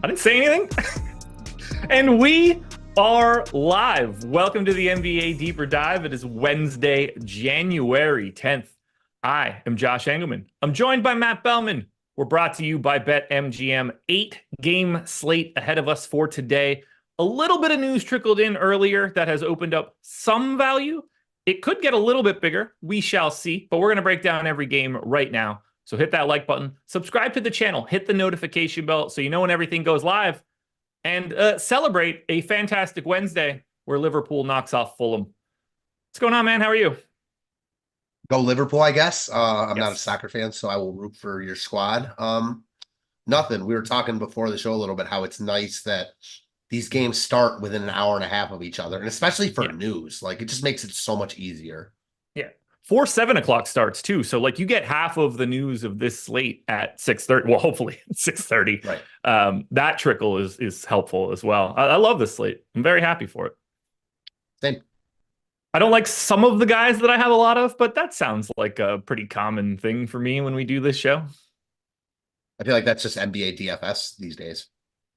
I didn't say anything. And we are live. Welcome to the NBA Deeper Dive. It is Wednesday, January 10th. I am Josh Engleman. I'm joined by Matt Belman. We're brought to you by BetMGM. 8-game slate ahead of us for today. A little bit of news trickled in earlier that has opened up some value. It could get a little bit bigger. We shall see. But we're going to break down every game right now. So hit that like button, subscribe to the channel, hit the notification bell so you know when everything goes live, and celebrate a fantastic Wednesday where Liverpool knocks off Fulham. What's going on, man? How are you? Go Liverpool, I guess. I'm Yes. not a soccer fan, so I will root for your squad. Nothing. We were talking before the show a little bit how it's nice that these games start within an hour and a half of each other, and especially for news. Like, it just makes it so much easier. Yeah. 4 7 o'clock starts too. So like you get half of the news of this slate at 6:30. Well, hopefully 6:30. Right. That trickle is helpful as well. I love this slate. I'm very happy for it. Same. I don't like some of the guys that I have a lot of, but that sounds like a pretty common thing for me when we do this show. I feel like that's just NBA DFS these days.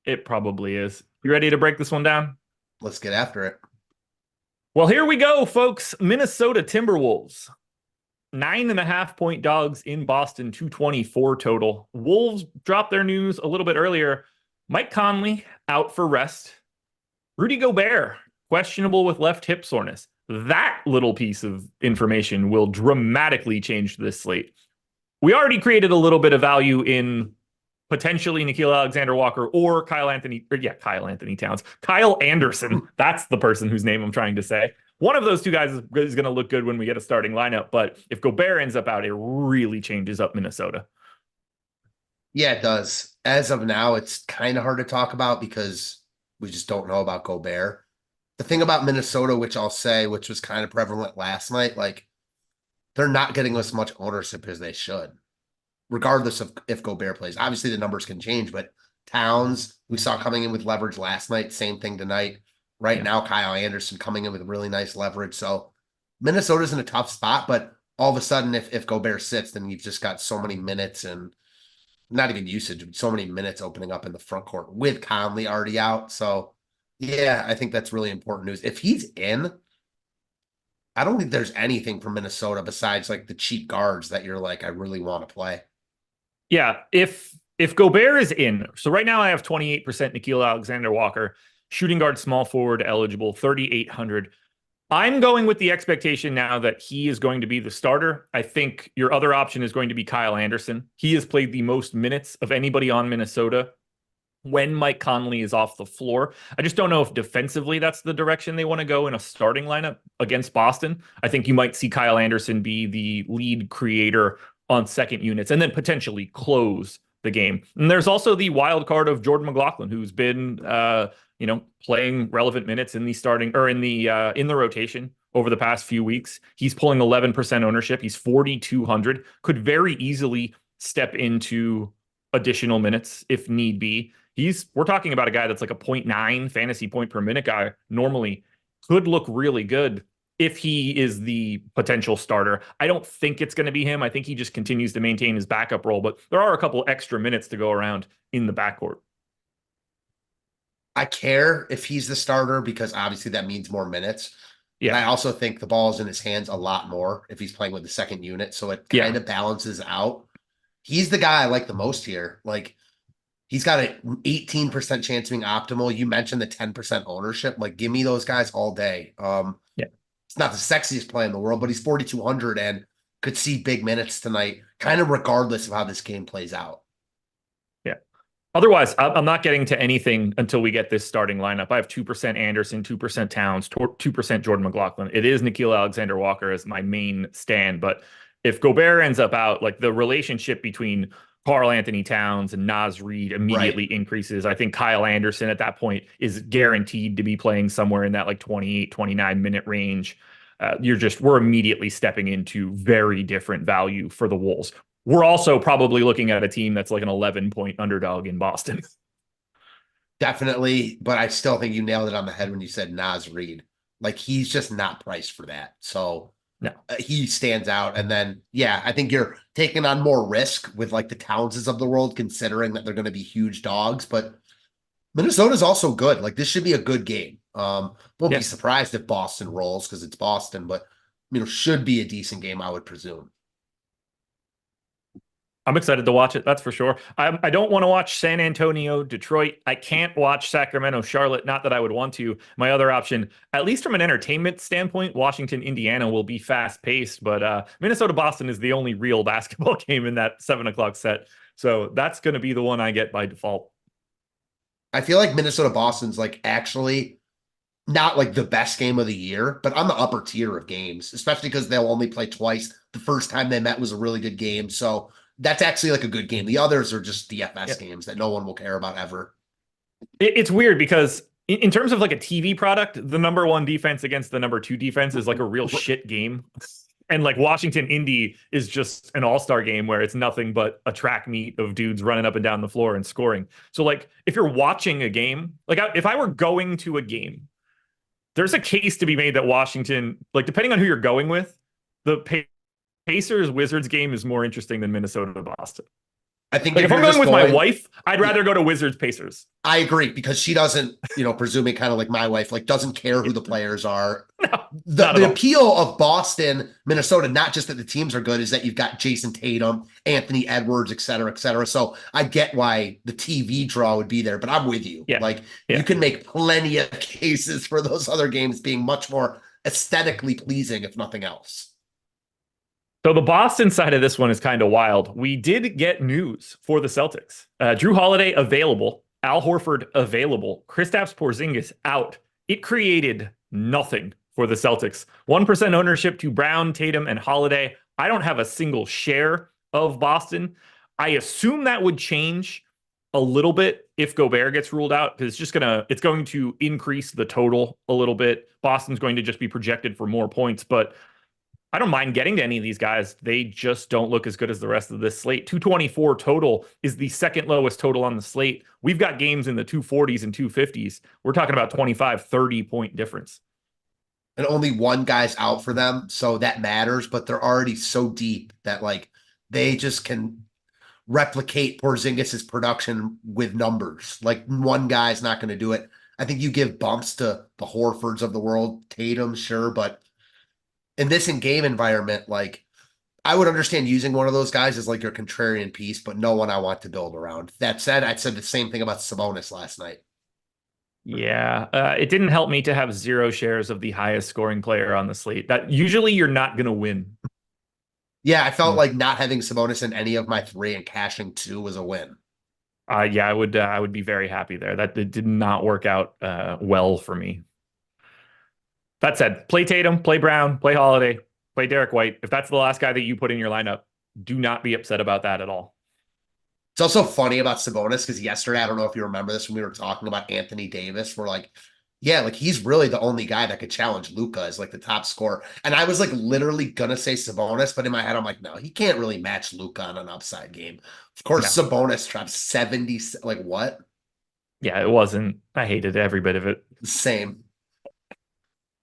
It probably is. You ready to break this one down? Let's get after it. Well, here we go, folks. Minnesota Timberwolves. 9.5-point dogs in Boston, 224 total. Wolves dropped their news a little bit earlier. Mike Conley out for rest. Rudy Gobert, questionable with left hip soreness. That little piece of information will dramatically change this slate. We already created a little bit of value in potentially Nickeil Alexander-Walker or Kyle Anthony Towns. Kyle Anderson, that's the person whose name I'm trying to say. One of those two guys is going to look good when we get a starting lineup, but if Gobert ends up out, it really changes up Minnesota. Yeah, it does. As of now, it's kind of hard to talk about because we just don't know about Gobert. The thing about Minnesota, which I'll say, which was kind of prevalent last night, like, they're not getting as much ownership as they should, regardless of if Gobert plays. Obviously, the numbers can change, but Towns, we saw coming in with leverage last night, same thing tonight. Right now, Kyle Anderson coming in with really nice leverage. So Minnesota's in a tough spot, but all of a sudden, if Gobert sits, then you've just got so many minutes and not even usage, but so many minutes opening up in the front court with Conley already out. So, yeah, I think that's really important news. If he's in, I don't think there's anything from Minnesota besides like the cheap guards that you're like, I really want to play. Yeah, if Gobert is in, so right now I have 28% Nickeil Alexander-Walker, shooting guard, small forward eligible, 3,800. I'm going with the expectation now that he is going to be the starter. I think your other option is going to be Kyle Anderson. He has played the most minutes of anybody on Minnesota when Mike Conley is off the floor. I just don't know if defensively that's the direction they want to go in a starting lineup against Boston. I think you might see Kyle Anderson be the lead creator on second units and then potentially close the game. And there's also the wild card of Jordan McLaughlin, who's been playing relevant minutes in the starting or in the rotation over the past few weeks. He's pulling 11% ownership. He's 4,200. Could very easily step into additional minutes if need be. We're talking about a guy that's like a 0.9 fantasy point per minute guy. Normally could look really good if he is the potential starter. I don't think it's going to be him. I think he just continues to maintain his backup role, but there are a couple extra minutes to go around in the backcourt. I care if he's the starter because obviously that means more minutes. Yeah. And I also think the ball's in his hands a lot more if he's playing with the second unit. So it kind of balances out. He's the guy I like the most here. Like, he's got an 18% chance of being optimal. You mentioned the 10% ownership. Like, give me those guys all day. It's not the sexiest play in the world, but he's 4,200 and could see big minutes tonight, kind of regardless of how this game plays out. Yeah. Otherwise, I'm not getting to anything until we get this starting lineup. I have 2% Anderson, 2% Towns, 2% Jordan McLaughlin. It is Nickeil Alexander-Walker as my main stand, but if Gobert ends up out, like the relationship between Karl Anthony Towns and Naz Reid immediately increases. I think Kyle Anderson at that point is guaranteed to be playing somewhere in that like 28, 29 minute range. We're immediately stepping into very different value for the Wolves. We're also probably looking at a team that's like an 11-point underdog in Boston. Definitely, but I still think you nailed it on the head when you said Naz Reid. Like, he's just not priced for that. So no, he stands out. And then, yeah, I think you're taking on more risk with like the Townses of the world, considering that they're going to be huge dogs. But Minnesota's also good. Like this should be a good game. Won't Yeah. be surprised if Boston rolls because it's Boston, but should be a decent game, I would presume. I'm excited to watch it. That's for sure. I don't want to watch San Antonio, Detroit. I can't watch Sacramento, Charlotte. Not that I would want to. My other option, at least from an entertainment standpoint, Washington, Indiana will be fast paced, but Minnesota, Boston is the only real basketball game in that 7 o'clock set. So that's going to be the one I get by default. I feel like Minnesota Boston's like actually not like the best game of the year, but on the upper tier of games, especially because they'll only play twice. The first time they met was a really good game. So that's actually like a good game. The others are just DFS games that no one will care about ever. It's weird because in terms of like a TV product, the number one defense against the number two defense is like a real shit game. And like Washington Indy is just an all-star game where it's nothing but a track meet of dudes running up and down the floor and scoring. So like if you're watching a game, like if I were going to a game, there's a case to be made that Washington, like depending on who you're going with, the Pacers Wizards game is more interesting than Minnesota Boston. I think like if I'm going with my wife, I'd rather go to Wizards Pacers. I agree because she doesn't, presuming kind of like my wife, like doesn't care who the players are. No, the appeal of Boston, Minnesota, not just that the teams are good, is that you've got Jason Tatum, Anthony Edwards, et cetera, et cetera. So I get why the TV draw would be there, but I'm with you. Yeah. You can make plenty of cases for those other games being much more aesthetically pleasing, if nothing else. So the Boston side of this one is kind of wild. We did get news for the Celtics. Drew Holiday available, Al Horford available, Kristaps Porzingis out. It created nothing for the Celtics. 1% ownership to Brown, Tatum, and Holiday. I don't have a single share of Boston. I assume that would change a little bit if Gobert gets ruled out because it's going to increase the total a little bit. Boston's going to just be projected for more points, but I don't mind getting to any of these guys. They just don't look as good as the rest of this slate. 224 total is the second lowest total on the slate. We've got games in the 240s and 250s. We're talking about 25, 30 point difference. And only one guy's out for them, so that matters, but they're already so deep that like they just can replicate Porzingis' production with numbers. Like one guy's not going to do it. I think you give bumps to the Horfords of the world, Tatum, sure, but in this in-game environment, like I would understand using one of those guys as like your contrarian piece, but no one I want to build around. That said, I said the same thing about Sabonis last night. Yeah, it didn't help me to have 0 shares of the highest scoring player on the slate. That usually you're not going to win. Yeah, I felt like not having Sabonis in any of my 3 and cashing 2 was a win. Yeah, I would be very happy there. That did not work out well for me. That said, play Tatum, play Brown, play Holiday, play Derek White. If that's the last guy that you put in your lineup, do not be upset about that at all. It's also funny about Sabonis because yesterday, I don't know if you remember this when we were talking about Anthony Davis, we're like, yeah, like he's really the only guy that could challenge Luka as like the top scorer. And I was like literally gonna say Sabonis, but in my head, I'm like, no, he can't really match Luka on an upside game. Of course, yeah. Sabonis dropped 70. Like what? Yeah, it wasn't. I hated every bit of it. Same.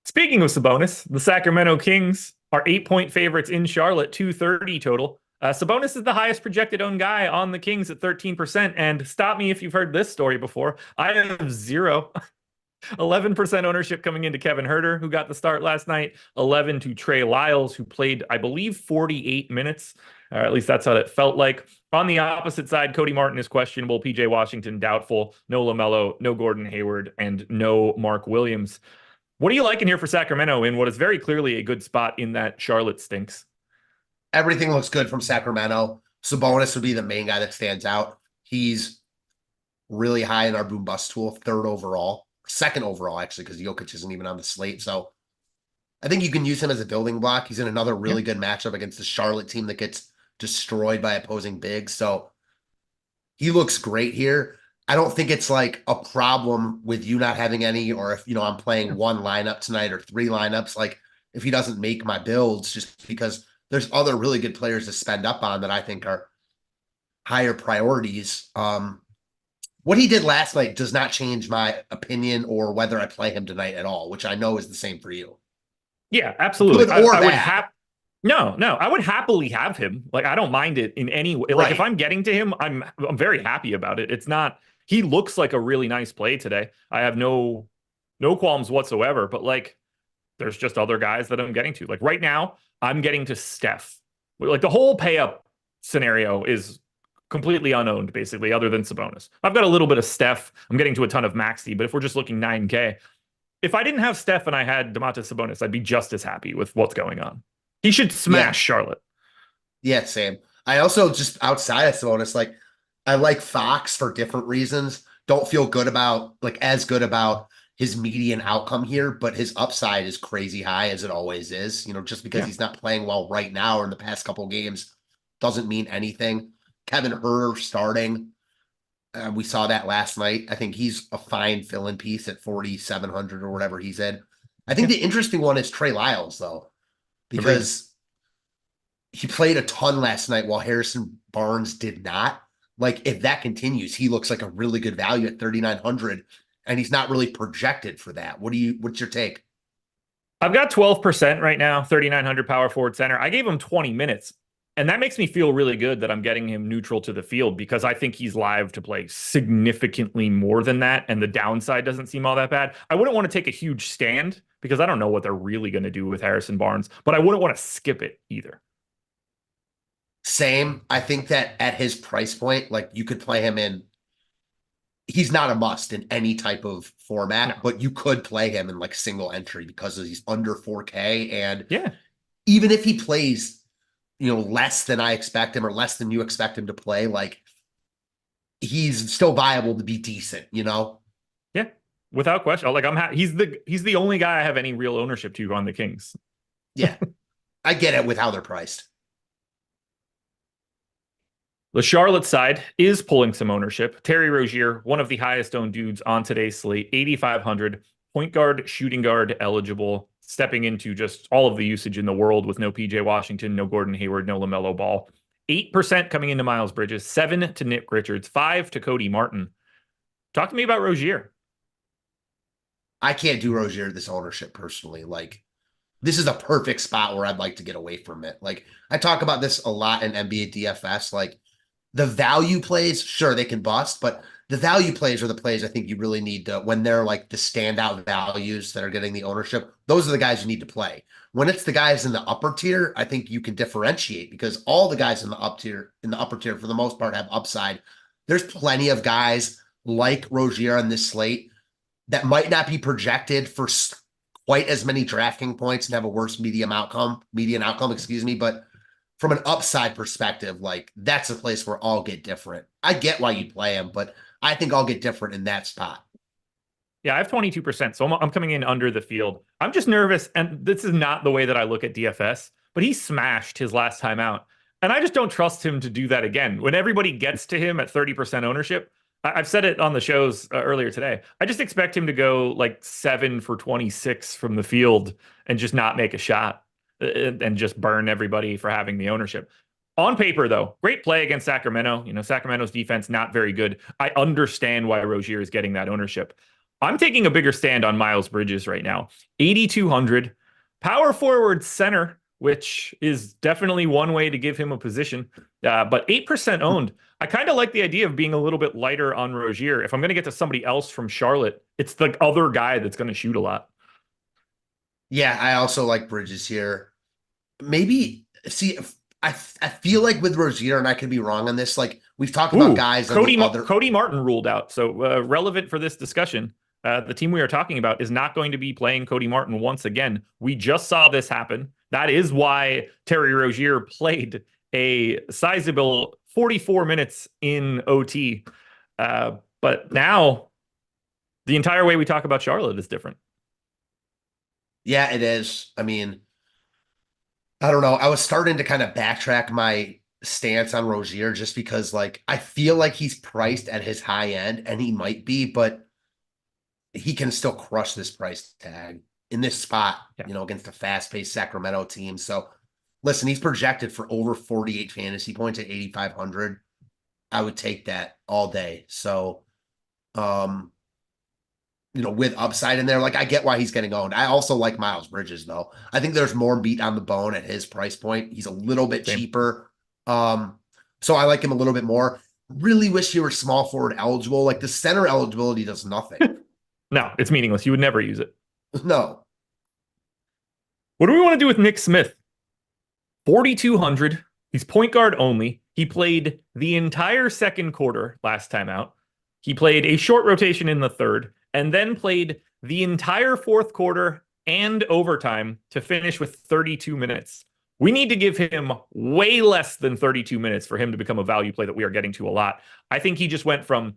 Speaking of Sabonis, the Sacramento Kings are 8-point favorites in Charlotte, 230 total. Sabonis is the highest projected owned guy on the Kings at 13%. And stop me if you've heard this story before. I have 0. 11% ownership coming into Kevin Huerter, who got the start last night. 11 to Trey Lyles, who played, I believe, 48 minutes. Or at least that's how it felt like. On the opposite side, Cody Martin is questionable. PJ Washington doubtful. No LaMelo, no Gordon Hayward, and no Mark Williams. What are you liking here for Sacramento in what is very clearly a good spot in that Charlotte stinks? Everything looks good from Sacramento. Sabonis would be the main guy that stands out. He's really high in our boom bust tool, 3rd overall. 2nd overall, actually, because Jokic isn't even on the slate. So I think you can use him as a building block. He's in another really good matchup against the Charlotte team that gets destroyed by opposing bigs. So he looks great here. I don't think it's like a problem with you not having any, or if, I'm playing 1 lineup tonight or 3 lineups, like if he doesn't make my builds, just because there's other really good players to spend up on that I think are higher priorities. What he did last night does not change my opinion or whether I play him tonight at all, which I know is the same for you. Yeah, absolutely. Good or bad. I would happily have him. Like, I don't mind it in any way. Like, if I'm getting to him, I'm very happy about it. It's not He looks like a really nice play today. I have no qualms whatsoever, but like there's just other guys that I'm getting to. Like right now, I'm getting to Steph. Like the whole pay up scenario is completely unowned, basically, other than Sabonis. I've got a little bit of Steph. I'm getting to a ton of Maxey, but if we're just looking 9K, if I didn't have Steph and I had Domantas Sabonis, I'd be just as happy with what's going on. He should smash Charlotte. Yeah, same. I also just outside of Sabonis, like I like Fox for different reasons. Don't feel good about as good about his median outcome here, but his upside is crazy high as it always is. Just because he's not playing well right now or in the past couple of games doesn't mean anything. Kevin Huerter starting. We saw that last night. I think he's a fine fill-in piece at 4,700 or whatever he's in. I think the interesting one is Trey Lyles, though, because he played a ton last night while Harrison Barnes did not. Like, if that continues, he looks like a really good value at 3,900, and he's not really projected for that. What's your take? I've got 12% right now, 3,900 power forward center. I gave him 20 minutes. And that makes me feel really good that I'm getting him neutral to the field because I think he's live to play significantly more than that. And the downside doesn't seem all that bad. I wouldn't want to take a huge stand because I don't know what they're really going to do with Harrison Barnes, but I wouldn't want to skip it either. Same. I think that at his price point, like you could play him in. He's not a must in any type of format, but you could play him in like single entry because he's under 4K. And even if he plays less than I expect him or less than you expect him to play, like he's still viable to be decent, Yeah, without question. Like he's the only guy I have any real ownership to on the Kings. Yeah, I get it with how they're priced. The Charlotte side is pulling some ownership. Terry Rozier, one of the highest owned dudes on today's slate, 8,500, point guard, shooting guard eligible, stepping into just all of the usage in the world with no PJ Washington, no Gordon Hayward, no LaMelo Ball. 8% coming into Miles Bridges, 7 to Nick Richards, 5 to Cody Martin. Talk to me about Rozier. I can't do Rozier this ownership personally. Like, this is a perfect spot where I'd like to get away from it. Like, I talk about this a lot in NBA DFS. Like, the value plays, sure, they can bust, but the value plays are the plays I think you really need to, when they're like the standout values that are getting the ownership, those are the guys you need to play. When it's the guys in the upper tier, I think you can differentiate because all the guys in the upper tier, for the most part, have upside. There's plenty of guys like Rozier on this slate that might not be projected for quite as many DraftKings points and have a worse median outcome, but from an upside perspective, like that's a place where I'll get different. I get why you play him, but I think I'll get different in that spot. Yeah, I have 22%, so I'm coming in under the field. I'm just nervous, and this is not the way that I look at DFS, but he smashed his last time out, and I just don't trust him to do that again. When everybody gets to him at 30% ownership, I've said it on the shows earlier today, I just expect him to go like 7 for 26 from the field and just not make a shot and just burn everybody for having the ownership. On paper, though, great play against Sacramento. Sacramento's defense, not very good. I understand why Rozier is getting that ownership. I'm taking a bigger stand on Miles Bridges right now. 8,200, power forward center, which is definitely one way to give him a position, but 8% owned. I kind of like the idea of being a little bit lighter on Rozier. If I'm going to get to somebody else from Charlotte, it's the other guy that's going to shoot a lot. Yeah, I also like Bridges here. Maybe, see, I feel like with Rozier, and I could be wrong on this, like we've talked about guys. Cody Martin ruled out. So relevant for this discussion, the team we are talking about is not going to be playing Cody Martin once again. We just saw this happen. That is why Terry Rozier played a sizable 44 minutes in OT. But now the entire way we talk about Charlotte is different. Yeah, it is. I mean, I don't know. I was starting to kind of backtrack my stance on Rozier just because, like, I feel like he's priced at his high end, and he might be, but he can still crush this price tag in this spot, against a fast-paced Sacramento team. So, listen, he's projected for over 48 fantasy points at 8,500. I would take that all day. So, with upside in there, like I get why he's getting owned. I also like Miles Bridges, though. I think there's more meat on the bone at his price point. He's a little bit cheaper. So I like him a little bit more. really wish he were small forward eligible. Like the center eligibility does nothing. No, it's meaningless. You would never use it. No. What do we want to do with Nick Smith? 4,200. He's point guard only. He played the entire second quarter last time out. He played a short rotation in the third and then played the entire fourth quarter and overtime to finish with 32 minutes. We need to give him way less than 32 minutes for him to become a value play that we are getting to a lot. I think he just went from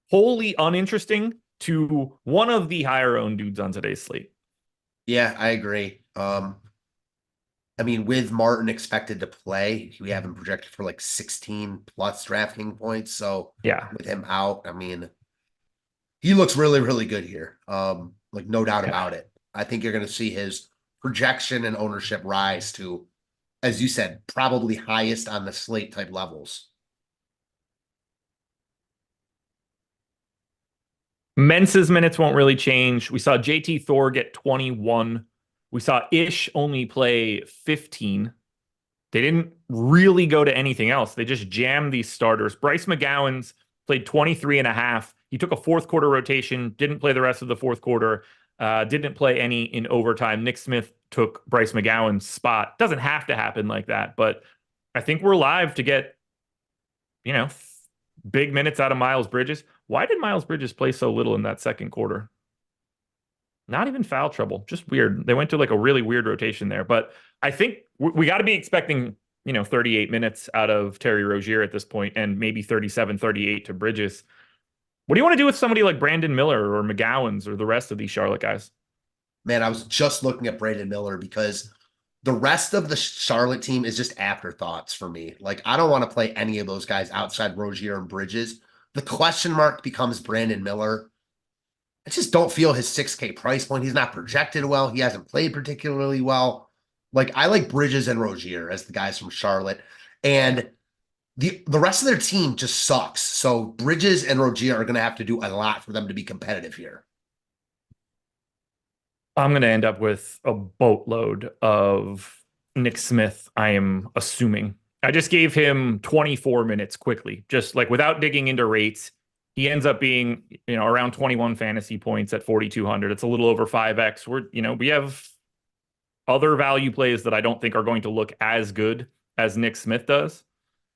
wholly uninteresting to one of the higher owned dudes on today's slate. Yeah, I agree. I mean, with Martin expected to play, we have him projected for like 16 plus DraftKings points. So yeah, with him out, I mean, he looks really, really good here. Like no doubt about it. I think you're going to see his projection and ownership rise to, as you said, probably highest on the slate type levels. Mensa's minutes won't really change. We saw JT Thor get 21. We saw Ish only play 15. They didn't really go to anything else. They just jammed these starters. Bryce McGowan's played 23 and a half. He took a fourth quarter rotation, didn't play the rest of the fourth quarter, didn't play any in overtime. Nick Smith took Bryce McGowan's spot. Doesn't have to happen like that, but I think we're live to get, big minutes out of Miles Bridges. Why did Miles Bridges play so little in that second quarter? Not even foul trouble, just weird. They went to like a really weird rotation there, but I think we got to be expecting, 38 minutes out of Terry Rozier at this point and maybe 37, 38 to Bridges. What do you want to do with somebody like Brandon Miller or McGowan's or the rest of these Charlotte guys? Man, I was just looking at Brandon Miller because the rest of the Charlotte team is just afterthoughts for me. Like, I don't want to play any of those guys outside Rozier and Bridges. The question mark becomes Brandon Miller. I just don't feel his 6K price point. He's not projected well. He hasn't played particularly well. Like, I like Bridges and Rozier as the guys from Charlotte. And the rest of their team just sucks. So Bridges and Rozier are going to have to do a lot for them to be competitive here. I'm going to end up with a boatload of Nick Smith, I am assuming. I just gave him 24 minutes quickly, just like without digging into rates. He ends up being, around 21 fantasy points at 4,200. It's a little over 5x. We have other value plays that I don't think are going to look as good as Nick Smith does.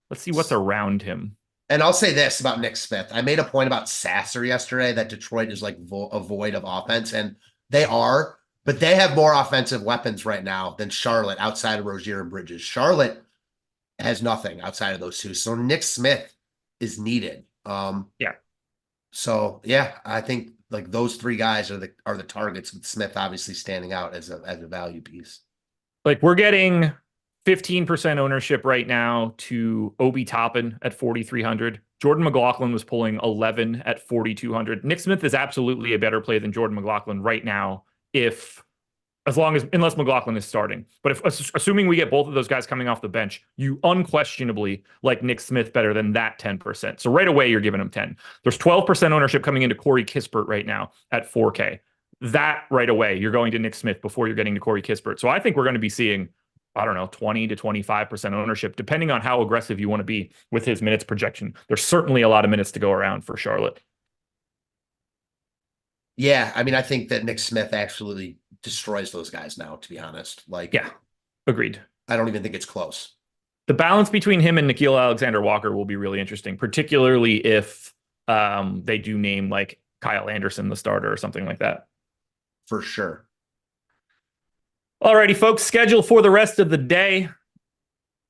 Let's see what's around him. And I'll say this about Nick Smith. I made a point about Sasser yesterday that Detroit is like a void of offense, and they are, but they have more offensive weapons right now than Charlotte outside of Rozier and Bridges. Charlotte has nothing outside of those two. So Nick Smith is needed. Yeah. So yeah, I think like those three guys are the targets, with Smith obviously standing out as a value piece. Like, we're getting 15% ownership right now to Obi Toppin at 4,300. Jordan McLaughlin was pulling 11 at 4,200. Nick Smith is absolutely a better play than Jordan McLaughlin right now, unless McLaughlin is starting. But assuming we get both of those guys coming off the bench, you unquestionably like Nick Smith better than that 10%. So right away, you're giving him 10. There's 12% ownership coming into Corey Kispert right now at 4K. That right away, you're going to Nick Smith before you're getting to Corey Kispert. So I think we're going to be seeing, 20 to 25% ownership, depending on how aggressive you want to be with his minutes projection. There's certainly a lot of minutes to go around for Charlotte. Yeah, I mean, I think that Nick Smith absolutely destroys those guys now, to be honest. Like, yeah, agreed. I don't even think it's close. The balance between him and Nickeil Alexander-Walker will be really interesting, particularly if they do name like Kyle Anderson the starter or something like that. For sure. Alrighty, folks, schedule for the rest of the day.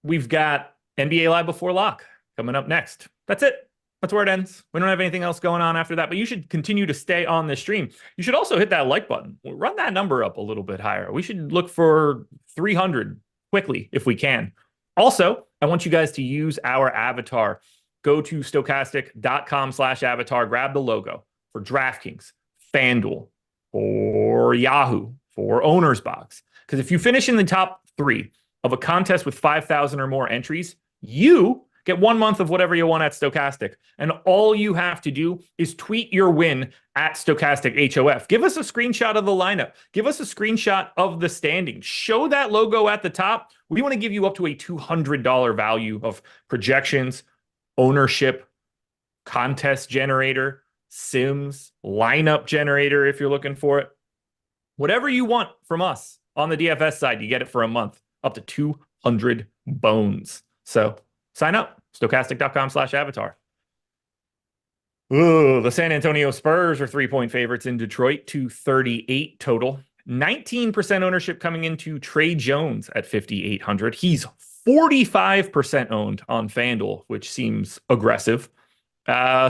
We've got NBA Live Before Lock coming up next. That's it. That's where it ends. We don't have anything else going on after that, but you should continue to stay on the stream. You should also hit that like button. We'll run that number up a little bit higher. We should look for 300 quickly if we can. Also, I want you guys to use our avatar. Go to stokastic.com/avatar, grab the logo for DraftKings, FanDuel, or Yahoo, for Owner's Box. Because if you finish in the top 3 of a contest with 5,000 or more entries, you get 1 month of whatever you want at Stokastic. And all you have to do is tweet your win at Stokastic HOF. Give us a screenshot of the lineup. Give us a screenshot of the standings. Show that logo at the top. We want to give you up to a $200 value of projections, ownership, contest generator, sims, lineup generator if you're looking for it. Whatever you want from us on the DFS side, you get it for a month, up to 200 bones. So sign up, stokastic.com/avatar. Ooh, the San Antonio Spurs are 3-point favorites in Detroit, 238 total. 19% ownership coming into Trey Jones at 5,800. He's 45% owned on FanDuel, which seems aggressive.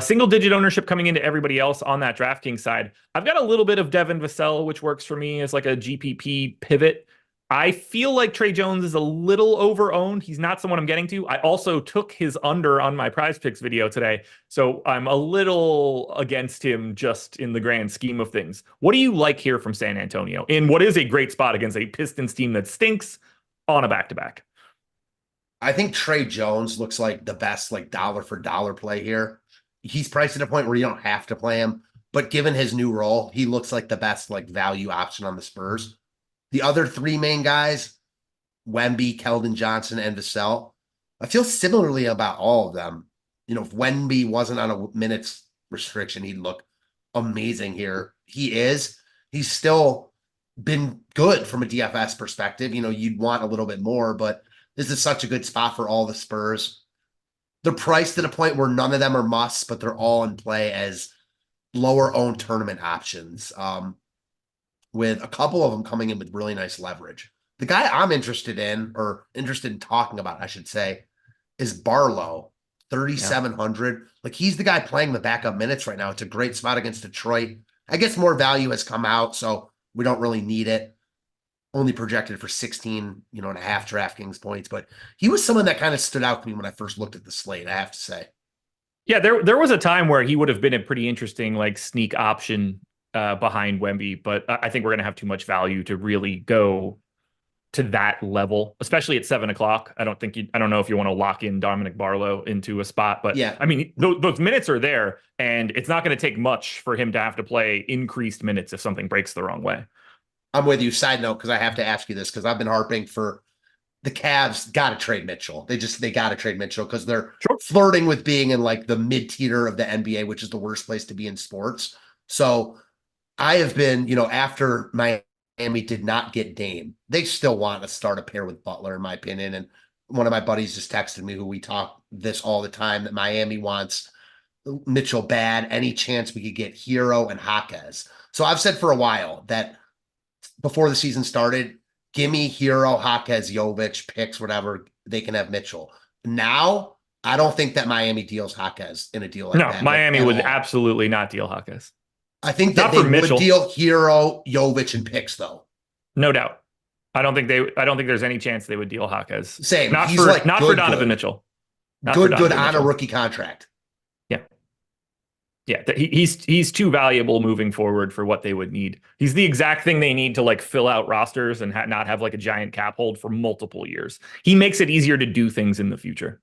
Single digit ownership coming into everybody else on that DraftKings side. I've got a little bit of Devin Vassell, which works for me as like a GPP pivot. I feel like Trey Jones is a little over-owned. He's not someone I'm getting to. I also took his under on my Prize Picks video today, so I'm a little against him just in the grand scheme of things. What do you like here from San Antonio in what is a great spot against a Pistons team that stinks on a back-to-back? I think Trey Jones looks like the best like dollar for dollar play here. He's priced at a point where you don't have to play him, but given his new role, he looks like the best like value option on the Spurs. The other three main guys, Wemby, Keldon Johnson, and Vassell, I feel similarly about all of them. You know, if Wemby wasn't on a minutes restriction, he'd look amazing here. He's still been good from a DFS perspective. You know, you'd want a little bit more, but this is such a good spot for all the Spurs. They're priced at a point where none of them are musts, but they're all in play as lower owned tournament options. With a couple of them coming in with really nice leverage. The guy I'm interested in talking about, I should say, is Barlow, 3,700. Yeah. Like he's the guy playing the backup minutes right now. It's a great spot against Detroit. I guess more value has come out, so we don't really need it. Only projected for 16, and a half DraftKings points, but he was someone that kind of stood out to me when I first looked at the slate, I have to say. Yeah, there was a time where he would have been a pretty interesting like sneak option behind Wemby, but I think we're going to have too much value to really go to that level, especially at 7:00. I don't know if you want to lock in Dominic Barlow into a spot, but yeah, I mean, those minutes are there and it's not going to take much for him to have to play increased minutes if something breaks the wrong way. I'm with you. Side note, because I have to ask you this, because I've been harping for the Cavs got to trade Mitchell. They got to trade Mitchell because they're flirting with being in like the mid-tier of the NBA, which is the worst place to be in sports. So I have been, after Miami did not get Dame, they still want to start a pair with Butler, in my opinion. And one of my buddies just texted me, who we talk this all the time, that Miami wants Mitchell bad. Any chance we could get Hero and Jaquez? So I've said for a while that before the season started, give me Hero, Jaquez, Jovic, picks, whatever. They can have Mitchell. Now, I don't think that Miami deals Jaquez in a deal like that. No, Miami would absolutely not deal Jaquez. I think that they would deal Hero, Jovic, and picks, though. No doubt. I don't think there's any chance they would deal Jaquez. Same. Not for Donovan Mitchell. Good on a rookie contract. Yeah, he's too valuable moving forward for what they would need. He's the exact thing they need to like fill out rosters and not have like a giant cap hold for multiple years. He makes it easier to do things in the future.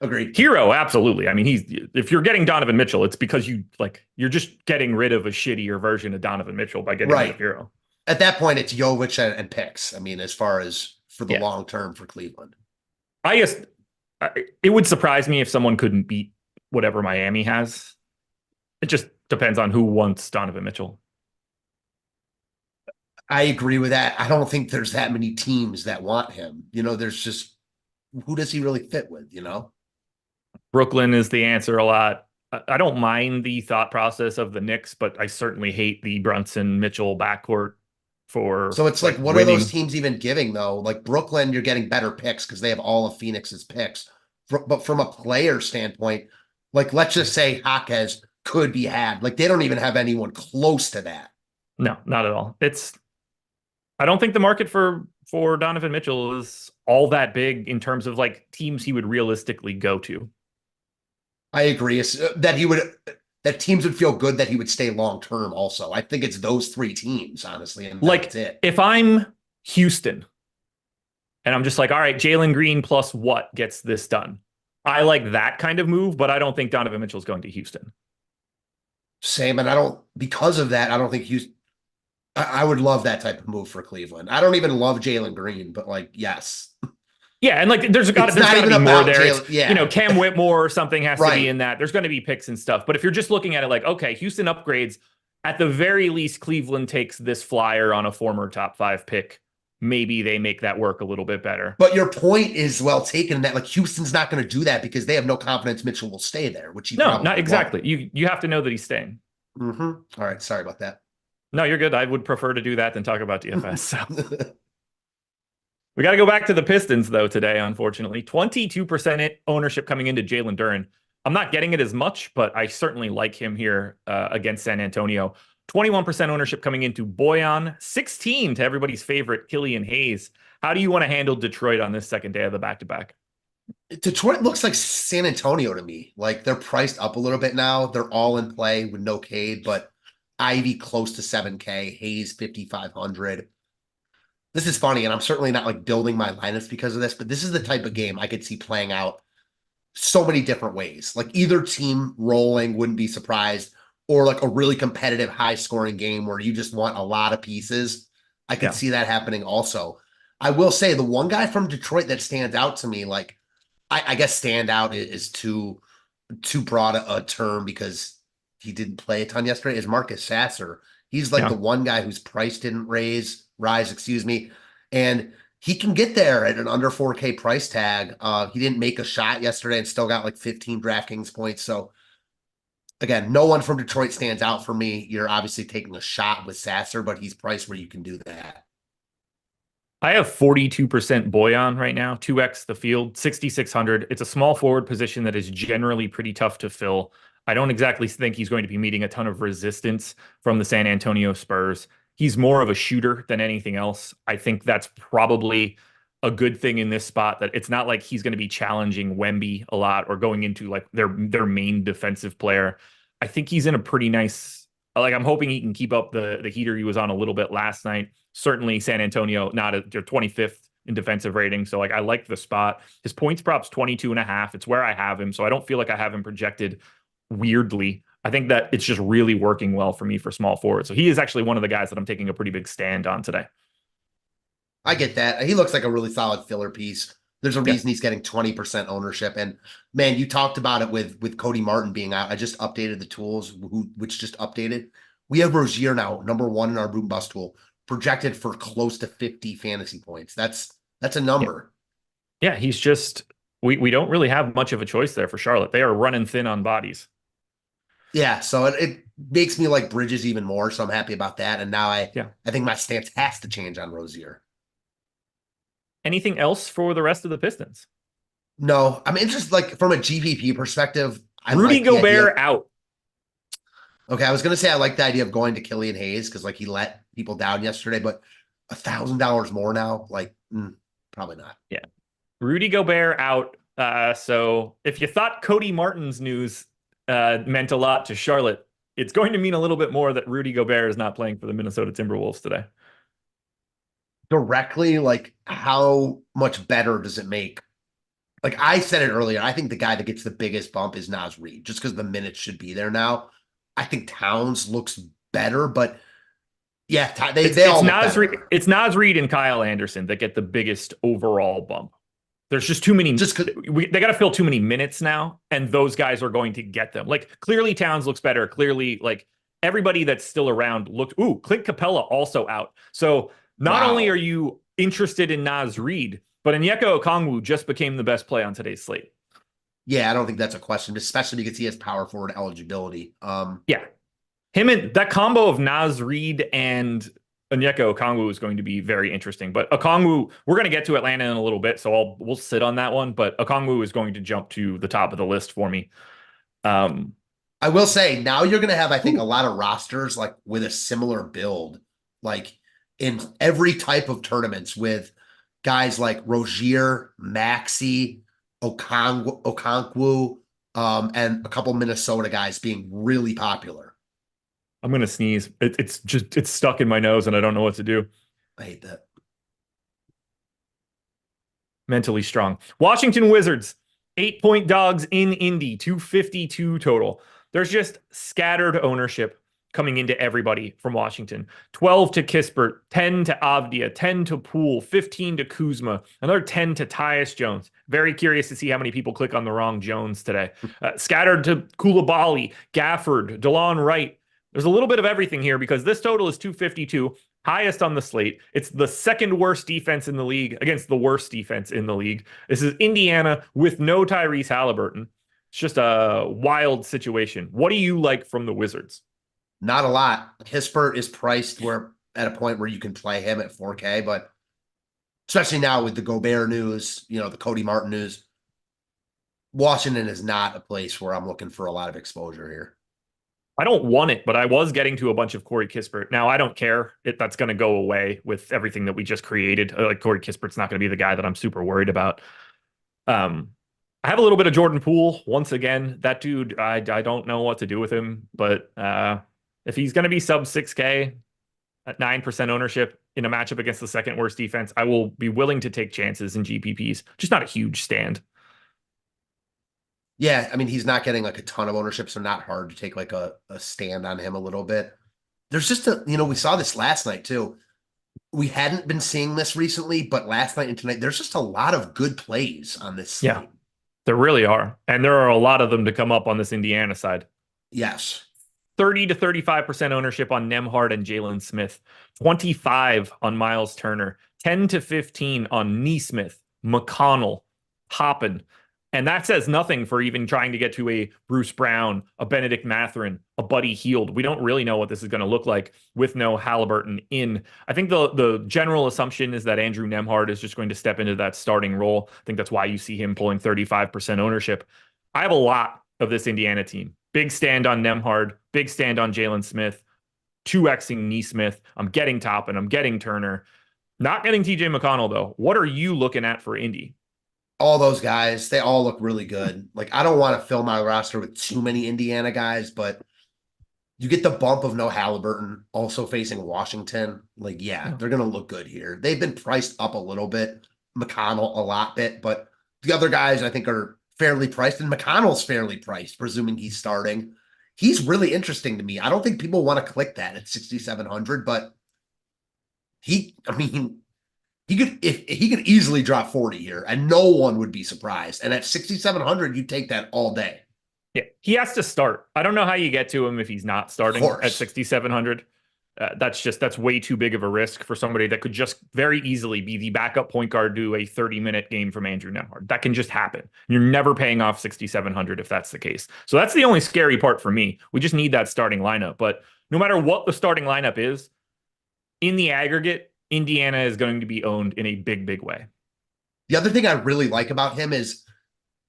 Agreed. Hero, absolutely. I mean, if you're getting Donovan Mitchell, it's because you're just getting rid of a shittier version of Donovan Mitchell by getting rid of Hero. At that point, it's Jovic and picks. I mean, as far as for the long term for Cleveland, I guess it would surprise me if someone couldn't beat whatever Miami has. It just depends on who wants Donovan Mitchell. I agree with that. I don't think there's that many teams that want him. There's just, who does he really fit with, Brooklyn is the answer a lot. I don't mind the thought process of the Knicks, but I certainly hate the Brunson-Mitchell backcourt for. So it's like what winning. Are those teams even giving, though? Like Brooklyn, you're getting better picks because they have all of Phoenix's picks. But from a player standpoint, like let's just say Jaquez could be had. Like they don't even have anyone close to that. No, not at all. I don't think the market for Donovan Mitchell is all that big in terms of like teams he would realistically go to. I agree that teams would feel good that he would stay long term. Also, I think it's those three teams, honestly, and that's it. If I'm Houston and I'm just like, all right, Jalen Green plus what gets this done? I like that kind of move, but I don't think Donovan Mitchell's going to Houston. Same, and because of that, I don't think Houston. I would love that type of move for Cleveland. I don't even love Jalen Green, but yes. Yeah, and like there's got to be more there. Cam Whitmore or something has to be in that. There's going to be picks and stuff. But if you're just looking at it like, okay, Houston upgrades, at the very least, Cleveland takes this flyer on a former top 5 pick. Maybe they make that work a little bit better. But your point is well taken that like Houston's not going to do that because they have no confidence Mitchell will stay there, which not exactly. You have to know that he's staying. All right, sorry about that. No, you're good. I would prefer to do that than talk about DFS. So. We got to go back to the Pistons, though, today, unfortunately. 22% ownership coming into Jalen Duren. I'm not getting it as much, but I certainly like him here against San Antonio. 21% ownership coming into Bojan. 16 to everybody's favorite, Killian Hayes. How do you want to handle Detroit on this second day of the back-to-back? Detroit looks like San Antonio to me. Like, they're priced up a little bit now. They're all in play with no Cade, but Ivy close to 7K, Hayes 5,500. This is funny, and I'm certainly not like building my lineups because of this, but this is the type of game I could see playing out so many different ways. Like either team rolling, wouldn't be surprised, or like a really competitive, high-scoring game where you just want a lot of pieces. I could see that happening also. I will say the one guy from Detroit that stands out to me, like I guess stand out is too broad a term because he didn't play a ton yesterday, is Marcus Sasser. He's like the one guy whose price didn't rise, and he can get there at an under 4K price tag. He didn't make a shot yesterday and still got like 15 DraftKings points. So again, no one from Detroit stands out for me. You're obviously taking a shot with Sasser, but he's priced where you can do that. I have 42% Bojan right now, 2x the field, 6,600. It's a small forward position that is generally pretty tough to fill. I don't exactly think he's going to be meeting a ton of resistance from the San Antonio Spurs. He's more of a shooter than anything else. I think that's probably a good thing in this spot, that it's not like he's going to be challenging Wemby a lot or going into like their main defensive player. I think he's in a pretty nice, like I'm hoping he can keep up the heater he was on a little bit last night. Certainly San Antonio, not at their 25th in defensive rating. So like I like the spot. His points prop's 22.5. It's where I have him. So I don't feel like I have him projected weirdly. I think that it's just really working well for me for small forward. So he is actually one of the guys that I'm taking a pretty big stand on today. I get that. He looks like a really solid filler piece. There's a reason he's getting 20% ownership. And man, you talked about it with Cody Martin being out. I just updated the tools, which just updated. We have Rozier now, number 1 in our boom bust tool, projected for close to 50 fantasy points. That's a number. Yeah, he's just, we don't really have much of a choice there for Charlotte. They are running thin on bodies. Yeah, so it makes me like Bridges even more, so I'm happy about that. And now I think my stance has to change on Rozier. Anything else for the rest of the Pistons? No, I'm interested, like from a GPP perspective. Rudy Gobert out. Okay, I was going to say I like the idea of going to Killian Hayes because like he let people down yesterday, but $1,000 more now, like probably not. Yeah, Rudy Gobert out. So if you thought Cody Martin's news meant a lot to Charlotte, it's going to mean a little bit more that Rudy Gobert is not playing for the Minnesota Timberwolves today. Directly, like how much better does it make? Like I said it earlier, I think the guy that gets the biggest bump is Naz Reid, just because the minutes should be there now. I think Towns looks better, but yeah, they all look better. It's Naz Reid and Kyle Anderson that get the biggest overall bump. There's just too many. They got to fill too many minutes now, and those guys are going to get them. Like clearly, Towns looks better. Clearly, like everybody that's still around looked. Ooh, Clint Capela also out. So not only are you interested in Naz Reid, but Onyeka Okongwu just became the best play on today's slate. Yeah, I don't think that's a question, especially because he has power forward eligibility. Yeah, him and that combo of Naz Reid and Onyeka Okongwu is going to be very interesting. But Okongwu, we're going to get to Atlanta in a little bit, so we'll sit on that one. But Okongwu is going to jump to the top of the list for me. I will say now you're going to have, I think, a lot of rosters like with a similar build, like in every type of tournaments with guys like Rozier, Maxey, Okonkwo, and a couple Minnesota guys being really popular. I'm going to sneeze. It's stuck in my nose and I don't know what to do. I hate that. Mentally strong. Washington Wizards, 8-point dogs in Indy, 252 total. There's just scattered ownership. coming into everybody from Washington. 12 to Kispert, 10 to Avdia, 10 to Poole, 15 to Kuzma, another 10 to Tyus Jones. Very curious to see how many people click on the wrong Jones today. Scattered to Koulibaly, Gafford, DeLon Wright. There's a little bit of everything here because this total is 252, highest on the slate. It's the second worst defense in the league against the worst defense in the league. This is Indiana with no Tyrese Halliburton. It's just a wild situation. What do you like from the Wizards? Not a lot. Kispert is priced where at a point where you can play him at 4K, but especially now with the Gobert news, the Cody Martin news, Washington is not a place where I'm looking for a lot of exposure here. I don't want it, but I was getting to a bunch of Corey Kispert. Now, I don't care if that's going to go away with everything that we just created. Like Corey Kispert's not going to be the guy that I'm super worried about. I have a little bit of Jordan Poole. Once again, that dude, I don't know what to do with him, but if he's going to be sub 6K at 9% ownership in a matchup against the second worst defense, I will be willing to take chances in GPPs. Just not a huge stand. Yeah, I mean, he's not getting like a ton of ownership, so not hard to take like a stand on him a little bit. There's just we saw this last night too. We hadn't been seeing this recently, but last night and tonight, there's just a lot of good plays on this slate. Yeah, there really are. And there are a lot of them to come up on this Indiana side. Yes. 30 to 35% ownership on Nembhard and Jaylen Smith, 25 on Miles Turner, 10 to 15 on Nesmith, McConnell, Hoppen. And that says nothing for even trying to get to a Bruce Brown, a Benedict Mathurin, a Buddy Hield. We don't really know what this is going to look like with no Halliburton in. I think the general assumption is that Andrew Nembhard is just going to step into that starting role. I think that's why you see him pulling 35% ownership. I have a lot of this Indiana team. Big stand on Nembhard, big stand on Jaylen Smith, 2Xing Nesmith. I'm getting Toppin, I'm getting Turner. Not getting TJ McConnell, though. What are you looking at for Indy? All those guys, they all look really good. Like, I don't want to fill my roster with too many Indiana guys, but you get the bump of no Halliburton also facing Washington. Like, yeah, they're going to look good here. They've been priced up a little bit. McConnell a lot bit, but the other guys I think are fairly priced, and McConnell's fairly priced, presuming he's starting. He's really interesting to me. I don't think people want to click that at 6,700, but he could easily drop 40 here, and no one would be surprised. And at 6,700, you take that all day. Yeah, he has to start. I don't know how you get to him if he's not starting at 6,700. That's way too big of a risk for somebody that could just very easily be the backup point guard to a 30-minute game from Andrew Nembhard. That can just happen. You're never paying off 6,700 if that's the case. So that's the only scary part for me. We just need that starting lineup. But no matter what the starting lineup is, in the aggregate, Indiana is going to be owned in a big, big way. The other thing I really like about him is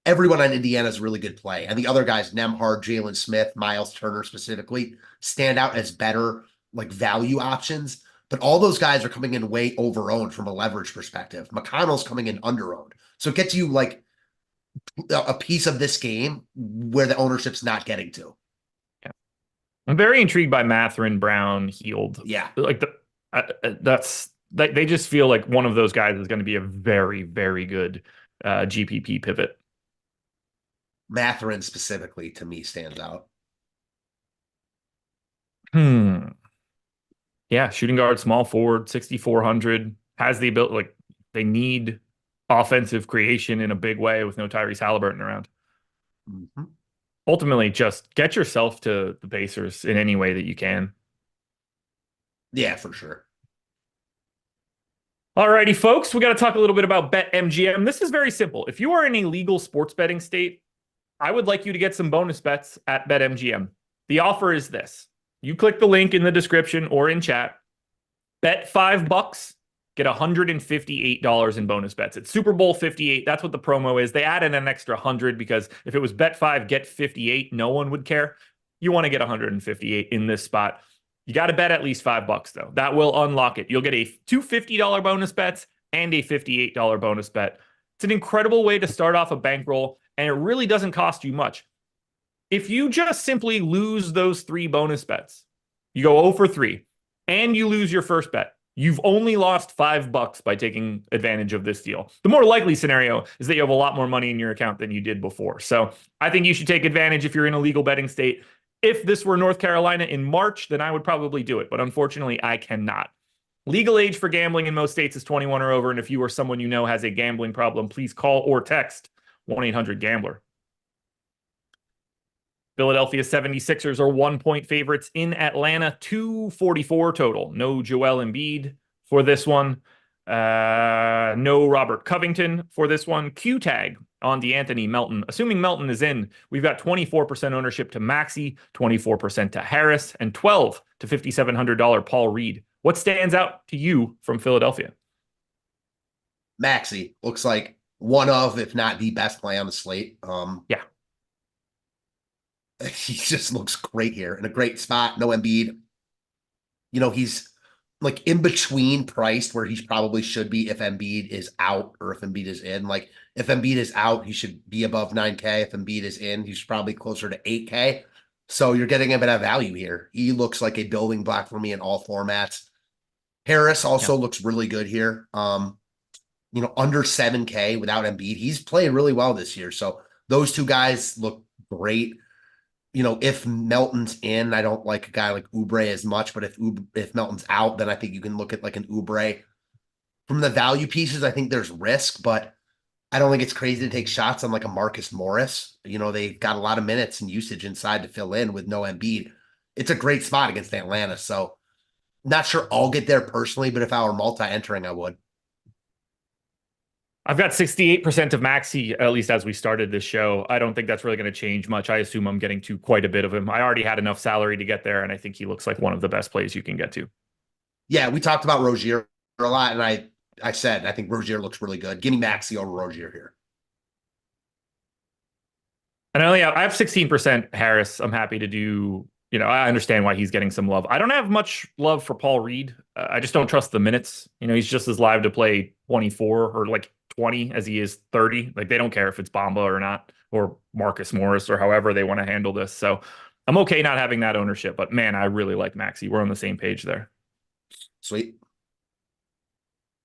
everyone on Indiana is really good play. And the other guys, Nembhard, Jaylen Smith, Miles Turner specifically, stand out as better like value options. But all those guys are coming in way over-owned from a leverage perspective. McConnell's coming in under-owned. So it gets you like a piece of this game where the ownership's not getting to. Yeah. I'm very intrigued by Mathurin, Brown, Hield. Yeah. Like they just feel like one of those guys is going to be a very, very good GPP pivot. Mathurin specifically to me stands out. Yeah, shooting guard, small forward, 6,400, has the ability, like they need offensive creation in a big way with no Tyrese Halliburton around. Mm-hmm. Ultimately, just get yourself to the Pacers in any way that you can. Yeah, for sure. Alrighty, folks, we got to talk a little bit about BetMGM. This is very simple. If you are in a legal sports betting state, I would like you to get some bonus bets at BetMGM. The offer is this. You click the link in the description or in chat, bet $5, get $158 in bonus bets. It's Super Bowl 58. That's what the promo is. They added an extra 100 because if it was bet 5, get 58, no one would care. You want to get 158 in this spot. You got to bet at least $5 though. That will unlock it. You'll get two $50 bonus bets and a $58 bonus bet. It's an incredible way to start off a bankroll, and it really doesn't cost you much. If you just simply lose those 3 bonus bets, you go 0 for 3, and you lose your first bet, you've only lost $5 by taking advantage of this deal. The more likely scenario is that you have a lot more money in your account than you did before. So I think you should take advantage if you're in a legal betting state. If this were North Carolina in March, then I would probably do it. But unfortunately, I cannot. Legal age for gambling in most states is 21 or over. And if you or someone you know has a gambling problem, please call or text 1-800-GAMBLER. Philadelphia 76ers are 1-point favorites in Atlanta, 244 total. No Joel Embiid for this one. No Robert Covington for this one. Q tag on DeAnthony Melton. Assuming Melton is in, we've got 24% ownership to Maxey, 24% to Harris, and $12 to $5,700 Paul Reed. What stands out to you from Philadelphia? Maxey looks like one of, if not the best play on the slate. Yeah. He just looks great here in a great spot. No Embiid. He's like in between priced where he probably should be if Embiid is out or if Embiid is in. Like if Embiid is out, he should be above 9K. If Embiid is in, he's probably closer to 8K. So you're getting a bit of value here. He looks like a building block for me in all formats. Harris also looks really good here. Under 7K without Embiid. He's played really well this year. So those two guys look great. If Melton's in, I don't like a guy like Oubre as much, but if Melton's out, then I think you can look at like an Oubre. From the value pieces, I think there's risk, but I don't think it's crazy to take shots on like a Marcus Morris. They've got a lot of minutes and usage inside to fill in with no Embiid. It's a great spot against Atlanta. So not sure I'll get there personally, but if I were multi-entering, I would. I've got 68% of Maxey, at least as we started this show. I don't think that's really going to change much. I assume I'm getting to quite a bit of him. I already had enough salary to get there, and I think he looks like one of the best plays you can get to. Yeah, we talked about Rozier a lot, and I said I think Rozier looks really good. Give me Maxey over Rozier here. And I have 16% Harris. I'm happy to do, I understand why he's getting some love. I don't have much love for Paul Reed. I just don't trust the minutes. He's just as live to play 24 or like 20 as he is 30. Like they don't care if it's Bamba or not, or Marcus Morris or however they want to handle this. So I'm okay not having that ownership, but man, I really like Maxey. We're on the same page there. Sweet.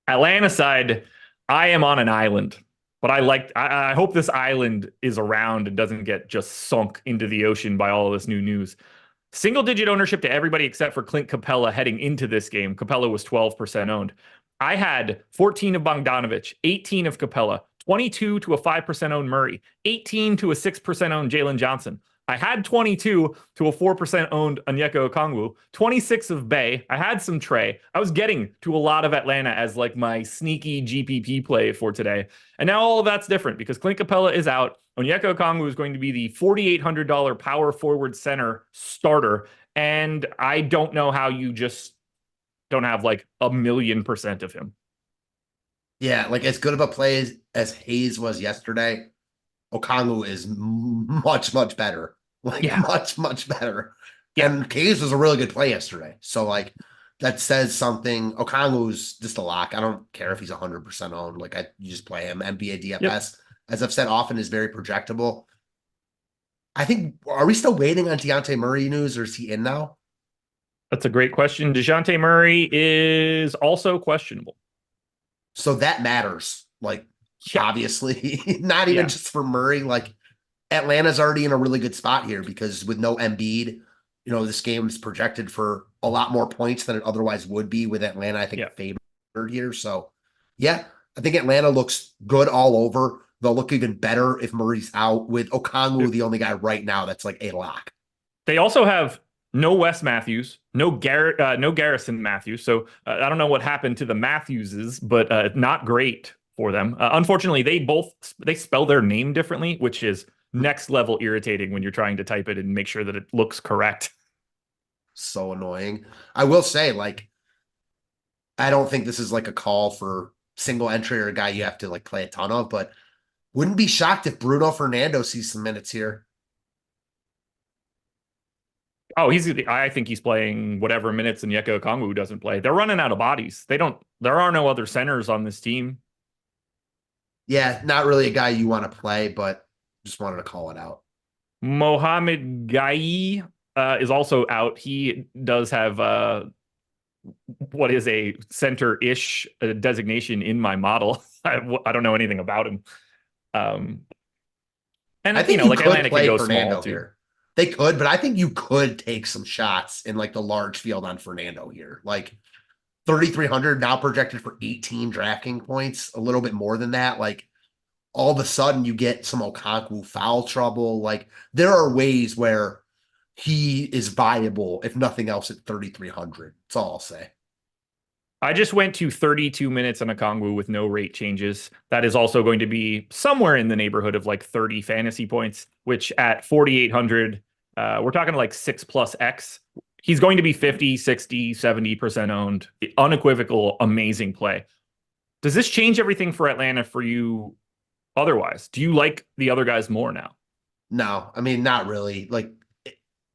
Atlanta side, I am on an island, but I hope this island is around and doesn't get just sunk into the ocean by all of this new news. Single digit ownership to everybody except for Clint Capela heading into this game. Capela was 12% owned. I had 14 of Bogdanovich, 18 of Capela, 22 to a 5% owned Murray, 18 to a 6% owned Jalen Johnson. I had 22 to a 4% owned Onyeka Okongwu, 26 of Bay. I had some Trey. I was getting to a lot of Atlanta as like my sneaky GPP play for today. And now all of that's different because Clint Capela is out. Onyeka Okongwu is going to be the $4,800 power forward center starter. And I don't know how you just don't have like 1,000,000% of him. Yeah, like as good of a play as Hayes was yesterday, Okongwu is much, much better. Much, much better. Yeah. And Hayes was a really good play yesterday. So like that says something. Okongwu's just a lock. I don't care if he's 100% owned. Like you just play him. NBA DFS, as I've said often, is very projectable. I think, are we still waiting on Dejounte Murray news or is he in now? That's a great question. Dejounte Murray is also questionable. So that matters. Obviously, not even just for Murray. Like Atlanta's already in a really good spot here because with no Embiid, this game is projected for a lot more points than it otherwise would be with Atlanta, I think, favored here. So I think Atlanta looks good all over. They'll look even better if Murray's out with Okongwu, the only guy right now that's like a lock. They also have no Wes Matthews, no Garrison Matthews. So I don't know what happened to the Matthewses, but not great for them. Unfortunately, they spell their name differently, which is next level irritating when you're trying to type it and make sure that it looks correct. So annoying. I will say, I don't think this is like a call for single entry or a guy you have to play a ton of, but wouldn't be shocked if Bruno Fernando sees some minutes here. Oh, I think he's playing whatever minutes Onyeka Okongwu doesn't play. They're running out of bodies. There are no other centers on this team. Yeah, not really a guy you want to play, but just wanted to call it out. Mohamed Gai is also out. He does have what is a center-ish designation in my model. I don't know anything about him. And I think Atlanta can go Fernando small too. Here. They could, but I think you could take some shots in like the large field on Fernando here. Like 3,300 now projected for 18 DraftKings points, a little bit more than that. Like all of a sudden you get some Okonkwo foul trouble. Like there are ways where he is viable, if nothing else, at 3,300. That's all I'll say. I just went to 32 minutes on Okongwu with no rate changes. That is also going to be somewhere in the neighborhood of like 30 fantasy points, which at 4,800, we're talking like 6+X. He's going to be 50, 60, 70% owned. Unequivocal, amazing play. Does this change everything for Atlanta for you otherwise? Do you like the other guys more now? No, I mean, not really. Like,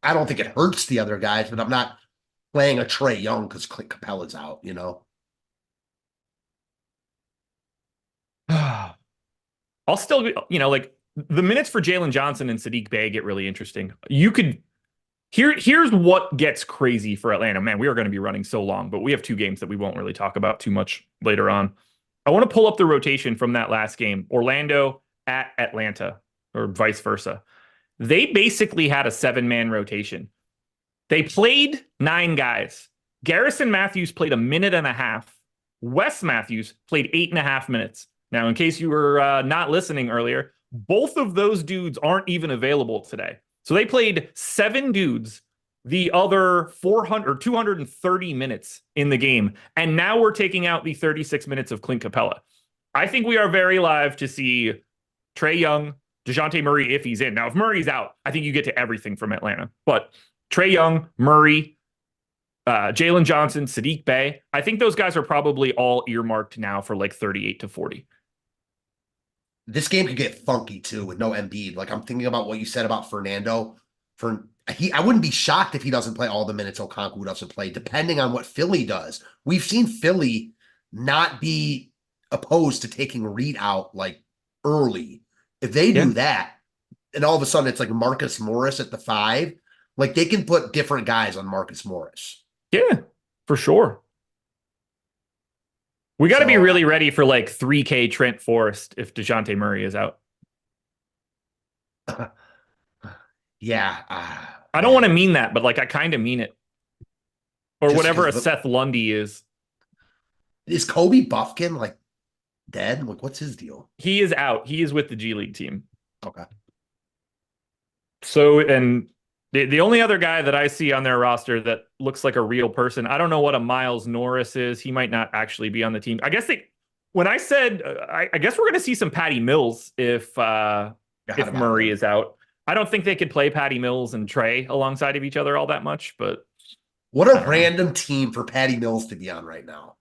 I don't think it hurts the other guys, but I'm not playing a Trae Young because Clint Capela's out, you know? I'll still, like the minutes for Jalen Johnson and Saddiq Bey get really interesting. Here's what gets crazy for Atlanta. Man, we are going to be running so long, but we have two games that we won't really talk about too much later on. I want to pull up the rotation from that last game, Orlando at Atlanta, or vice versa. They basically had a 7-man rotation. They played 9 guys. Garrison Matthews played a minute and a half. Wes Matthews played 8.5 minutes. Now, in case you were not listening earlier, both of those dudes aren't even available today. So they played 7 dudes, the other 400 or 230 minutes in the game. And now we're taking out the 36 minutes of Clint Capela. I think we are very live to see Trae Young, Dejounte Murray if he's in. Now, if Murray's out, I think you get to everything from Atlanta. But Trae Young, Murray, Jalen Johnson, Saddiq Bey, I think those guys are probably all earmarked now for like 38 to 40. This game could get funky too with no Embiid. Like I'm thinking about what you said about Fernando. I wouldn't be shocked if he doesn't play all the minutes Okonkwo doesn't play, depending on what Philly does. We've seen Philly not be opposed to taking Reed out like early. If they do that, and all of a sudden it's like Marcus Morris at the 5, like they can put different guys on Marcus Morris. Yeah, for sure. We got to be really ready for like 3K Trent Forrest if Dejounte Murray is out. Yeah. I don't want to mean that, but like I kind of mean it. Or just whatever a Seth Lundy is. Is Kobe Buffkin like dead? Like what's his deal? He is out. He is with the G League team. Okay. So, and the only other guy that I see on their roster that looks like a real person, I don't know what a Miles Norris is. He might not actually be on the team. I guess when I said, I guess we're going to see some Patty Mills if Murray is out. I don't think they could play Patty Mills and Trae alongside of each other all that much, but. What a random team for Patty Mills to be on right now.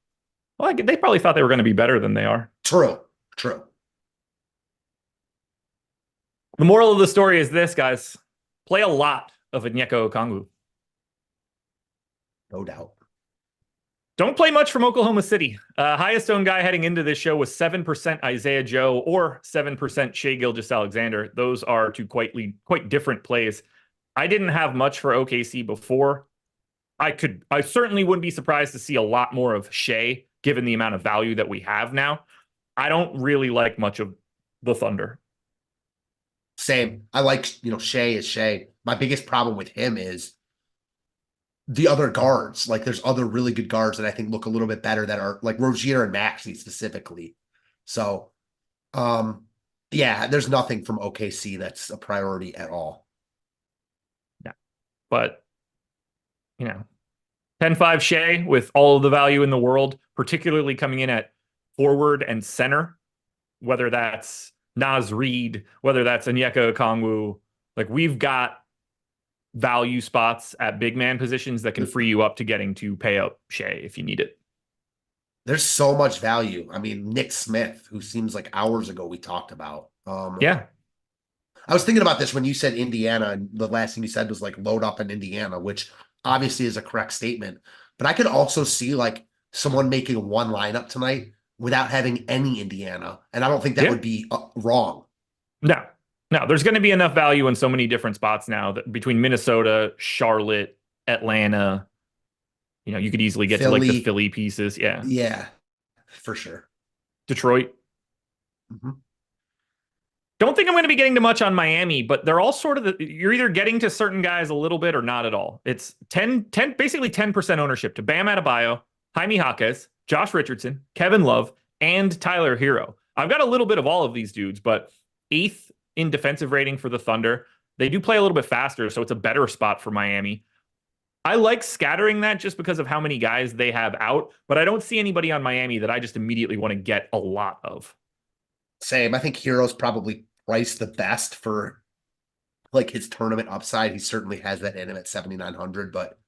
Well, they probably thought they were going to be better than they are. True. The moral of the story is this, guys. Play a lot of Onyeka Okongwu. No doubt. Don't play much from Oklahoma City. Highest owned guy heading into this show was 7% Isaiah Joe or 7% Shai Gilgeous-Alexander. Those are two quite different plays. I didn't have much for OKC before. I certainly wouldn't be surprised to see a lot more of Shai, given the amount of value that we have now. I don't really like much of the Thunder. Same. I like, Shai is Shai. My biggest problem with him is the other guards. Like there's other really good guards that I think look a little bit better that are like Rozier and Maxey specifically. So, yeah, there's nothing from OKC that's a priority at all. Yeah. But, 10-5 Shai with all of the value in the world, particularly coming in at forward and center, whether that's Naz Reid, whether that's Onyeka Okongwu, like we've got value spots at big man positions that can free you up to getting to pay up Shai if you need it. There's so much value. I mean, Nick Smith, who seems like hours ago we talked about. Yeah. I was thinking about this when you said Indiana, and the last thing you said was like load up in Indiana, which obviously is a correct statement. But I could also see like someone making one lineup tonight without having any Indiana. And I don't think that would be wrong. No, there's going to be enough value in so many different spots now that between Minnesota, Charlotte, Atlanta, you could easily get Philly, to like the Philly pieces. Yeah. Yeah, for sure. Detroit. Mm-hmm. Don't think I'm going to be getting too much on Miami, but they're all sort of you're either getting to certain guys a little bit or not at all. It's 10, basically 10% ownership to Bam Adebayo, Jaime Jaquez, Josh Richardson, Kevin Love, and Tyler Hero. I've got a little bit of all of these dudes, but 8th in defensive rating for the Thunder. They do play a little bit faster, so it's a better spot for Miami. I like scattering that just because of how many guys they have out, but I don't see anybody on Miami that I just immediately want to get a lot of. Same. I think Hero's probably priced the best for like his tournament upside. He certainly has that in him at 7,900, but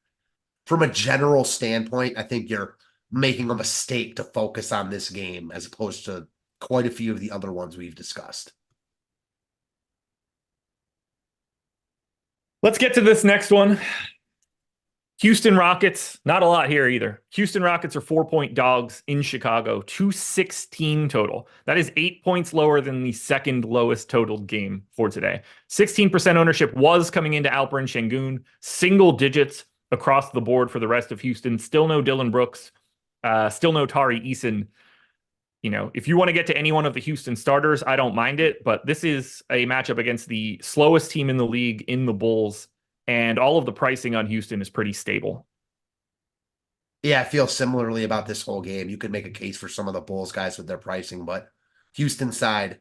from a general standpoint, I think you're making a mistake to focus on this game as opposed to quite a few of the other ones we've discussed. Let's get to this next one. Houston Rockets, not a lot here either. Houston Rockets are 4-point dogs in Chicago, 216 total. That is 8 points lower than the second lowest totaled game for today. 16% ownership was coming into Alperen Şengün, single digits across the board for the rest of Houston. Still no Dylan Brooks, still no Tari Eason. You know, if you want to get to any one of the Houston starters, I don't mind it, but this is a matchup against the slowest team in the league in the Bulls. And all of the pricing on Houston is pretty stable. Yeah, I feel similarly about this whole game. You could make a case for some of the Bulls guys with their pricing, but Houston side,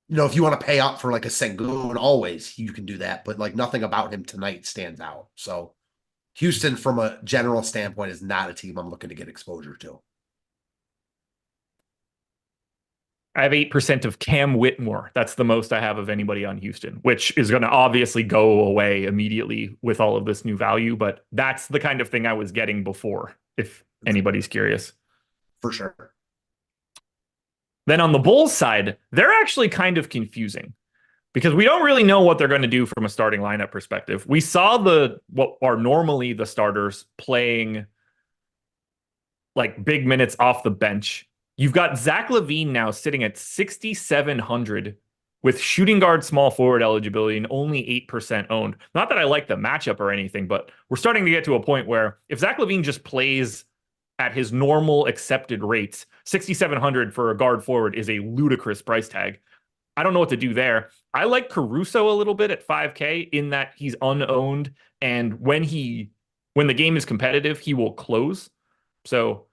you know, if you want to pay up for like a Şengün, always you can do that, but like nothing about him tonight stands out. So Houston, from a general standpoint, is not a team I'm looking to get exposure to. I have 8% of Cam Whitmore. That's the most I have of anybody on Houston, which is going to obviously go away immediately with all of this new value. But that's the kind of thing I was getting before, if anybody's curious. For sure. Then on the Bulls side, they're actually kind of confusing because we don't really know what they're going to do from a starting lineup perspective. We saw what are normally the starters playing like big minutes off the bench. You've got Zach LaVine now sitting at 6,700 with shooting guard small forward eligibility and only 8% owned. Not that I like the matchup or anything, but we're starting to get to a point where if Zach LaVine just plays at his normal accepted rates, 6,700 for a guard forward is a ludicrous price tag. I don't know what to do there. I like Caruso a little bit at 5K in that he's unowned, and when the game is competitive, he will close. So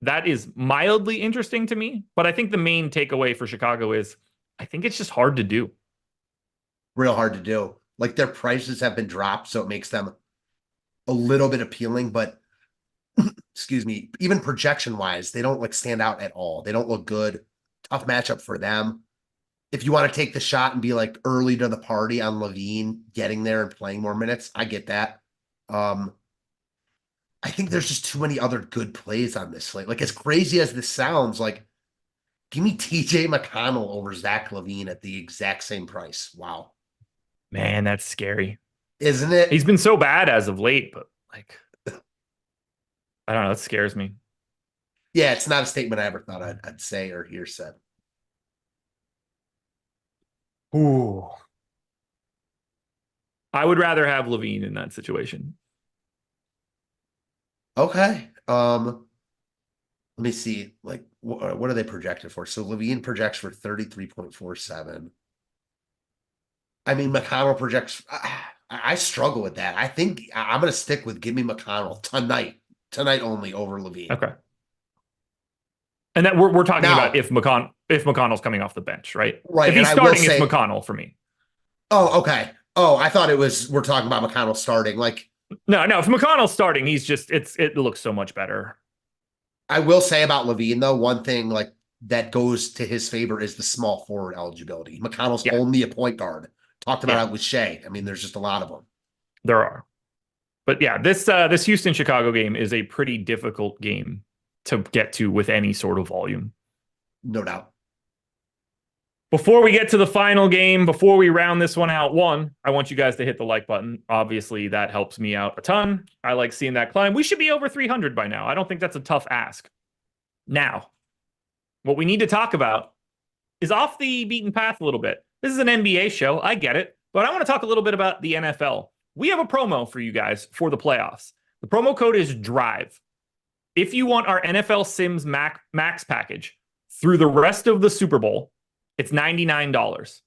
that is mildly interesting to me, but I think the main takeaway for Chicago is I think it's just hard to do. Real hard to do. Like their prices have been dropped, so it makes them a little bit appealing, but excuse me, even projection wise, they don't like stand out at all. They don't look good. Tough matchup for them. If you want to take the shot and be like early to the party on LaVine getting there and playing more minutes, I get that. I think there's just too many other good plays on this slate. Like, as crazy as this sounds, like, give me TJ McConnell over Zach LaVine at the exact same price. Wow. Man, that's scary. Isn't it? He's been so bad as of late, but like, I don't know. That scares me. Yeah, it's not a statement I ever thought I'd say or hear said. Ooh. I would rather have LaVine in that situation. Okay. Let me see. Like, what are they projected for? So LaVine projects for 33.47. I mean, McConnell projects. I struggle with that. I think I'm going to stick with give me McConnell tonight only over LaVine. Okay. And that we're talking about if McConnell's coming off the bench, right? Right. If he's starting, it's McConnell for me. Oh, okay. Oh, I thought we're talking about McConnell starting. Like, no. If McConnell's starting, it looks so much better. I will say about LaVine though, one thing like that goes to his favor is the small forward eligibility. McConnell's only a point guard. Talked about it with Shea. I mean, there's just a lot of them. There are. But yeah, this Houston-Chicago game is a pretty difficult game to get to with any sort of volume. No doubt. Before we get to the final game, before we round this one out, I want you guys to hit the like button. Obviously, that helps me out a ton. I like seeing that climb. We should be over 300 by now. I don't think that's a tough ask. Now, what we need to talk about is off the beaten path a little bit. This is an NBA show. I get it. But I want to talk a little bit about the NFL. We have a promo for you guys for the playoffs. The promo code is DRIVE. If you want our NFL Sims Max package through the rest of the Super Bowl, It's $99.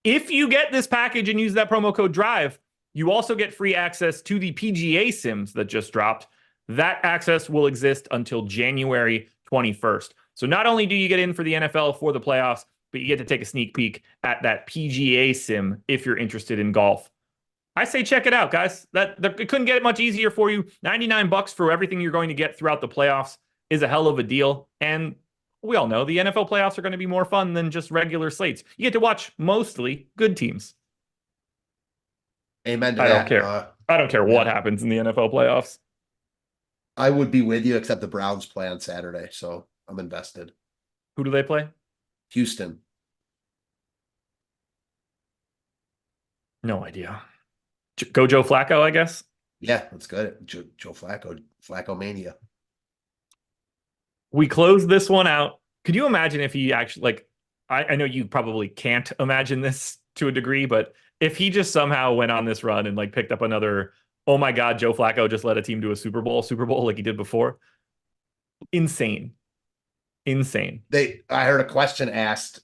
If you get this package and use that promo code DRIVE, you also get free access to the PGA Sims that just dropped. That access will exist until January 21st. So not only do you get in for the NFL for the playoffs, but you get to take a sneak peek at that PGA Sim if you're interested in golf. I say check it out, guys. It couldn't get it much easier for you. $99 for everything you're going to get throughout the playoffs is a hell of a deal. And we all know the NFL playoffs are going to be more fun than just regular slates. You get to watch mostly good teams. Amen to that. I don't care what yeah. happens in the NFL playoffs. I would be with you, except the Browns play on Saturday, so I'm invested. Who do they play? Houston. No idea. Go Joe Flacco, I guess. Yeah, that's good. Joe Flacco, Flacco mania. We closed this one out. Could you imagine if he actually, I know you probably can't imagine this to a degree, but if he just somehow went on this run and picked up another, oh my God, Joe Flacco just led a team to a Super Bowl like he did before. Insane. I heard a question asked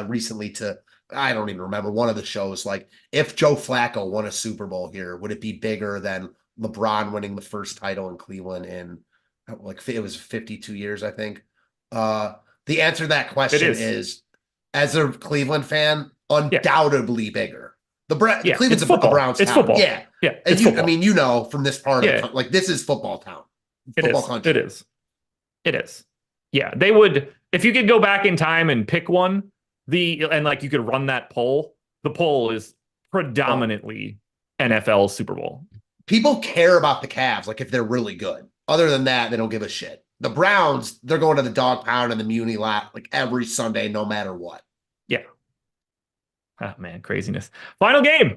recently to, I don't even remember, one of the shows, if Joe Flacco won a Super Bowl here, would it be bigger than LeBron winning the first title in Cleveland in it was 52 years, I think. The answer to that question is, as a Cleveland fan, undoubtedly bigger. Cleveland's a Browns it's town. Football. Yeah. It's football. I mean, from this part of this is football town. Football country. It is. Yeah. They would, if you could go back in time and pick one, you could run that poll. The poll is predominantly NFL Super Bowl. People care about the Cavs, if they're really good. Other than that, they don't give a shit. The Browns, they're going to the dog pound and the Muni lot every Sunday, no matter what. Yeah. Oh, man, craziness. Final game.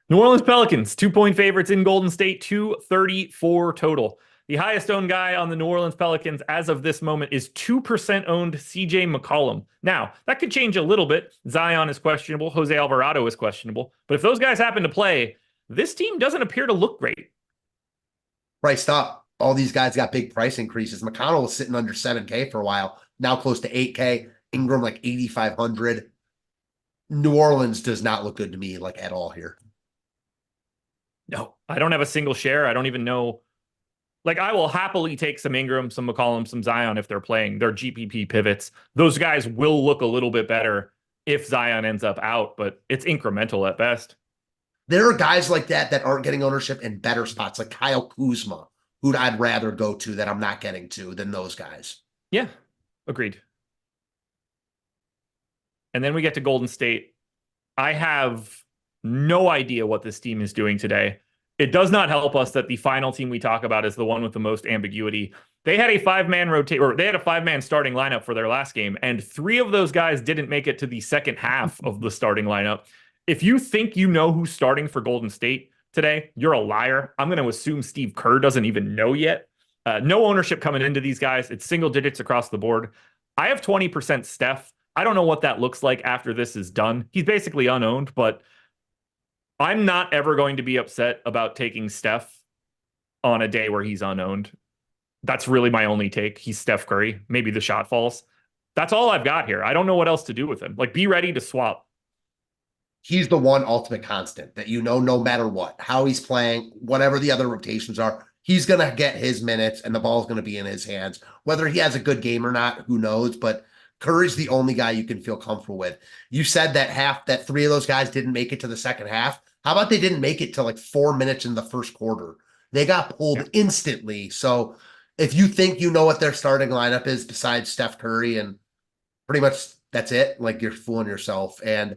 New Orleans Pelicans, 2-point favorites in Golden State, 234 total. The highest owned guy on the New Orleans Pelicans as of this moment is 2% owned CJ McCollum. Now, that could change a little bit. Zion is questionable. Jose Alvarado is questionable. But if those guys happen to play, this team doesn't appear to look great. Priced up. All these guys got big price increases. McConnell was sitting under 7K for a while, now close to 8K. Ingram 8,500. New Orleans does not look good to me at all here. No, I don't have a single share. I don't even know. I will happily take some Ingram, some McCollum, some Zion if they're playing. They're GPP pivots. Those guys will look a little bit better if Zion ends up out, but it's incremental at best. There are guys like that aren't getting ownership in better spots, like Kyle Kuzma, who I'd rather go to that I'm not getting to than those guys. Yeah, agreed. And then we get to Golden State. I have no idea what this team is doing today. It does not help us that the final team we talk about is the one with the most ambiguity. They had a five-man starting lineup for their last game, and 3 of those guys didn't make it to the second half of the starting lineup. If you think you know who's starting for Golden State today, you're a liar. I'm going to assume Steve Kerr doesn't even know yet. No ownership coming into these guys. It's single digits across the board. I have 20% Steph. I don't know what that looks like after this is done. He's basically unowned, but I'm not ever going to be upset about taking Steph on a day where he's unowned. That's really my only take. He's Steph Curry. Maybe the shot falls. That's all I've got here. I don't know what else to do with him. Be ready to swap. He's the one ultimate constant that no matter what, how he's playing, whatever the other rotations are, he's going to get his minutes and the ball's going to be in his hands. Whether he has a good game or not, who knows? But Curry's the only guy you can feel comfortable with. You said that 3 of those guys didn't make it to the second half. How about they didn't make it to 4 minutes in the first quarter? They got pulled instantly. So if you think you know what their starting lineup is besides Steph Curry, and pretty much that's it, you're fooling yourself. And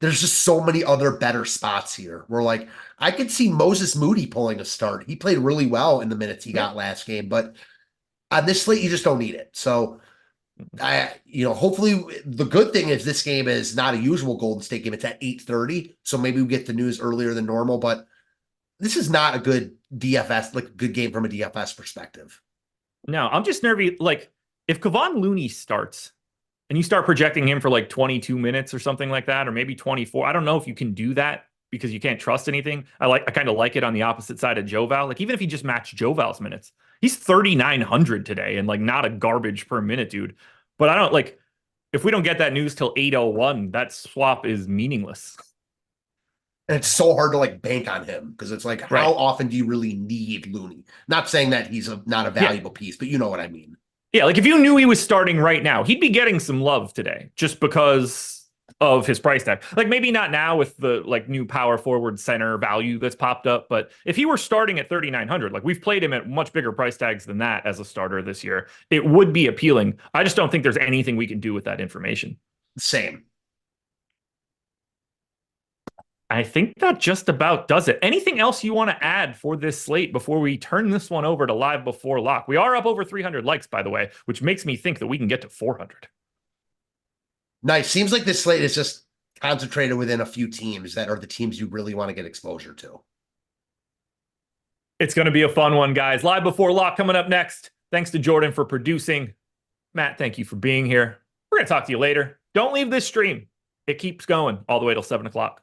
there's just so many other better spots here where I could see Moses Moody pulling a start. He played really well in the minutes he got last game, but on this slate, you just don't need it. So hopefully the good thing is this game is not a usual Golden State game. It's at 8:30. So maybe we get the news earlier than normal, but this is not a good DFS, good game from a DFS perspective. No, I'm just nervous. If Kevon Looney starts and you start projecting him for 22 minutes or something like that, or maybe 24, I don't know if you can do that because you can't trust anything. I kind of like it on the opposite side of Joval. Even if he just matched Joval's minutes, he's 3,900 today and not a garbage per minute dude. But I don't if we don't get that news till 8:01, that swap is meaningless. And it's so hard to like bank on him because it's like, how often do you really need Looney? Not saying that he's not a valuable piece, but you know what I mean. Yeah, like if you knew he was starting right now, he'd be getting some love today just because of his price tag. Like maybe not now with the like new power forward center value that's popped up, but if he were starting at 3,900, like we've played him at much bigger price tags than that as a starter this year, it would be appealing. I just don't think there's anything we can do with that information. Same. I think that just about does it. Anything else you want to add for this slate before we turn this one over to live before lock? We are up over 300 likes, by the way, which makes me think that we can get to 400. Nice. Seems like this slate is just concentrated within a few teams that are the teams you really want to get exposure to. It's going to be a fun one, guys. Live before lock coming up next. Thanks to Jordan for producing. Matt, thank you for being here. We're going to talk to you later. Don't leave this stream. It keeps going all the way till 7 o'clock.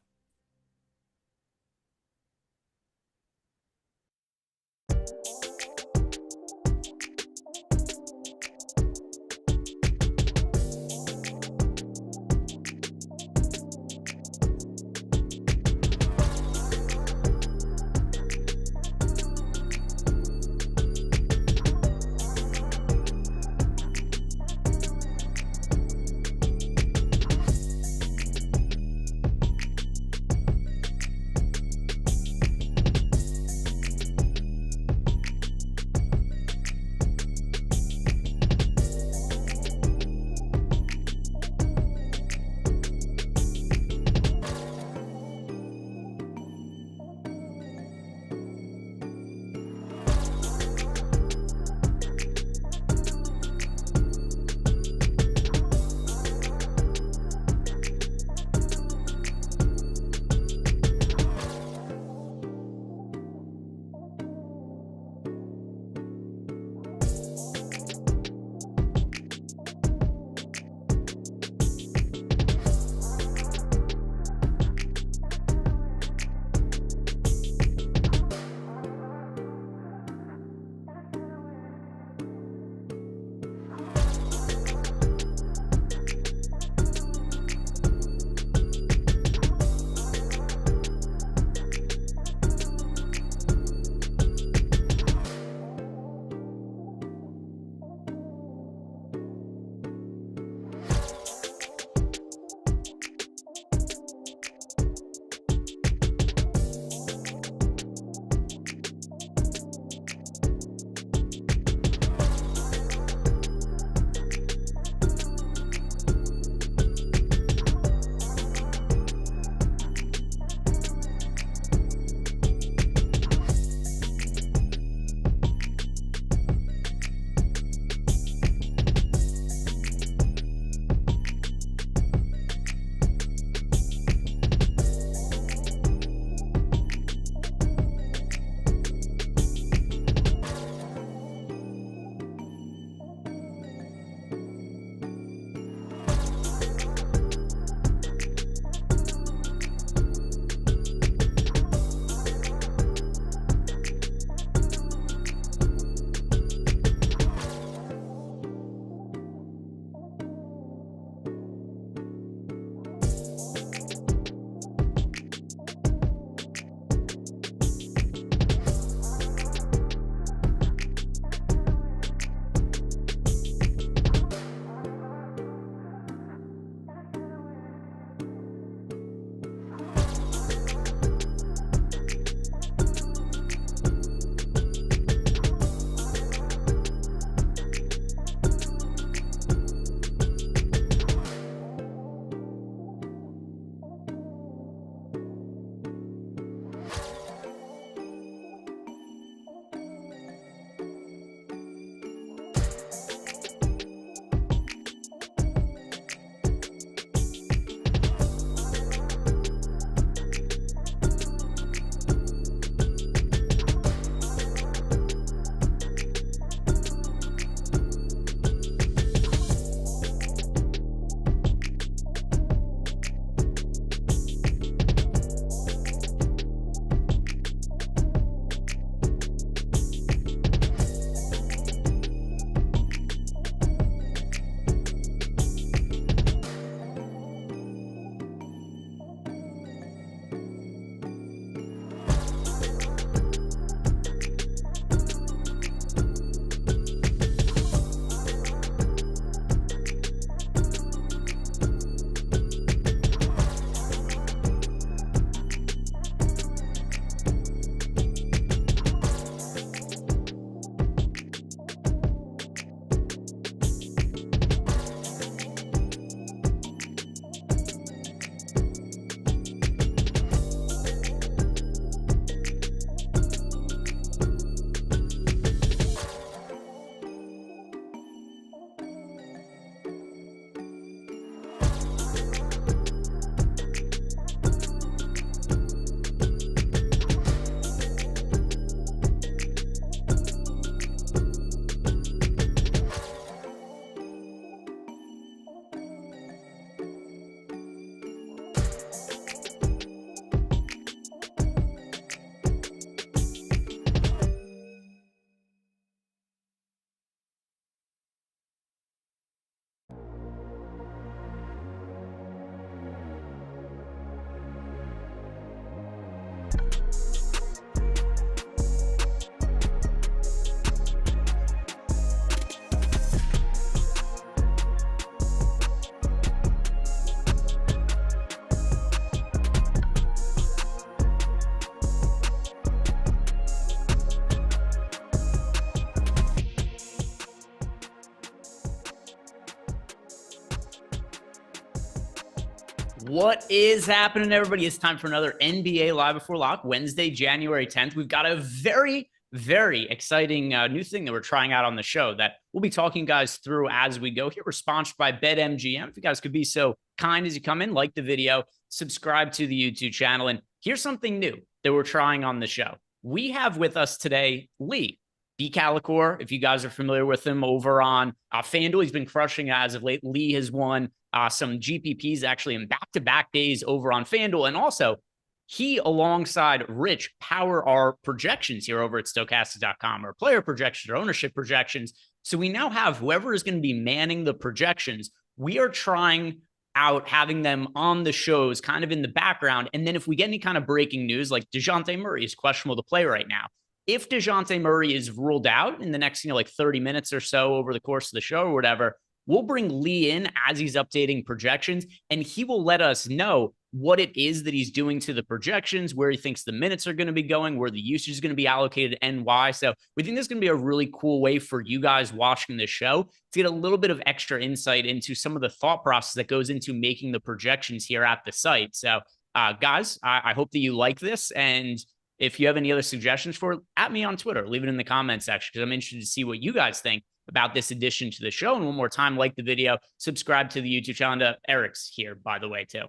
What is happening, everybody? It's time for another NBA Live Before Lock, Wednesday, January 10th. We've got a very, very exciting new thing that we're trying out on the show that we'll be talking guys through as we go here. We're sponsored by BetMGM. If you guys could be so kind as you come in, like the video, subscribe to the YouTube channel. And here's something new that we're trying on the show. We have with us today Lee B. Calicor, if you guys are familiar with him over on FanDuel. He's been crushing as of late. Lee has won some GPPs actually in back-to-back days over on FanDuel. And also, he, alongside Rich, power our projections here over at Stokastic.com, or player projections or ownership projections. So we now have whoever is going to be manning the projections. We are trying out having them on the shows kind of in the background. And then if we get any kind of breaking news, like Dejounte Murray is questionable to play right now. If Dejounte Murray is ruled out in the next, like 30 minutes or so over the course of the show or whatever, we'll bring Lee in as he's updating projections, and he will let us know what it is that he's doing to the projections, where he thinks the minutes are going to be going, where the usage is going to be allocated, and why. So we think this is going to be a really cool way for you guys watching this show to get a little bit of extra insight into some of the thought process that goes into making the projections here at the site. So guys, I hope that you like this. And if you have any other suggestions for it, at me on Twitter, leave it in the comments section, because I'm interested to see what you guys think about this addition to the show. And one more time, like the video, subscribe to the YouTube channel. Eric's here, by the way, too.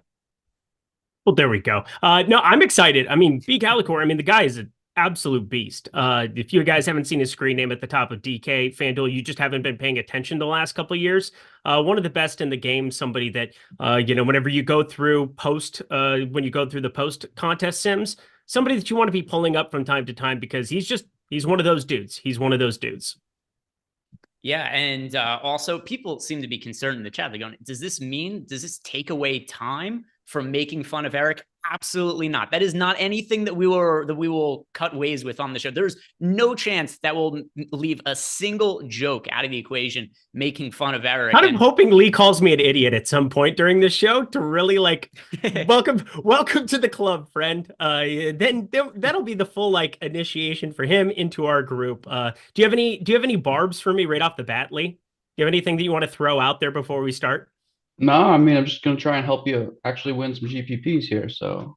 Well, there we go. No, I'm excited. I mean, B. Calicor, the guy is an absolute beast. If you guys haven't seen his screen name at the top of DK FanDuel, you just haven't been paying attention the last couple of years. One of the best in the game, somebody that, whenever you go through the post contest sims, somebody that you want to be pulling up from time to time, because he's one of those dudes. He's one of those dudes. Yeah, and also people seem to be concerned in the chat. They're going, does this take away time from making fun of Eric? Absolutely not. That is not anything that we will cut ways with on the show. There's no chance that will leave a single joke out of the equation making fun of Eric. I'm hoping Lee calls me an idiot at some point during the show to really welcome to the club, friend. Then that'll be the full initiation for him into our group. Do you have any barbs for me right off the bat, Lee? Do you have anything that you want to throw out there before we start? No, I'm just going to try and help you actually win some GPPs here. So,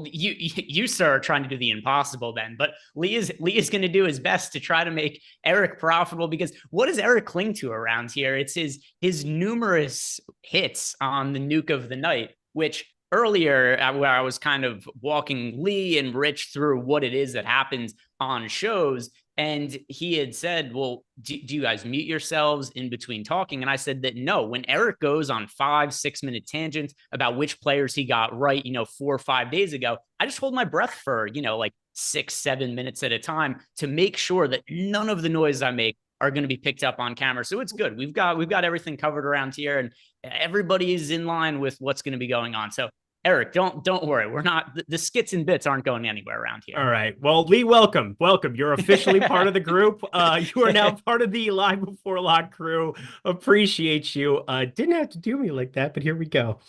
you sir are trying to do the impossible then. But Lee is going to do his best to try to make Eric profitable, because what does Eric cling to around here? It's his numerous hits on the Nuke of the night, which earlier where I was kind of walking Lee and Rich through what it is that happens on shows. And he had said, well, do you guys mute yourselves in between talking? And I said that no, when Eric goes on 5-6 minute tangents about which players he got right, 4 or 5 days ago, I just hold my breath for, 6-7 minutes at a time to make sure that none of the noise I make are going to be picked up on camera. So it's good. We've got everything covered around here, and everybody is in line with what's going to be going on. So Eric, don't worry. We're not, the skits and bits aren't going anywhere around here. All right. Well, Lee, welcome. You're officially part of the group. You are now part of the Live Before Lock crew. Appreciate you. Didn't have to do me like that, but here we go.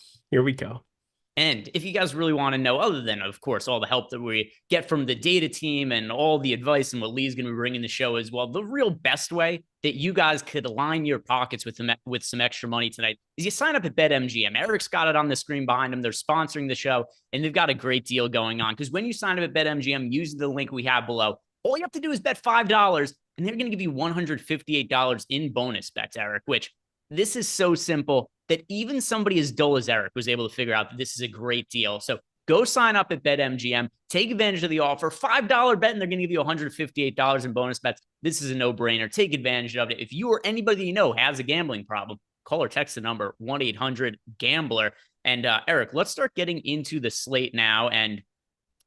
And if you guys really want to know, other than, of course, all the help that we get from the data team and all the advice and what Lee's going to be bringing the show as well, the real best way that you guys could line your pockets with some extra money tonight is you sign up at BetMGM. Eric's got it on the screen behind him. They're sponsoring the show, and they've got a great deal going on. Because when you sign up at BetMGM, using the link we have below, all you have to do is bet $5, and they're going to give you $158 in bonus bets, Eric, which this is so simple that even somebody as dull as Eric was able to figure out that this is a great deal. So go sign up at BetMGM, take advantage of the offer, $5 bet, and they're going to give you $158 in bonus bets. This is a no-brainer. Take advantage of it. If you or anybody you know has a gambling problem, call or text the number 1-800-GAMBLER. And Eric, let's start getting into the slate now. And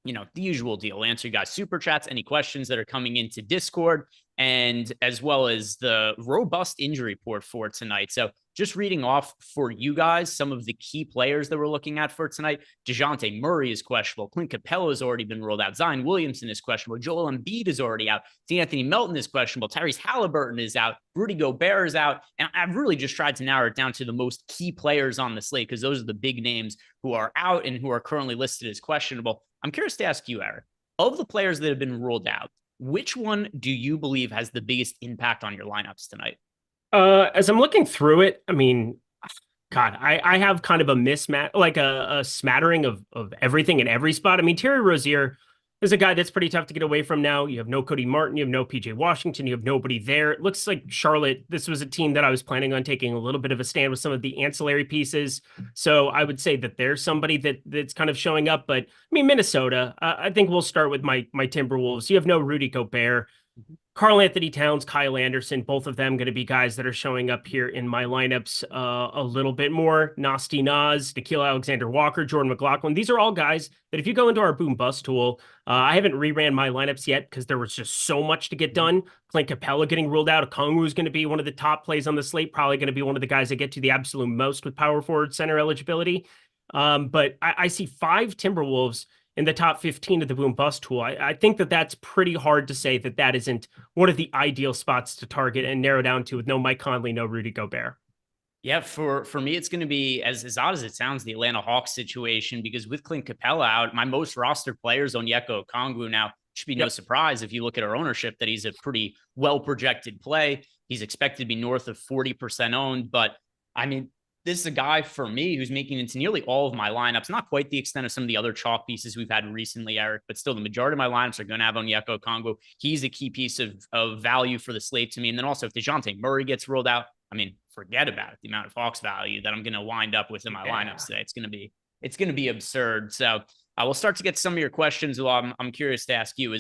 the usual deal. Answer you guys super chats, any questions that are coming into Discord, and as well as the robust injury report for tonight. So just reading off for you guys some of the key players that we're looking at for tonight. Dejounte Murray is questionable. Clint Capela has already been ruled out. Zion Williamson is questionable. Joel Embiid is already out. D'Anthony Melton is questionable. Tyrese Halliburton is out. Rudy Gobert is out. And I've really just tried to narrow it down to the most key players on the slate, because those are the big names who are out and who are currently listed as questionable. I'm curious to ask you, Eric, of the players that have been ruled out, which one do you believe has the biggest impact on your lineups tonight? As I'm looking through it, God, I have kind of a mismatch, like a smattering of everything in every spot. I mean, Terry Rozier is a guy that's pretty tough to get away from now. You have no Cody Martin, you have no PJ Washington, you have nobody there. It looks like Charlotte, this was a team that I was planning on taking a little bit of a stand with some of the ancillary pieces. So I would say that there's somebody that's kind of showing up. But I mean, Minnesota, I think we'll start with my Timberwolves. You have no Rudy Gobert. Karl Anthony Towns, Kyle Anderson, both of them going to be guys that are showing up here in my lineups a little bit more. Nasty Nas, Nickeil Alexander-Walker, Jordan McLaughlin. These are all guys that if you go into our boom bust tool, I haven't reran my lineups yet because there was just so much to get done. Clint Capela getting ruled out. Okongwu is going to be one of the top plays on the slate, probably going to be one of the guys that get to the absolute most with power forward center eligibility. But I see 5 Timberwolves in the top 15 of the boom bust tool. I think that's pretty hard to say that isn't one of the ideal spots to target and narrow down to with no Mike Conley, no Rudy Gobert. Yeah, for me, it's going to be, as odd as it sounds, the Atlanta Hawks situation, because with Clint Capela out, my most rostered players on Onyeka Okongwu. Now, it should be no surprise if you look at our ownership that he's a pretty well-projected play. He's expected to be north of 40% owned, but I mean, this is a guy for me who's making it into nearly all of my lineups. Not quite the extent of some of the other chalk pieces we've had recently, Eric, but still the majority of my lineups are going to have Onyeka Okongwu. He's a key piece of value for the slate to me. And then also if Dejounte Murray gets ruled out, I mean, forget about it. The amount of Hawks value that I'm going to wind up with in my lineups today. It's going to be absurd. So we'll start to get some of your questions. Well, I'm curious to ask you,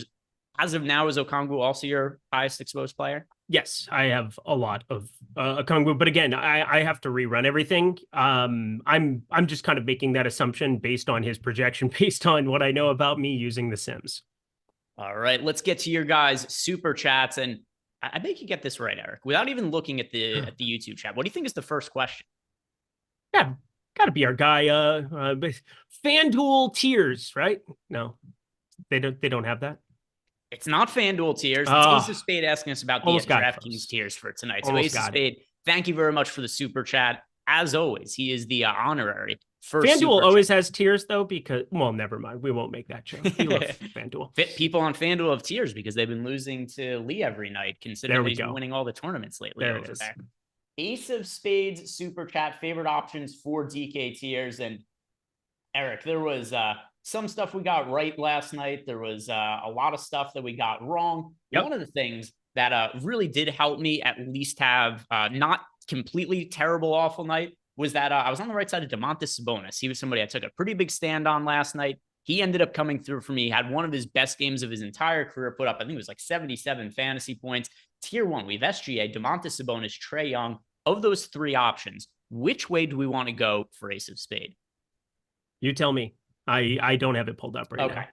as of now, is Okongwu also your highest exposed player? Yes, I have a lot of Okongwu, but again, I have to rerun everything. I'm just kind of making that assumption based on his projection, based on what I know about me using the Sims. All right, let's get to your guys' super chats, and I think you get this right, Eric. Without even looking at the YouTube chat, what do you think is the first question? Yeah, got to be our guy. FanDuel tiers, right? No, they don't have that. It's not FanDuel tiers. It's Ace of Spade asking us about the DraftKings tiers for tonight. So Ace of Spade, thank you very much for the super chat. As always, he is the honorary first. FanDuel always has tiers though, because, well, never mind. We won't make that joke. We love FanDuel. People on FanDuel have tiers because they've been losing to Lee every night, considering he's been winning all the tournaments lately. There it is. Ace of Spades super chat, favorite options for DK tiers. And Eric, there was some stuff we got right last night. There was a lot of stuff that we got wrong. Yep. One of the things that really did help me at least have not completely terrible, awful night was that I was on the right side of Domantas Sabonis. He was somebody I took a pretty big stand on last night. He ended up coming through for me. He had one of his best games of his entire career, put up, I think it was like 77 fantasy points. Tier 1, we have SGA, Domantas Sabonis, Trae Young. Of those 3 options, which way do we want to go for Ace of Spade? You tell me. I don't have it pulled up right now.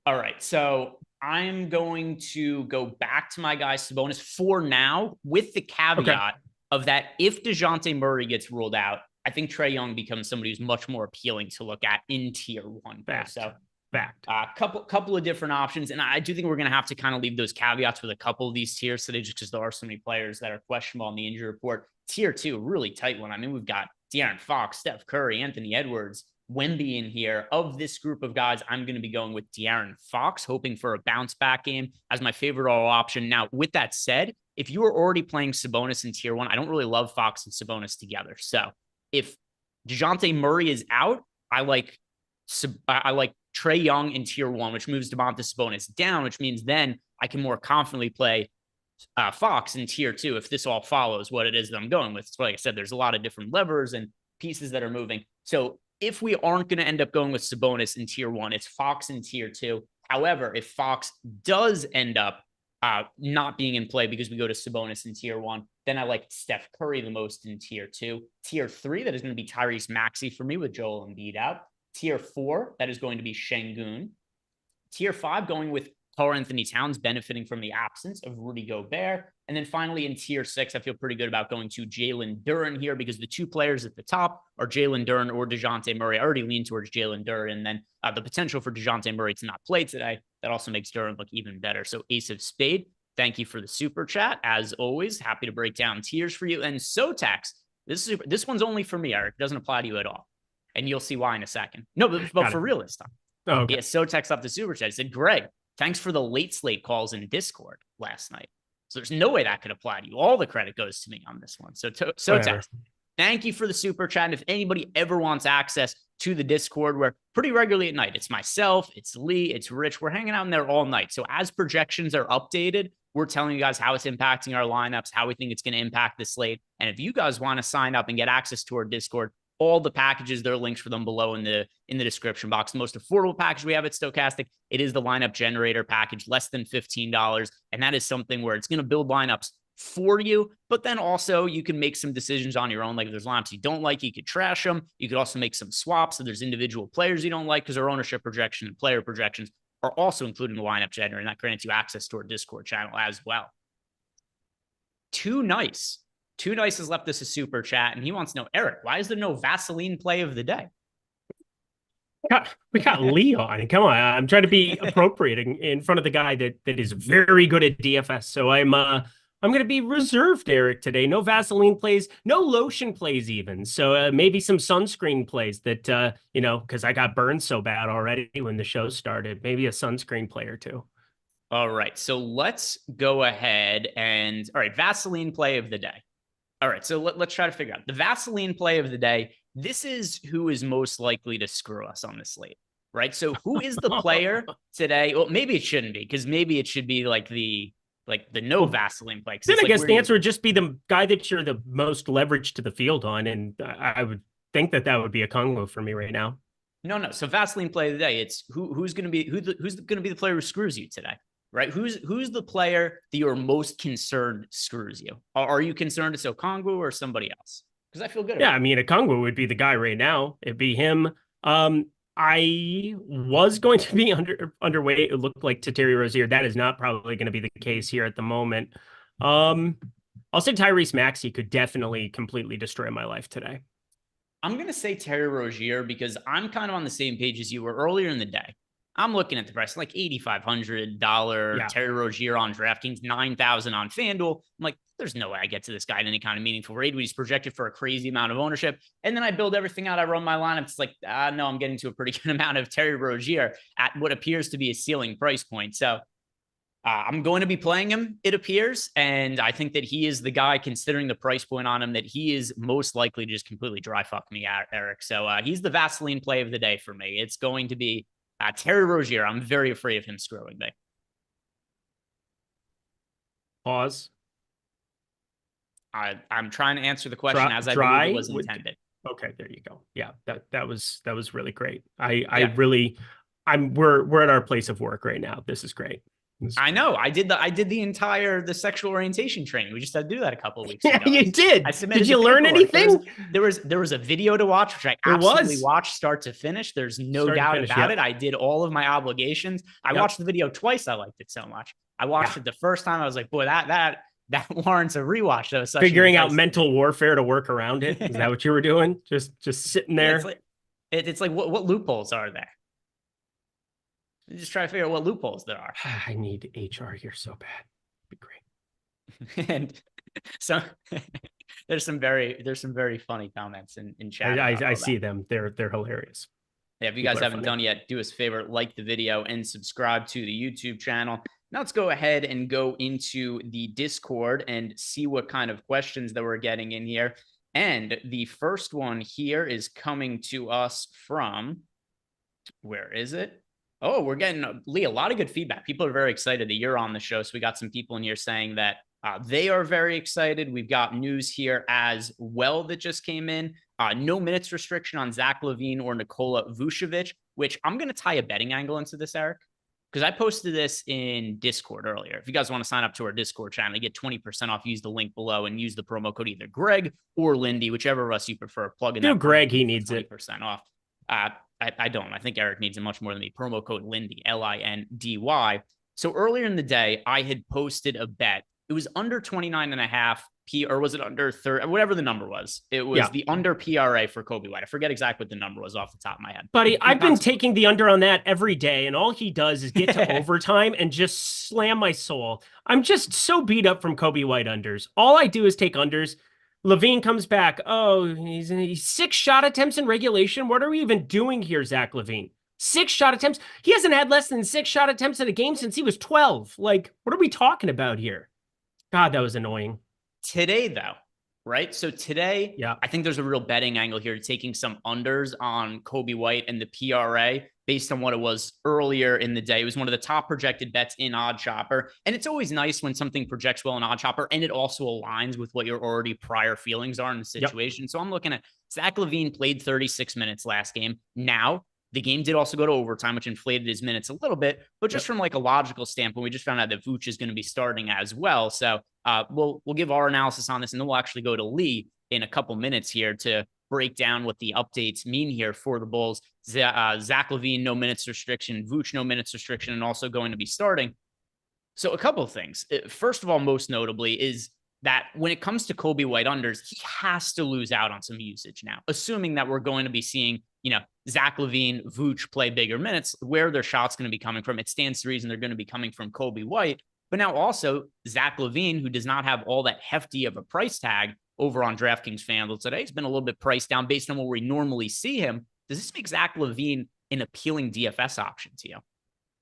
All right. So I'm going to go back to my guy Sabonis for now, with the caveat of that if Dejounte Murray gets ruled out, I think Trae Young becomes somebody who's much more appealing to look at in tier 1. So couple of different options. And I do think we're going to have to kind of leave those caveats with a couple of these tiers today, just because there are so many players that are questionable on the injury report. Tier 2, really tight one. I mean, we've got De'Aaron Fox, Steph Curry, Anthony Edwards, Wemby in here. Of this group of guys, I'm going to be going with De'Aaron Fox, hoping for a bounce back game as my favorite all option. Now, with that said, if you are already playing Sabonis in tier 1, I don't really love Fox and Sabonis together. So if Dejounte Murray is out, I like Trae Young in tier 1, which moves Domantas Sabonis down, which means then I can more confidently play Fox in tier 2 if this all follows what it is that I'm going with. So like I said, there's a lot of different levers and pieces that are moving. So if we aren't going to end up going with Sabonis in tier 1, it's Fox in tier 2. However, if Fox does end up not being in play because we go to Sabonis in tier 1, then I like Steph Curry the most in tier 2. Tier 3, that is going to be Tyrese Maxey for me with Joel Embiid out. Tier 4, that is going to be Şengün. Tier 5, going with Karl Anthony Towns, benefiting from the absence of Rudy Gobert. And then finally in tier 6, I feel pretty good about going to Jalen Duren here, because the 2 players at the top are Jalen Duren or Dejounte Murray. I already lean towards Jalen Duren. And then the potential for Dejounte Murray to not play today, that also makes Duren look even better. So Ace of Spade, thank you for the super chat. As always, happy to break down tiers for you. And Sotax, this one's only for me, Eric. It doesn't apply to you at all. And you'll see why in a second. No, but for real this time. Oh, okay. Yeah, Sotax up the super chat. He said, Greg, thanks for the late slate calls in Discord last night. So there's no way that could apply to you. All the credit goes to me on this one. So Sotax, Thank you for the super chat. And if anybody ever wants access to the Discord, where pretty regularly at night, it's myself, it's Lee, it's Rich. We're hanging out in there all night. So as projections are updated, we're telling you guys how it's impacting our lineups, how we think it's going to impact the slate. And if you guys want to sign up and get access to our Discord, all the packages, there are links for them below in the description box. The most affordable package we have at Stokastic, it is the lineup generator package, less than $15. And that is something where it's going to build lineups for you, but then also you can make some decisions on your own. Like if there's lineups you don't like, you could trash them. You could also make some swaps if there's individual players you don't like, because our ownership projection and player projections are also included in the lineup generator, and that grants you access to our Discord channel as well. Too Nice has left us a super chat, and he wants to know, Eric, why is there no Vaseline play of the day? We got Lee on. Come on, I'm trying to be appropriate in front of the guy that is very good at DFS. So I'm going to be reserved, Eric, today. No Vaseline plays, no lotion plays even. So maybe some sunscreen plays that, because I got burned so bad already when the show started. Maybe a sunscreen play or two. All right, so let's go ahead and, all right, Vaseline play of the day. All right, so let's try to figure out the Vaseline play of the day. This is who is most likely to screw us on the slate, right? So who is the player today? Well, maybe it shouldn't be, because maybe it should be like the no Vaseline play. Then I guess the answer would just be the guy that you're the most leverage to the field on, and I would think that would be a Congo for me right now. No. So Vaseline play of the day. It's who's going to be the player who screws you today, right? Who's the player that you're most concerned screws you? Are you concerned it's Okongwu or somebody else? Because I feel good. Yeah, I mean, Okongwu would be the guy right now. It'd be him. I was going to be underweight. It looked like to Terry Rozier. That is not probably going to be the case here at the moment. I'll say Tyrese Maxey could definitely completely destroy my life today. I'm going to say Terry Rozier because I'm kind of on the same page as you were earlier in the day. I'm looking at the price, like $8,500 Terry Rozier on DraftKings, $9,000 on FanDuel. I'm like, there's no way I get to this guy in any kind of meaningful rate. He's projected for a crazy amount of ownership. And then I build everything out. I run my lineup. It's like, no, I'm getting to a pretty good amount of Terry Rozier at what appears to be a ceiling price point. So I'm going to be playing him, it appears. And I think that he is the guy, considering the price point on him, that he is most likely to just completely dry fuck me, Eric. So he's the Vaseline play of the day for me. It's going to be Terry Rozier. I'm very afraid of him screwing me. Pause. I'm trying to answer the question as I believe it was intended. Okay, there you go. Yeah, that was really great. We're at our place of work right now. This is great. I know. I did the sexual orientation training. We just had to do that a couple of weeks ago. Yeah, you did. Did you learn anything? There was a video to watch, which I absolutely watched start to finish. There's no doubt about it. I did all of my obligations. I watched the video twice. I liked it so much. I watched it the first time. I was like, boy, that warrants a rewatch. That was figuring out mental warfare to work around it. Is that what you were doing? Just sitting there. It's like what loopholes are there? Just try to figure out what loopholes there are. I need HR here so bad. It'd be great. And so there's some very funny comments in chat. I see them. They're hilarious. Yeah, if you guys haven't done yet, do us a favor, like the video and subscribe to the YouTube channel. Now let's go ahead and go into the Discord and see what kind of questions that we're getting in here. And the first one here is coming to us from, where is it? Oh, we're getting, Lee, a lot of good feedback. People are very excited that you're on the show. So we got some people in here saying that they are very excited. We've got news here as well that just came in. No minutes restriction on Zach LaVine or Nikola Vucevic, which I'm going to tie a betting angle into this, Eric, because I posted this in Discord earlier. If you guys want to sign up to our Discord channel, you get 20% off. Use the link below and use the promo code either Greg or Lindy, whichever of us you prefer. Plug in. Dude, Greg, he needs 20% off. I don't. I think Eric needs it much more than me. Promo code Lindy, Lindy. So earlier in the day, I had posted a bet. It was under 29.5 P, or was it under 30? Whatever the number was. It was the under PRA for Kobe White. I forget exactly what the number was off the top of my head. Buddy, I've been taking the under on that every day, and all he does is get to overtime and just slam my soul. I'm just so beat up from Kobe White unders. All I do is take unders. LaVine comes back. Oh, he's 6 shot attempts in regulation. What are we even doing here, Zach LaVine? 6 shot attempts. He hasn't had less than 6 shot attempts in a game since he was 12. Like, what are we talking about here? God, that was annoying. Today, though, right? So today, Yeah. I think there's a real betting angle here, taking some unders on Kobe White and the PRA based on what it was earlier in the day. It was one of the top projected bets in Odd Chopper. And it's always nice when something projects well in Odd Chopper and it also aligns with what your already prior feelings are in the situation. Yep. So I'm looking at Zach LaVine played 36 minutes last game. Now, the game did also go to overtime, which inflated his minutes a little bit, but just from like a logical standpoint, we just found out that Vooch is going to be starting as well. So we'll give our analysis on this, and then we'll actually go to Lee in a couple minutes here to break down what the updates mean here for the Bulls. Zach LaVine, no minutes restriction, Vooch, no minutes restriction, and also going to be starting. So a couple of things. First of all, most notably is that when it comes to Kobe White unders, he has to lose out on some usage now, assuming that we're going to be seeing, Zach LaVine, Vooch play bigger minutes. Where their shots going to be coming from? It stands to reason they're going to be coming from Kobe White. But now also Zach LaVine, who does not have all that hefty of a price tag over on DraftKings FanDuel today, he's been a little bit priced down based on where we normally see him. Does this make Zach LaVine an appealing DFS option to you?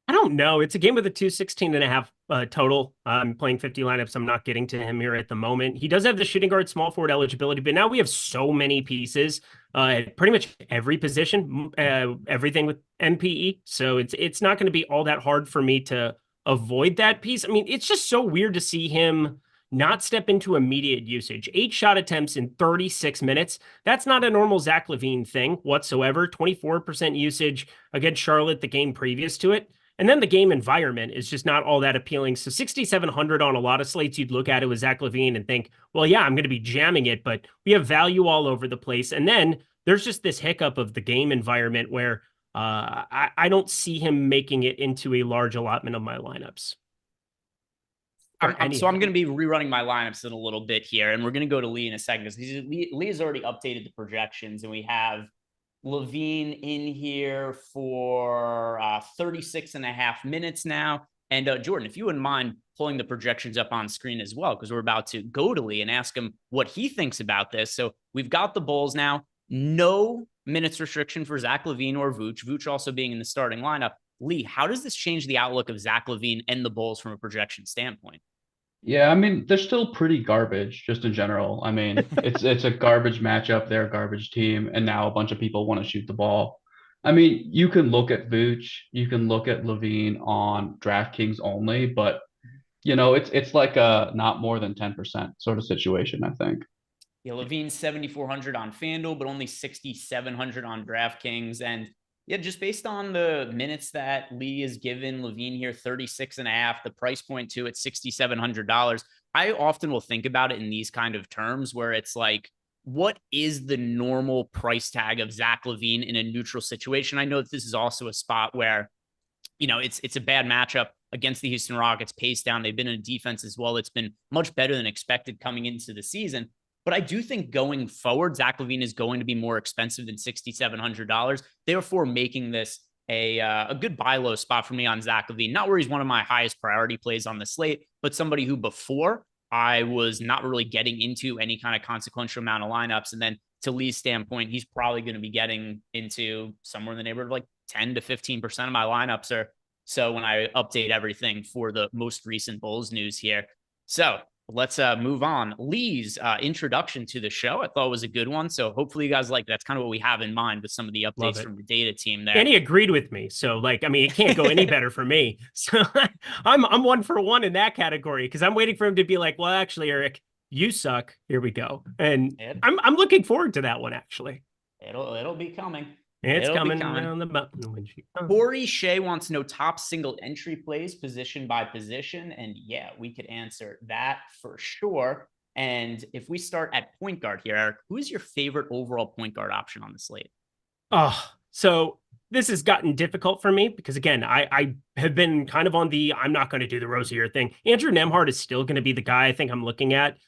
I don't know. It's a game with a 216.5 total. I'm playing 50 lineups. I'm not getting to him here at the moment. He does have the shooting guard, small forward eligibility, but now we have so many pieces at pretty much every position, everything with MPE. So it's not going to be all that hard for me to avoid that piece. I mean, it's just so weird to see him not step into immediate usage. 8 shot attempts in 36 minutes. That's not a normal Zach LaVine thing whatsoever. 24% usage against Charlotte the game previous to it. And then the game environment is just not all that appealing. So 6,700 on a lot of slates, you'd look at it with Zach LaVine and think, well, yeah, I'm going to be jamming it, but we have value all over the place. And then there's just this hiccup of the game environment where I don't see him making it into a large allotment of my lineups. So I'm going to be rerunning my lineups in a little bit here, and we're going to go to Lee in a second because Lee has already updated the projections, and we have LaVine in here for 36.5 minutes now. And Jordan, if you wouldn't mind pulling the projections up on screen as well, because we're about to go to Lee and ask him what he thinks about this. So we've got the Bulls now. No minutes restriction for Zach LaVine or Vooch. Vooch also being in the starting lineup. Lee, how does this change the outlook of Zach LaVine and the Bulls from a projection standpoint? Yeah, I mean, they're still pretty garbage just in general. I mean, it's a garbage matchup. They're a garbage team, and now a bunch of people want to shoot the ball. I mean, you can look at Vooch, you can look at LaVine on DraftKings only, but it's like a not more than 10% sort of situation, I think. Yeah, LaVine's 7,400 on FanDuel, but only 6,700 on DraftKings. And yeah, just based on the minutes that Lee has given LaVine here, 36.5, the price point to it, $6,700. I often will think about it in these kind of terms where it's like, what is the normal price tag of Zach LaVine in a neutral situation? I know that this is also a spot where, it's a bad matchup against the Houston Rockets, pace down. They've been in a defense as well. It's been much better than expected coming into the season. But I do think going forward, Zach LaVine is going to be more expensive than $6,700. Therefore, making this a good buy low spot for me on Zach LaVine. Not where he's one of my highest priority plays on the slate, but somebody who before I was not really getting into any kind of consequential amount of lineups. And then to Lee's standpoint, he's probably going to be getting into somewhere in the neighborhood of like 10 to 15% of my lineups or so when I update everything for the most recent Bulls news here. So let's move on. Lee's introduction to the show, I thought was a good one. So hopefully you guys like that's kind of what we have in mind with some of the updates from the data team there. And he agreed with me. So it can't go any better for me. So I'm 1 for 1 in that category because I'm waiting for him to be like, well, actually, Eric, you suck. Here we go. And I'm looking forward to that one, actually. It'll be coming. It's coming around the mountain. Corey Shea wants to know top single entry plays position by position. And yeah, we could answer that for sure. And if we start at point guard here, Eric, who is your favorite overall point guard option on the slate? So this has gotten difficult for me because, again, I have been kind of on the I'm not going to do the Rozier thing. Andrew Nembhard is still going to be the guy I think I'm looking at.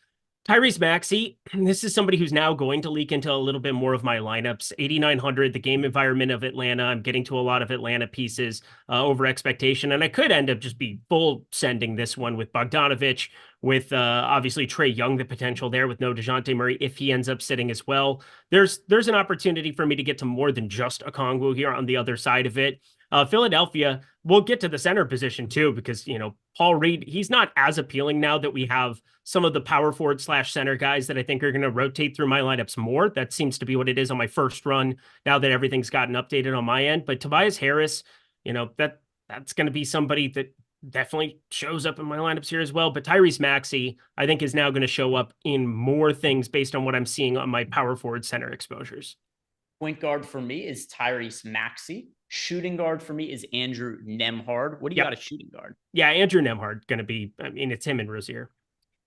Tyrese Maxey, this is somebody who's now going to leak into a little bit more of my lineups. 8,900, the game environment of Atlanta. I'm getting to a lot of Atlanta pieces over expectation, and I could end up just be full sending this one with Bogdanovich, with obviously Trae Young, the potential there with no Dejounte Murray if he ends up sitting as well. There's an opportunity for me to get to more than just Okongwu here on the other side of it. Philadelphia, we'll get to the center position too, because, Paul Reed, he's not as appealing now that we have some of the power forward / center guys that I think are going to rotate through my lineups more. That seems to be what it is on my first run now that everything's gotten updated on my end. But Tobias Harris, that's going to be somebody that definitely shows up in my lineups here as well. But Tyrese Maxey, I think, is now going to show up in more things based on what I'm seeing on my power forward center exposures. Point guard for me is Tyrese Maxey. Shooting guard for me is Andrew Nembhard. What do you got a shooting guard? Yeah, Andrew Nembhard going to be, it's him and Rozier.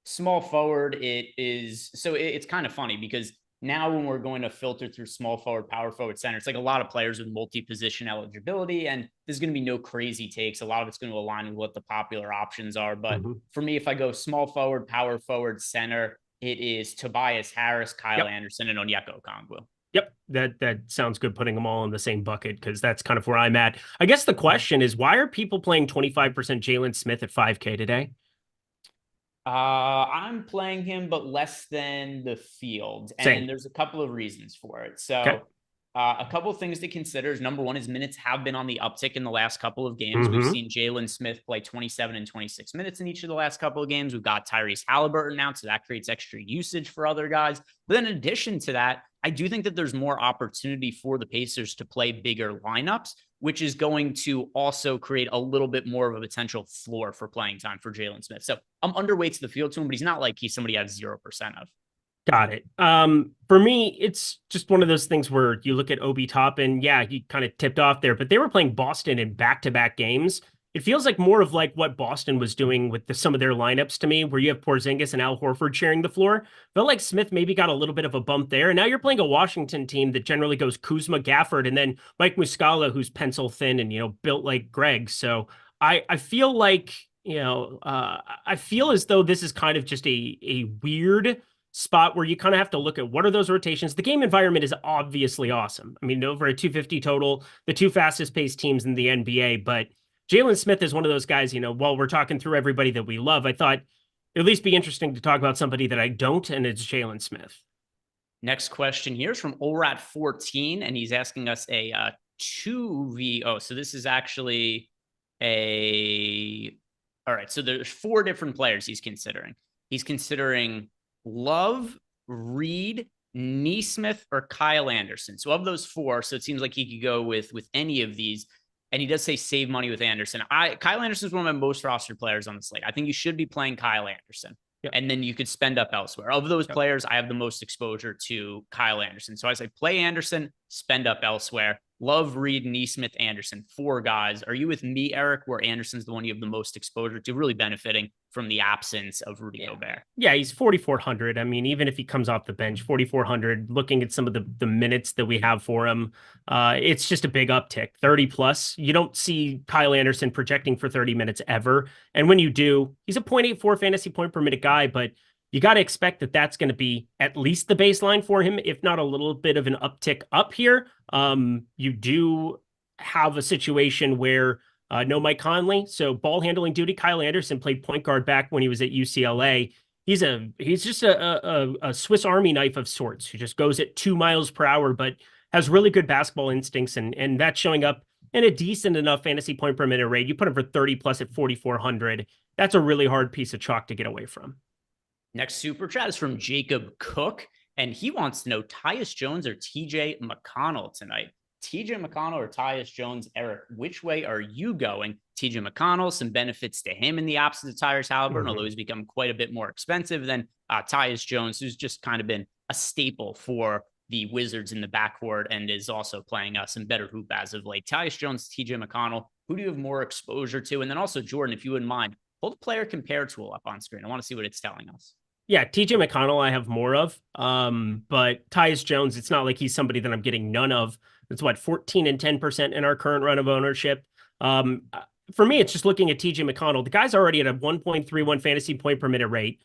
Small forward, it's kind of funny because now when we're going to filter through small forward, power forward, center, it's like a lot of players with multi-position eligibility, and there's going to be no crazy takes. A lot of it's going to align with what the popular options are. But for me, if I go small forward, power forward, center, it is Tobias Harris, Kyle Anderson, and Onyeka Okongwu. Yep, that sounds good, putting them all in the same bucket, because that's kind of where I'm at. I guess the question is, why are people playing 25% Jaylen Smith at 5K today? I'm playing him, but less than the field. And there's a couple of reasons for it. So a couple of things to consider is, number one, his minutes have been on the uptick in the last couple of games. We've seen Jaylen Smith play 27 and 26 minutes in each of the last couple of games. We've got Tyrese Halliburton now, so that creates extra usage for other guys. But then in addition to that, I do think that there's more opportunity for the Pacers to play bigger lineups, which is going to also create a little bit more of a potential floor for playing time for Jaylen Smith. So I'm underweight to the field to him, but he's not like he's somebody I have 0% of. Got it. For me, it's just one of those things where you look at Obi Toppin. Yeah, he kind of tipped off there, but they were playing Boston in back-to-back games. It feels like more of like what Boston was doing with some of their lineups to me, where you have Porzingis and Al Horford sharing the floor. Felt like Smith maybe got a little bit of a bump there. And now you're playing a Washington team that generally goes Kuzma, Gafford, and then Mike Muscala, who's pencil thin and, built like Greg. So I feel like, I feel as though this is kind of just a weird spot where you kind of have to look at what are those rotations. The game environment is obviously awesome. I mean, over a 250 total, the two fastest paced teams in the NBA, but Jaylen Smith is one of those guys, while we're talking through everybody that we love, I thought it'd at least be interesting to talk about somebody that I don't, and it's Jaylen Smith. Next question here is from Olrat14, and he's asking us a 2v0. So this is actually all right, so there's 4 different players he's considering. He's considering Love, Reed, Nesmith, or Kyle Anderson. So of those 4, so it seems like he could go with any of these. And he does say save money with Anderson. Kyle Anderson is one of my most rostered players on the slate. I think you should be playing Kyle Anderson. And then you could spend up elsewhere. Of those players, I have the most exposure to Kyle Anderson. So I say play Anderson, spend up elsewhere. Love, Reed, Nesmith, Anderson, 4 guys. Are you with me, Eric, where Anderson's the one you have the most exposure to, really benefiting from the absence of Rudy Gobert? Yeah, he's 4,400. I mean, even if he comes off the bench, 4,400, looking at some of the minutes that we have for him, it's just a big uptick, 30 plus. You don't see Kyle Anderson projecting for 30 minutes ever. And when you do, he's a 0.84 fantasy point per minute guy, but you got to expect that that's going to be at least the baseline for him, if not a little bit of an uptick up here. You do have a situation where no Mike Conley, so ball handling duty. Kyle Anderson played point guard back when he was at UCLA. He's just a Swiss Army knife of sorts who just goes at 2 miles per hour, but has really good basketball instincts, and that's showing up in a decent enough fantasy point per minute rate. You put him for 30 plus at 4,400. That's a really hard piece of chalk to get away from. Next super chat is from Jacob Cook, and he wants to know Tyus Jones or TJ McConnell tonight. TJ McConnell or Tyus Jones, Eric, which way are you going? TJ McConnell, some benefits to him in the absence of Tyrese Halliburton, although he's become quite a bit more expensive than Tyus Jones, who's just kind of been a staple for the Wizards in the backcourt and is also playing some better hoop as of late. Tyus Jones, TJ McConnell, who do you have more exposure to? And then also, Jordan, if you wouldn't mind, hold the player compare tool up on screen. I want to see what it's telling us. Yeah, TJ McConnell I have more of, but Tyus Jones, it's not like he's somebody that I'm getting none of. It's 14 and 10% in our current run of ownership. For me, it's just looking at TJ McConnell. The guy's already at a 1.31 fantasy point per minute rate.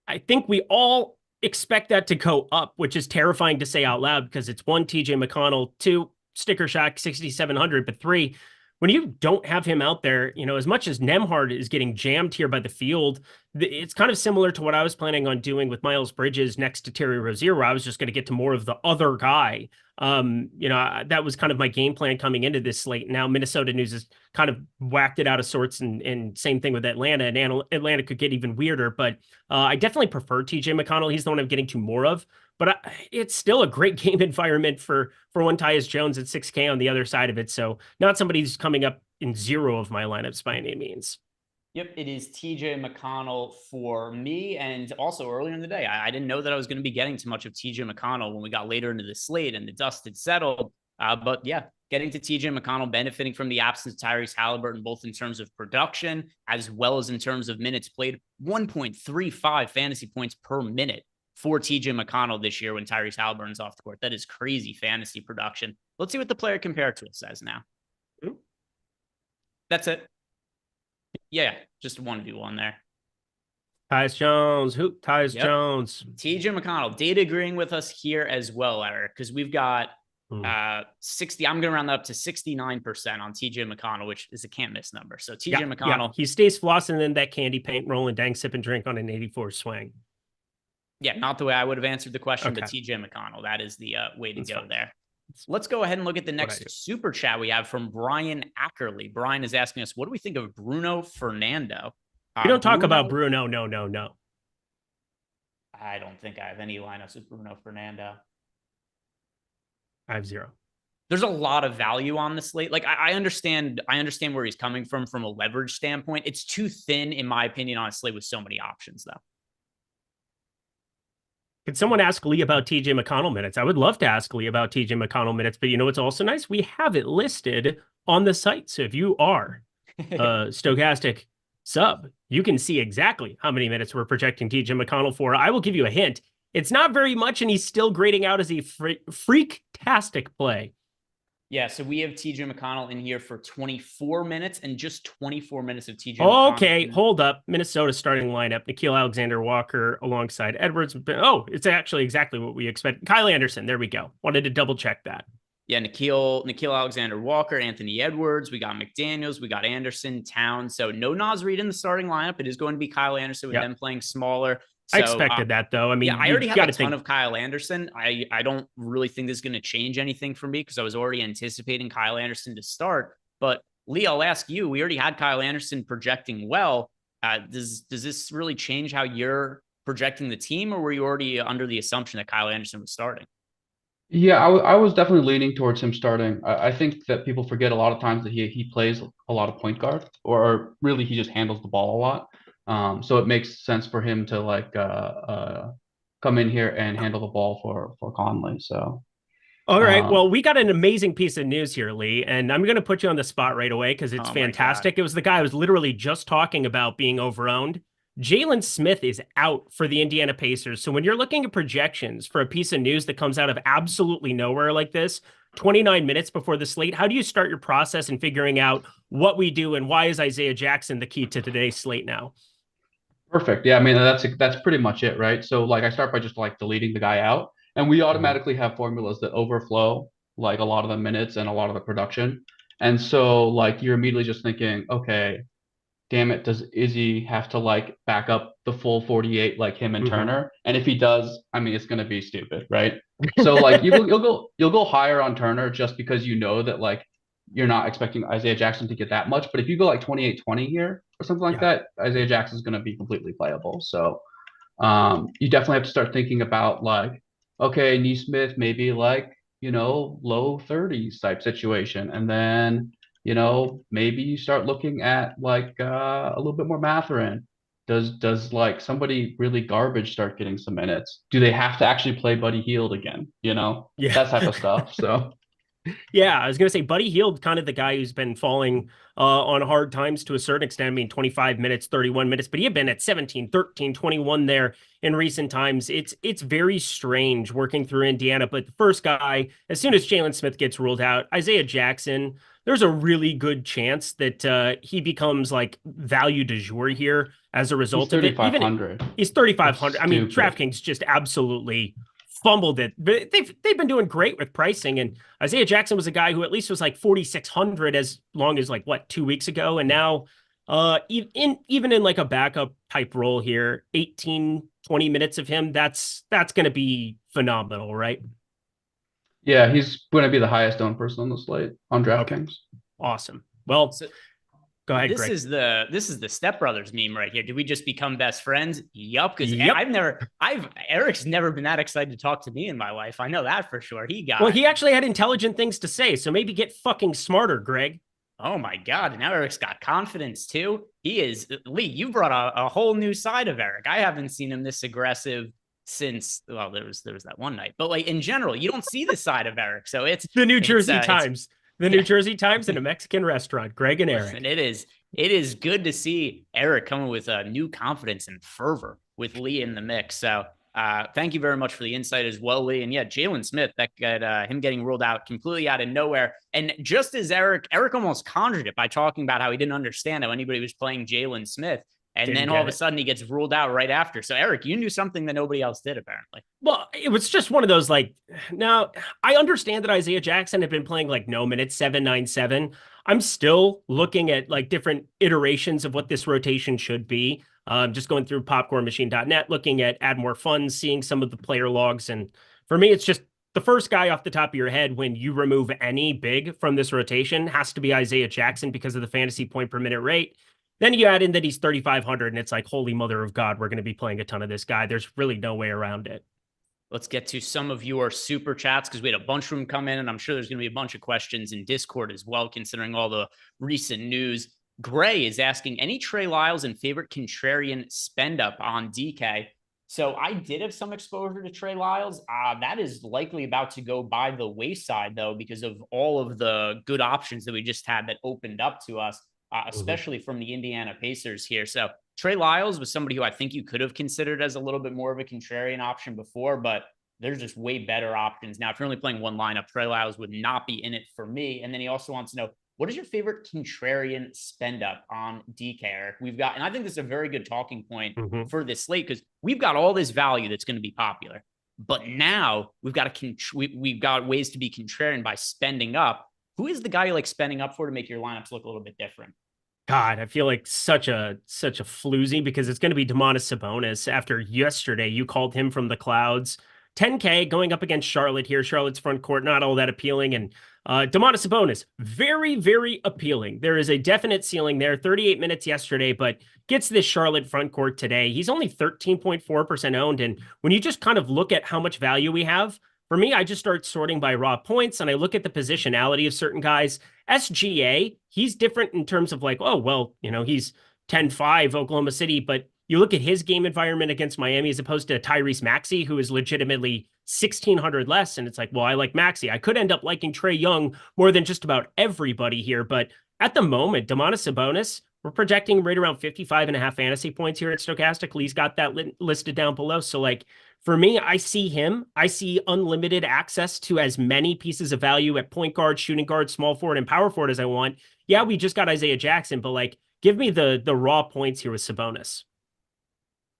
I think we all expect that to go up, which is terrifying to say out loud because it's 1, TJ McConnell, 2, Sticker Shock 6,700, but 3, when you don't have him out there, as much as Nembhard is getting jammed here by the field, it's kind of similar to what I was planning on doing with Miles Bridges next to Terry Rozier, where I was just going to get to more of the other guy. That was kind of my game plan coming into this slate. Now Minnesota news has kind of whacked it out of sorts, and same thing with Atlanta, and Atlanta could get even weirder, but I definitely prefer TJ McConnell. He's the one I'm getting to more of, but it's still a great game environment for one Tyus Jones at 6K on the other side of it. So not somebody who's coming up in zero of my lineups by any means. Yep, it is TJ McConnell for me. And also earlier in the day, I didn't know that I was going to be getting too much of TJ McConnell when we got later into the slate and the dust had settled. But yeah, getting to TJ McConnell, benefiting from the absence of Tyrese Halliburton, both in terms of production as well as in terms of minutes played. 1.35 fantasy points per minute for TJ McConnell this year when Tyrese Halliburton's off the court. That is crazy fantasy production. Let's see what the player compared to it says now. That's it. Yeah, just 1v1 there. Tyus Jones. Who? Tyus Jones. TJ McConnell. Data agreeing with us here as well, Eric, because we've got 60. I'm going to round that up to 69% on TJ McConnell, which is a can't miss number. So TJ McConnell. Yeah. He stays flossing in that candy paint, rolling, dang, sip and drink on an 84 swing. Yeah, not the way I would have answered the question, but TJ McConnell. That is the way to go there. Let's go ahead and look at the next super chat we have from Brian Ackerley. Brian is asking us, what do we think of Bruno Fernando? We don't talk about Bruno. No. I don't think I have any lineups with Bruno Fernando. I have zero. There's a lot of value on the slate. Like I understand where he's coming from a leverage standpoint. It's too thin, in my opinion, on a slate with so many options, though. Could someone ask Lee about TJ McConnell minutes? I would love to ask Lee about TJ McConnell minutes, but what's also nice? We have it listed on the site. So if you are a Stokastic sub, you can see exactly how many minutes we're projecting TJ McConnell for. I will give you a hint. It's not very much, and he's still grading out as a freak-tastic play. Yeah, so we have TJ McConnell in here for 24 minutes and just 24 minutes of TJ McConnell. Okay, hold up. Minnesota starting lineup. Nickeil Alexander-Walker alongside Edwards. Oh, it's actually exactly what we expect. Kyle Anderson, there we go. Wanted to double check that. Yeah, Nickeil Alexander-Walker, Anthony Edwards. We got McDaniels. We got Anderson, Towns. So no Naz Reid in the starting lineup. It is going to be Kyle Anderson with them playing smaller. So, I expected that, though. I mean, I already have a ton of Kyle Anderson. I don't really think this is going to change anything for me because I was already anticipating Kyle Anderson to start. But Lee, I'll ask you, we already had Kyle Anderson projecting well. Does this really change how you're projecting the team, or were you already under the assumption that Kyle Anderson was starting? Yeah, I was definitely leaning towards him starting. I think that people forget a lot of times that he plays a lot of point guard, or really he just handles the ball a lot. So it makes sense for him to come in here and handle the ball for Conley. So, all right. Well, we got an amazing piece of news here, Lee, and I'm going to put you on the spot right away because it's fantastic. It was the guy I was literally just talking about being overowned. Jaylen Smith is out for the Indiana Pacers. So when you're looking at projections for a piece of news that comes out of absolutely nowhere like this, 29 minutes before the slate, how do you start your process in figuring out what we do and why is Isaiah Jackson the key to today's slate now? Perfect. Yeah, I mean, that's pretty much it, right? So I start by just deleting the guy out, and we automatically have formulas that overflow a lot of the minutes and a lot of the production. And so you're immediately just thinking, okay, damn it, does Izzy have to back up the full 48 like him and Turner? And if he does, I mean, it's going to be stupid, right? So you'll go higher on Turner just because that you're not expecting Isaiah Jackson to get that much. But if you go 28-20 here or something like that, Isaiah Jackson is going to be completely playable. So you definitely have to start thinking about okay, Nesmith maybe low 30s type situation, and then maybe you start looking at a little bit more Mathurin. Does somebody really garbage start getting some minutes? Do they have to actually play Buddy Hield again? That type of stuff. So yeah, I was going to say Buddy Hield, kind of the guy who's been falling on hard times to a certain extent. I mean, 25 minutes, 31 minutes, but he had been at 17, 13, 21 there in recent times. It's very strange working through Indiana. But the first guy, as soon as Jaylen Smith gets ruled out, Isaiah Jackson, there's a really good chance that he becomes value du jour here as a result of it. He's 3,500. He's 3,500. I mean, DraftKings just absolutely fumbled it. But they've been doing great with pricing. And Isaiah Jackson was a guy who at least was like 4,600 as long as like 2 weeks ago. And now even in like a backup type role here, 18, 20 minutes of him, that's going to be phenomenal, right? Yeah, he's going to be the highest owned person on the slate on DraftKings. Okay. Awesome. Well, go ahead, this Greg. is the Step Brothers meme right here. Did we just become best friends? Yup. Because Yep. Eric's never been that excited to talk to me in my life. I know that for sure. Well, he actually had intelligent things to say, so maybe get fucking smarter, Greg. Oh my God. Now Eric's got confidence too. He is. Lee, you brought a whole new side of Eric. I haven't seen him this aggressive since, well, there was that one night. But like in general, you don't see the side of Eric. So it's the New Jersey Times. The New Jersey Times in a Mexican restaurant. Greg and Eric. Listen, it is good to see Eric coming with a new confidence and fervor with Lee in the mix. So thank you very much for the insight as well, Lee. And yeah, Jaylen Smith, that got him getting ruled out completely out of nowhere. And just as Eric almost conjured it by talking about how he didn't understand how anybody was playing Jaylen Smith. And then all of a sudden he gets ruled out right after. So Eric, you knew something that nobody else did, apparently. Well, it was just one of those, like, now I understand that Isaiah Jackson had been playing like no minutes, 7-9-7. I'm still looking at like different iterations of what this rotation should be. Just going through popcornmachine.net, looking at add more funds, seeing some of the player logs. And for me, it's just the first guy off the top of your head when you remove any big from this rotation has to be Isaiah Jackson because of the fantasy point per minute rate. Then you add in that he's 3,500 and it's like, holy mother of God, we're going to be playing a ton of this guy. There's really no way around it. Let's get to some of your super chats because we had a bunch of them come in and I'm sure there's going to be a bunch of questions in Discord as well, considering all the recent news. Gray is asking any Trey Lyles and favorite contrarian spend up on DK. So I did have some exposure to Trey Lyles. That is likely about to go by the wayside though, because of all of the good options that we just had that opened up to us. Especially from the Indiana Pacers here. So Trey Lyles was somebody who I think you could have considered as a little bit more of a contrarian option before, but there's just way better options. Now, if you're only playing one lineup, Trey Lyles would not be in it for me. And then he also wants to know, what is your favorite contrarian spend up on DK, Eric? We've got, and I think this is a very good talking point for this slate because we've got all this value that's going to be popular. But now we've got we've got ways to be contrarian by spending up. Who is the guy you like spending up for to make your lineups look a little bit different? God, I feel like such a floozy because it's going to be Domantas Sabonis. After yesterday, you called him from the clouds. 10K going up against Charlotte here. Charlotte's front court, not all that appealing. And Domantas Sabonis, very, very appealing. There is a definite ceiling there. 38 minutes yesterday, but gets this Charlotte front court today. He's only 13.4% owned. And when you just kind of look at how much value we have, for me, I just start sorting by raw points and I look at the positionality of certain guys. SGA, he's different in terms of like, oh, well, you know, he's 10-5 Oklahoma City, but you look at his game environment against Miami as opposed to Tyrese Maxey, who is legitimately 1,600 less. And it's like, well, I like Maxey. I could end up liking Trae Young more than just about everybody here. But at the moment, Domantas Sabonis, we're projecting right around 55.5 fantasy points here at Stokastic. Lee's got that listed down below. So like, for me, I see him. I see unlimited access to as many pieces of value at point guard, shooting guard, small forward, and power forward as I want. Yeah, we just got Isaiah Jackson, but like, give me the raw points here with Sabonis.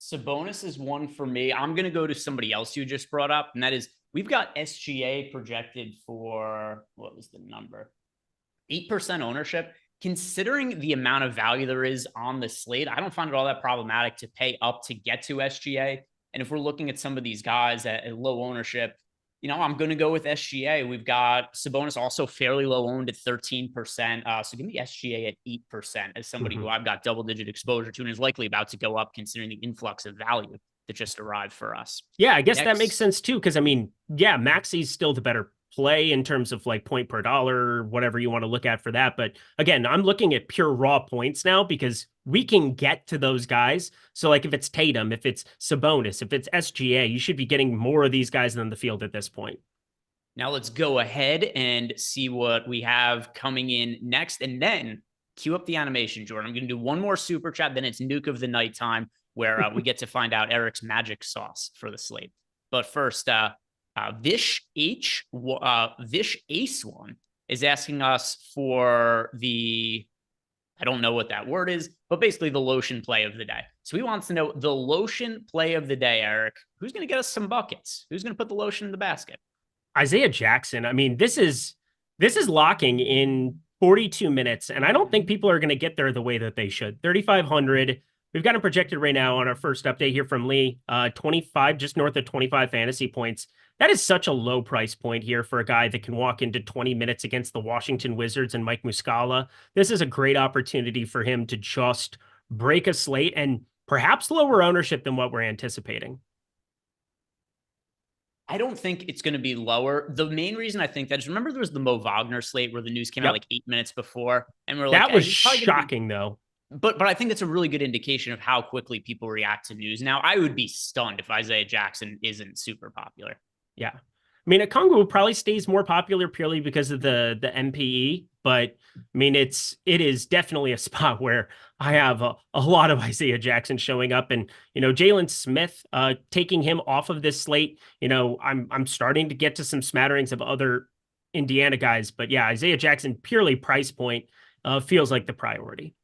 Sabonis is one for me. I'm going to go to somebody else you just brought up, and that is we've got SGA projected for, what was the number? 8% ownership. Considering the amount of value there is on the slate, I don't find it all that problematic to pay up to get to SGA. And if we're looking at some of these guys at low ownership, you know, I'm going to go with SGA. We've got Sabonis also fairly low owned at 13%. So give me SGA at 8% as somebody who I've got double-digit exposure to and is likely about to go up considering the influx of value that just arrived for us. Yeah, I guess that makes sense too. Because I mean, yeah, Maxey's still the better play in terms of like point per dollar, whatever you want to look at for that. But again, I'm looking at pure raw points now because we can get to those guys. So like if it's Tatum, if it's Sabonis, if it's SGA, you should be getting more of these guys than the field at this point. Now let's go ahead and see what we have coming in next. And then cue up the animation, Jordan. I'm going to do one more super chat. Then it's Nuke of the Nighttime where we get to find out Eric's magic sauce for the slate. But first, Vish Ace One is asking us for the I don't know what that word is, but basically the Lotion play of the day. So he wants to know the Lotion play of the day, Eric. Who's going to get us some buckets? Who's going to put the Lotion in the basket? Isaiah Jackson. I mean, this is locking in 42 minutes, and I don't think people are going to get there the way that they should. 3,500. We've got him projected right now on our first update here from Lee, 25, just north of 25 fantasy points. That is such a low price point here for a guy that can walk into 20 minutes against the Washington Wizards and Mike Muscala. This is a great opportunity for him to just break a slate and perhaps lower ownership than what we're anticipating. I don't think it's going to be lower. The main reason I think that is, remember there was the Mo Wagner slate where the news came out like 8 minutes before, and we're like, that was shocking though. But I think that's a really good indication of how quickly people react to news now. I would be stunned if Isaiah Jackson isn't super popular. Yeah. I mean, Okongwu probably stays more popular purely because of the MPE, but I mean, it is definitely a spot where I have a lot of Isaiah Jackson showing up, and, you know, Jaylen Smith, taking him off of this slate. You know, I'm starting to get to some smatterings of other Indiana guys, but yeah, Isaiah Jackson purely price point, feels like the priority.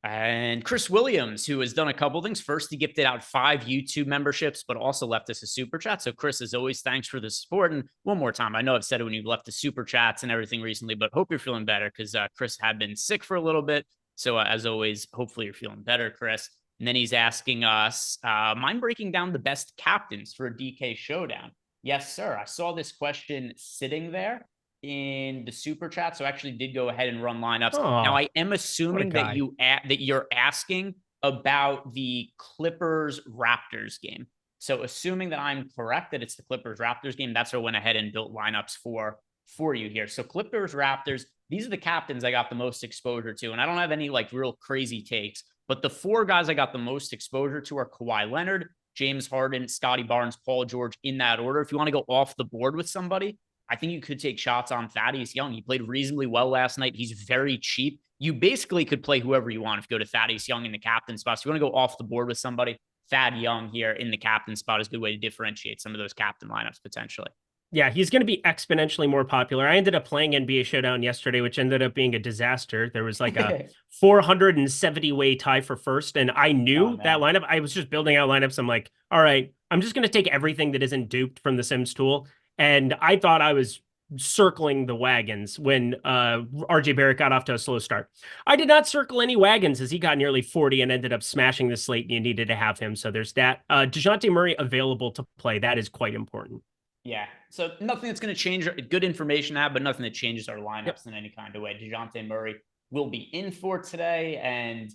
And Chris Williams, who has done a couple things. First, he gifted out 5 YouTube memberships, but also left us a super chat. So Chris, as always, thanks for the support. And one more time, I know I've said it when you've left the super chats and everything recently, but hope you're feeling better, because Chris had been sick for a little bit. So as always, hopefully you're feeling better, Chris. And then he's asking us, mind breaking down the best captains for a DK showdown? Yes, sir. I saw this question sitting there in the super chat, so I actually did go ahead and run lineups. Now I am assuming that you're asking about the Clippers Raptors game. So assuming that I'm correct that it's the Clippers Raptors game, that's what I went ahead and built lineups for you here. So Clippers Raptors, these are the captains I got the most exposure to, and I don't have any like real crazy takes, but the 4 guys I got the most exposure to are Kawhi Leonard, James Harden, Scotty Barnes, Paul George, in that order. If you want to go off the board with somebody, I think you could take shots on Thaddeus Young. He played reasonably well last night. He's very cheap. You basically could play whoever you want if you go to Thaddeus Young in the captain spot. So if you want to go off the board with somebody, Thad Young here in the captain spot is a good way to differentiate some of those captain lineups potentially. Yeah, he's going to be exponentially more popular. I ended up playing NBA Showdown yesterday, which ended up being a disaster. There was like a 470-way tie for first, and I knew that lineup. I was just building out lineups. I'm like, all right, I'm just going to take everything that isn't duped from the Sims tool. And I thought I was circling the wagons when RJ Barrett got off to a slow start. I did not circle any wagons as he got nearly 40 and ended up smashing the slate, and you needed to have him. So there's that. Dejounte Murray available to play. That is quite important. Yeah. So nothing that's going to change. Good information to have, but nothing that changes our lineups in any kind of way. Dejounte Murray will be in for today, and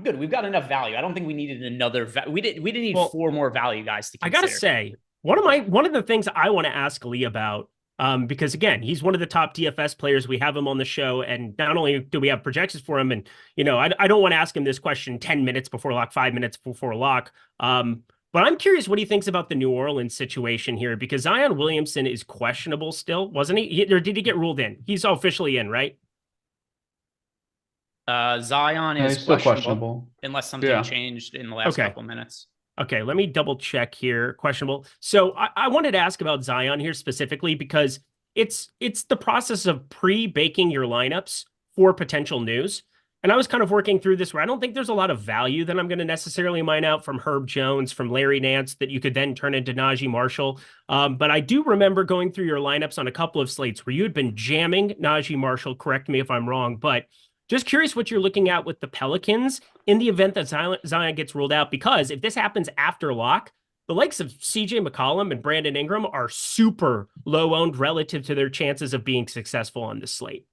good. We've got enough value. I don't think we needed another. We didn't need 4 more value guys to consider. I gotta say, one of the things I want to ask Lee about, because again, he's one of the top DFS players. We have him on the show, and not only do we have projections for him, and you know, I don't want to ask him this question 10 minutes before lock, 5 minutes before lock. But I'm curious what he thinks about the New Orleans situation here, because Zion Williamson is questionable still, wasn't he? Or did he get ruled in? He's officially in, right? Zion is questionable unless something changed in the last couple minutes. Okay, let me double check here. Questionable. So I wanted to ask about Zion here specifically because it's the process of pre-baking your lineups for potential news. And I was kind of working through this where I don't think there's a lot of value that I'm going to necessarily mine out from Herb Jones, from Larry Nance, that you could then turn into Najee Marshall. But I do remember going through your lineups on a couple of slates where you had been jamming Najee Marshall. Correct me if I'm wrong, but just curious what you're looking at with the Pelicans in the event that Zion gets ruled out, because if this happens after lock, the likes of CJ McCollum and Brandon Ingram are super low owned relative to their chances of being successful on this slate.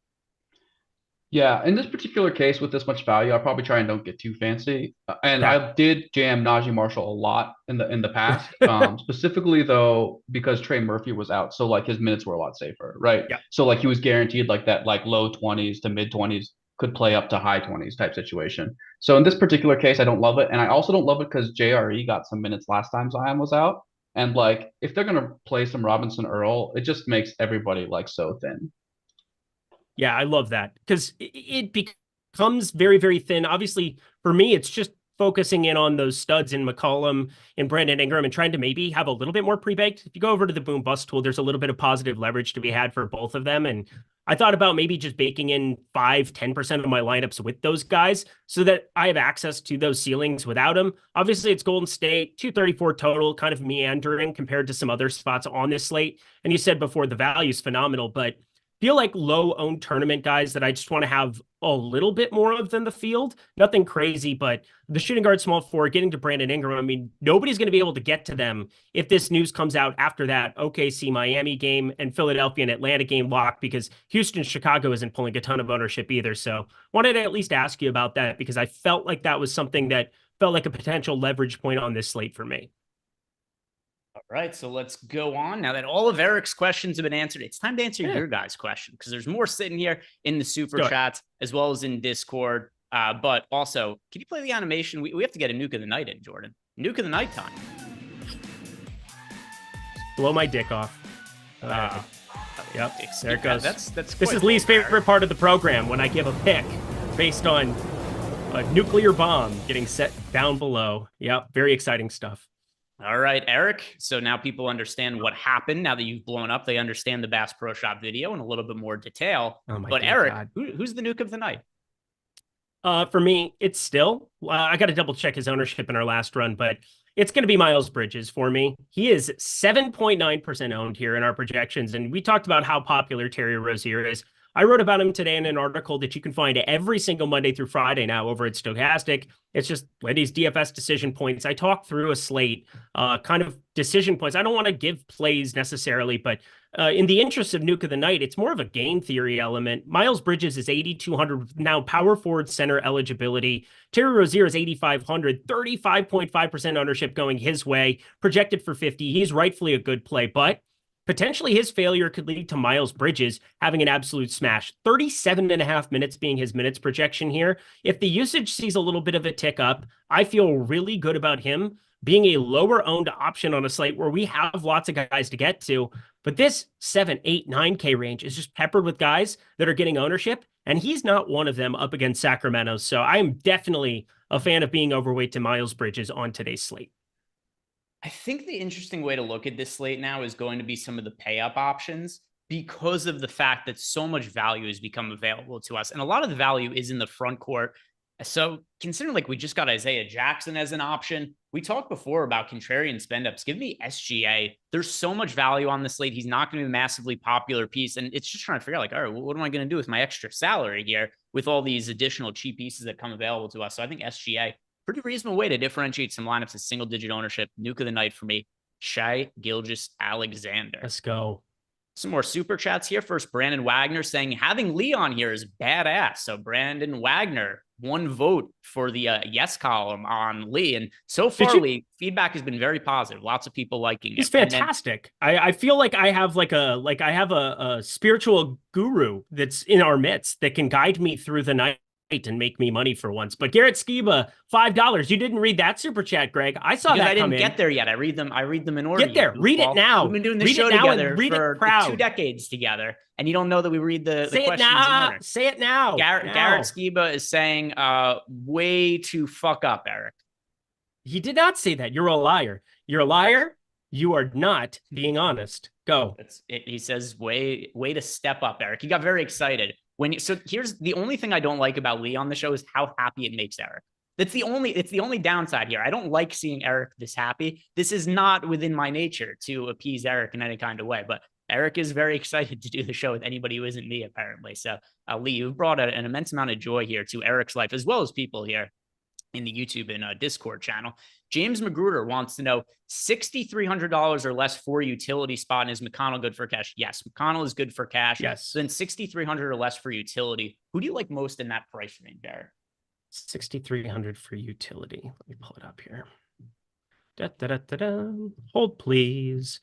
Yeah, in this particular case with this much value, I'll probably try and don't get too fancy. And I did jam Najee Marshall a lot in the past, specifically though because Trey Murphy was out, so like his minutes were a lot safer, right? Yeah. So like he was guaranteed like that like low 20s to mid 20s could play up to high 20s type situation. So in this particular case, I don't love it, and I also don't love it because JRE got some minutes last time Zion was out, and like if they're gonna play some Robinson Earl, it just makes everybody like so thin. Yeah, I love that because it becomes very, very thin. Obviously, for me, it's just focusing in on those studs in McCollum and Brandon Ingram and trying to maybe have a little bit more pre-baked. If you go over to the boom bust tool, there's a little bit of positive leverage to be had for both of them. And I thought about maybe just baking in 5-10% of my lineups with those guys so that I have access to those ceilings without them. Obviously, it's Golden State, 234 total, kind of meandering compared to some other spots on this slate. And you said before the value is phenomenal, but feel like low-owned tournament guys that I just want to have a little bit more of than the field. Nothing crazy, but the shooting guard small forward, getting to Brandon Ingram, I mean, nobody's going to be able to get to them if this news comes out after that OKC Miami game and Philadelphia and Atlanta game lock, because Houston, Chicago isn't pulling a ton of ownership either. So wanted to at least ask you about that because I felt like that was something that felt like a potential leverage point on this slate for me. All right, so let's go on. Now that all of Eric's questions have been answered, it's time to answer your guys' question because there's more sitting here in the super chats as well as in Discord. But also, can you play the animation? We have to get a nuke of the night in, Jordan. Nuke of the night time. Blow my dick off. Yep, there it goes. That's this is Lee's favorite part of the program when I give a pick based on a nuclear bomb getting set down below. Yep, very exciting stuff. All right, Eric. So now people understand what happened. Now that you've blown up, they understand the Bass Pro Shop video in a little bit more detail. But Eric, who's the nuke of the night? For me, it's still, I got to double check his ownership in our last run, but it's going to be Miles Bridges for me. He is 7.9% owned here in our projections. And we talked about how popular Terry Rozier is. I wrote about him today in an article that you can find every single Monday through Friday now over at Stokastic. It's just Wendy's DFS decision points. I talk through a slate, kind of decision points. I don't want to give plays necessarily, but in the interest of nuke of the night, it's more of a game theory element. Miles Bridges is 8,200 now, power forward center eligibility. Terry Rozier is 8,500, 35.5% ownership going his way, projected for 50. He's rightfully a good play, but potentially his failure could lead to Miles Bridges having an absolute smash. 37.5 minutes being his minutes projection here. If the usage sees a little bit of a tick up, I feel really good about him being a lower owned option on a slate where we have lots of guys to get to. But this 7, 8, 9K range is just peppered with guys that are getting ownership, and he's not one of them up against Sacramento. So I am definitely a fan of being overweight to Miles Bridges on today's slate. I think the interesting way to look at this slate now is going to be some of the pay up options because of the fact that so much value has become available to us. And a lot of the value is in the front court. So considering like we just got Isaiah Jackson as an option, we talked before about contrarian spend ups. Give me SGA. There's so much value on the slate. He's not going to be a massively popular piece. And it's just trying to figure out like, all right, well, what am I going to do with my extra salary here with all these additional cheap pieces that come available to us? So I think SGA, pretty reasonable way to differentiate some lineups as single digit ownership. Nuke of the night for me, Shai Gilgeous-Alexander. Let's go. Some more super chats here. First, Brandon Wagner saying having Lee on here is badass. So Brandon Wagner, 1 vote for the yes column on Lee. And so far, Lee, feedback has been very positive. Lots of people liking it. He's fantastic. I feel like I have a spiritual guru that's in our midst that can guide me through the night and make me money for once. But Garrett Skiba, $5. You didn't read that super chat, Greg. I saw that. I didn't get there yet. I read them in order. Get there. Read it now. We've been doing this show together for 2 decades together, and you don't know that we read the questions in order. Say it now. Garrett Skiba is saying way to fuck up, Eric. He did not say that. You're a liar. You're a liar. You are not being honest. Go. He says way to step up, Eric. He got very excited. So here's the only thing I don't like about Lee on the show is how happy it makes Eric. It's the only downside here. I don't like seeing Eric this happy. This is not within my nature to appease Eric in any kind of way, but Eric is very excited to do the show with anybody who isn't me, apparently. So Lee, you've brought an immense amount of joy here to Eric's life, as well as people here in the YouTube and Discord channel. James Magruder wants to know $6,300 or less for utility spot. And is McConnell good for cash? Yes, McConnell is good for cash. Yes. So then $6,300 or less for utility. Who do you like most in that price range, Barrett? 6,300 for utility. Let me pull it up here. Hold, please.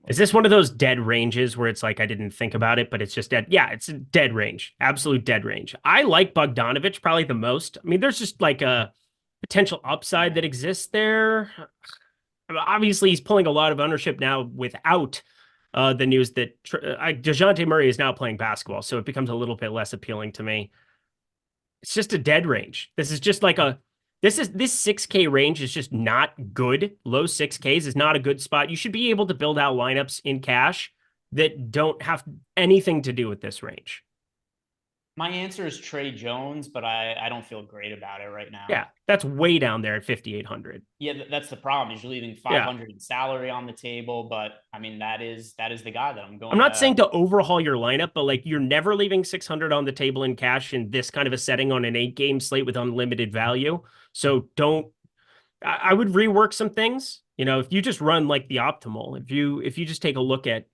Is this one of those dead ranges where it's like I didn't think about it, but it's just dead? Yeah, it's a dead range. Absolute dead range. I like Bogdanovich probably the most. I mean, there's just like a potential upside that exists there. Obviously, he's pulling a lot of ownership now without the news that Dejounte Murray is now playing basketball, so it becomes a little bit less appealing to me. It's just a dead range. This is just like this 6K range is just not good. Low 6Ks is not a good spot. You should be able to build out lineups in cash that don't have anything to do with this range? My answer is Trey Jones, but I don't feel great about it right now. Yeah, that's way down there at 5,800. Yeah, that's the problem. Is you're leaving 500 in salary on the table, but I mean that is the guy that I'm going. I'm not saying to overhaul your lineup, but like you're never leaving 600 on the table in cash in this kind of a setting on an 8-game slate with unlimited value. So I would rework some things. If you just run like the optimal, if you just take a look at,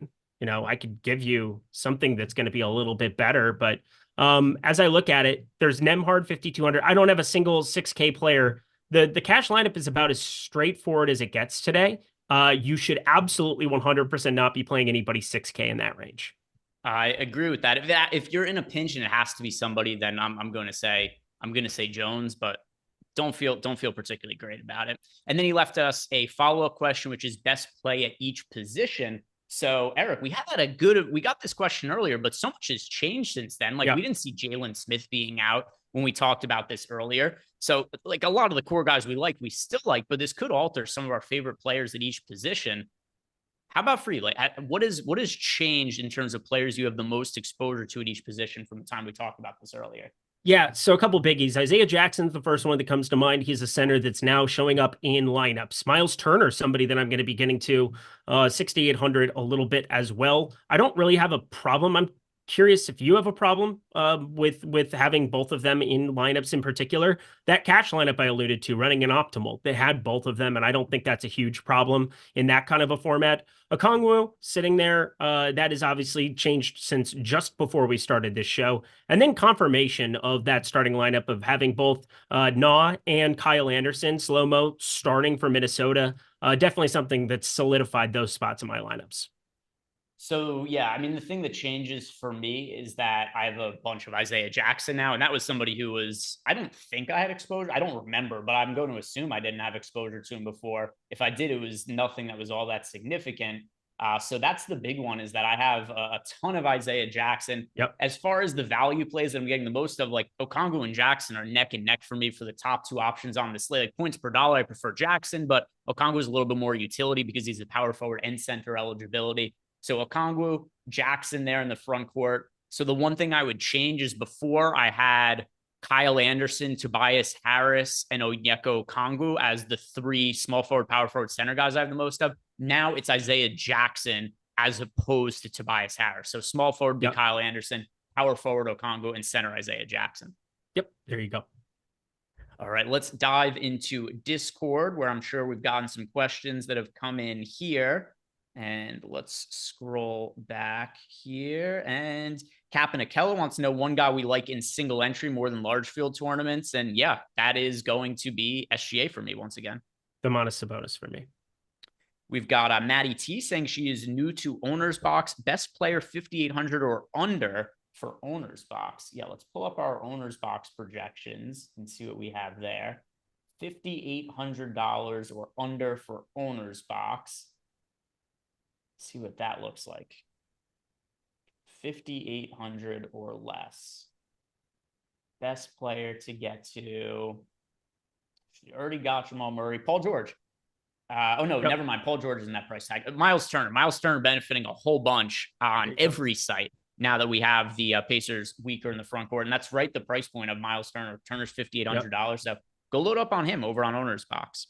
I could give you something that's going to be a little bit better, but as I look at it, there's Nembhard 5,200. I don't have a single 6K player. The cash lineup is about as straightforward as it gets today. You should absolutely 100% not be playing anybody 6K in that range. I agree with that. If you're in a pinch and it has to be somebody, then I'm going to say Jones, but don't feel particularly great about it. And then he left us a follow-up question, which is best play at each position. So, Eric, we got this question earlier, but so much has changed since then. Like, we didn't see Jaylen Smith being out when we talked about this earlier. So, like, a lot of the core guys we still like, but this could alter some of our favorite players at each position. How about for you? Like, what has changed in terms of players you have the most exposure to at each position from the time we talked about this earlier? Yeah, so a couple biggies. Isaiah Jackson's the first one that comes to mind. He's a center that's now showing up in lineups. Miles Turner, somebody that I'm going to be getting to 6,800 a little bit as well. I don't really have a problem. I'm curious if you have a problem with having both of them in lineups in particular. That cash lineup I alluded to, running an optimal, they had both of them, and I don't think that's a huge problem in that kind of a format. Okongwu sitting there, that is obviously changed since just before we started this show. And then confirmation of that starting lineup of having both Na and Kyle Anderson, slow-mo, starting for Minnesota. Definitely something that's solidified those spots in my lineups. So, yeah, I mean, the thing that changes for me is that I have a bunch of Isaiah Jackson now, and that was somebody who I don't think I had exposure. I don't remember, but I'm going to assume I didn't have exposure to him before. If I did, it was nothing that was all that significant. So that's the big one, is that I have a ton of Isaiah Jackson. Yep. As far as the value plays that I'm getting the most of, like Okongwu and Jackson are neck and neck for me for the top two options on the slate. Like points per dollar, I prefer Jackson, but Okongwu is a little bit more utility because he's a power forward and center eligibility. So Okongwu, Jackson there in the front court. So the one thing I would change is before I had Kyle Anderson, Tobias Harris, and Onyeka Okongwu as the three small forward, power forward, center guys I have the most of. Now it's Isaiah Jackson as opposed to Tobias Harris. So small forward be Kyle Anderson, power forward Okongwu, and center Isaiah Jackson. Yep, there you go. All right, let's dive into Discord, where I'm sure we've gotten some questions that have come in here. And let's scroll back here. And Cap and Capela wants to know one guy we like in single entry more than large field tournaments. And yeah, that is going to be SGA for me once again. Domantas Sabonis for me. We've got Maddie T saying she is new to Owner's Box. Best player 5,800 or under for Owner's Box. Yeah, let's pull up our Owner's Box projections and see what we have there. $5,800 or under for Owner's Box. See what that looks like. 5,800 or less. Best player to get to. You already got Jamal Murray. Paul George. Never mind. Paul George is in that price tag. Miles Turner. Miles Turner benefiting a whole bunch on every site now that we have the Pacers weaker in the front court. And that's right the price point of Miles Turner. Turner's $5,800. So go load up on him over on Owner's Box.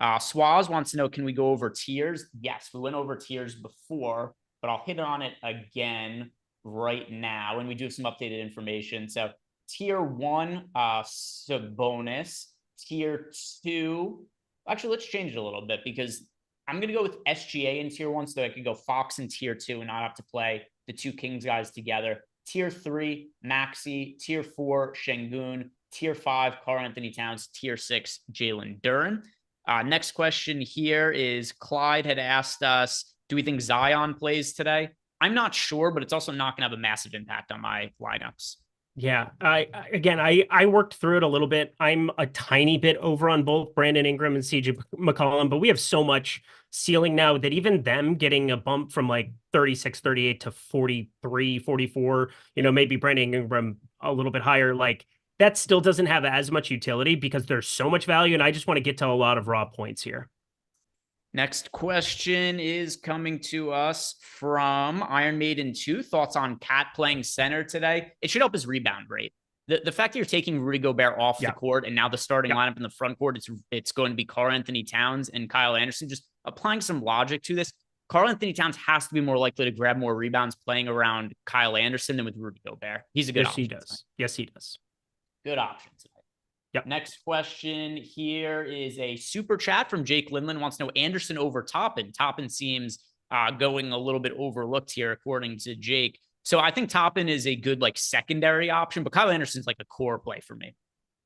Swaz wants to know, can we go over tiers? Yes, we went over tiers before, but I'll hit on it again right now. And we do have some updated information. So tier 1, Sabonis. Tier 2, actually, let's change it a little bit because I'm going to go with SGA in tier 1 so I could go Fox in tier 2 and not have to play the two Kings guys together. Tier 3, Maxey. Tier 4, Şengün. Tier 5, Karl-Anthony Towns. Tier 6, Jalen Duren. Next question here is Clyde had asked us, do we think Zion plays today? I'm not sure, but it's also not going to have a massive impact on my lineups. Yeah, I worked through it a little bit. I'm a tiny bit over on both Brandon Ingram and CJ McCollum, but we have so much ceiling now that even them getting a bump from like 36, 38 to 43, 44, maybe Brandon Ingram a little bit higher, like that still doesn't have as much utility because there's so much value. And I just want to get to a lot of raw points here. Next question is coming to us from Iron Maiden 2. Thoughts on Cat playing center today? It should help his rebound rate. The fact that you're taking Rudy Gobert off the court and now the starting lineup in the front court, it's going to be Karl-Anthony Towns and Kyle Anderson. Just applying some logic to this. Karl-Anthony Towns has to be more likely to grab more rebounds playing around Kyle Anderson than with Rudy Gobert. He's a good option. He does. Yes, he does. Good option tonight. Yep. Next question here is a super chat from Jake Lindland. Wants to know Anderson over Toppin. Toppin seems going a little bit overlooked here, according to Jake. So I think Toppin is a good secondary option, but Kyle Anderson's like a core play for me.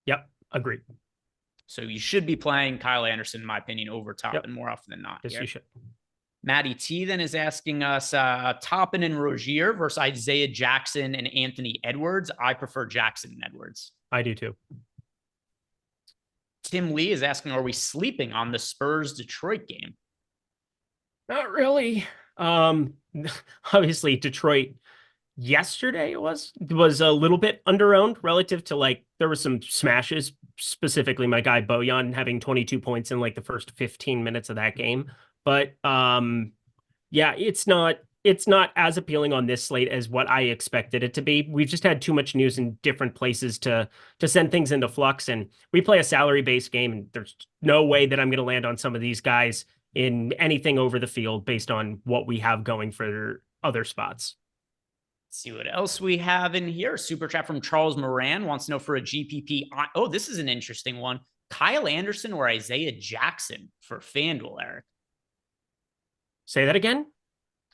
Yep, agreed. So you should be playing Kyle Anderson, in my opinion, over Toppin more often than not. Yes, you should. Matty T then is asking us Toppin and Rozier versus Isaiah Jackson and Anthony Edwards. I prefer Jackson and Edwards. I do too. Tim Lee is asking, are we sleeping on the Spurs-Detroit game? Not really. Obviously, Detroit yesterday was a little bit under-owned relative to there were some smashes, specifically my guy Bojan having 22 points in the first 15 minutes of that game. But yeah, it's not as appealing on this slate as what I expected it to be. We've just had too much news in different places to send things into flux. And we play a salary-based game, and there's no way that I'm going to land on some of these guys in anything over the field based on what we have going for other spots. Let's see what else we have in here. Super chat from Charles Moran wants to know for a GPP. Oh, this is an interesting one. Kyle Anderson or Isaiah Jackson for FanDuel, Eric? Say that again?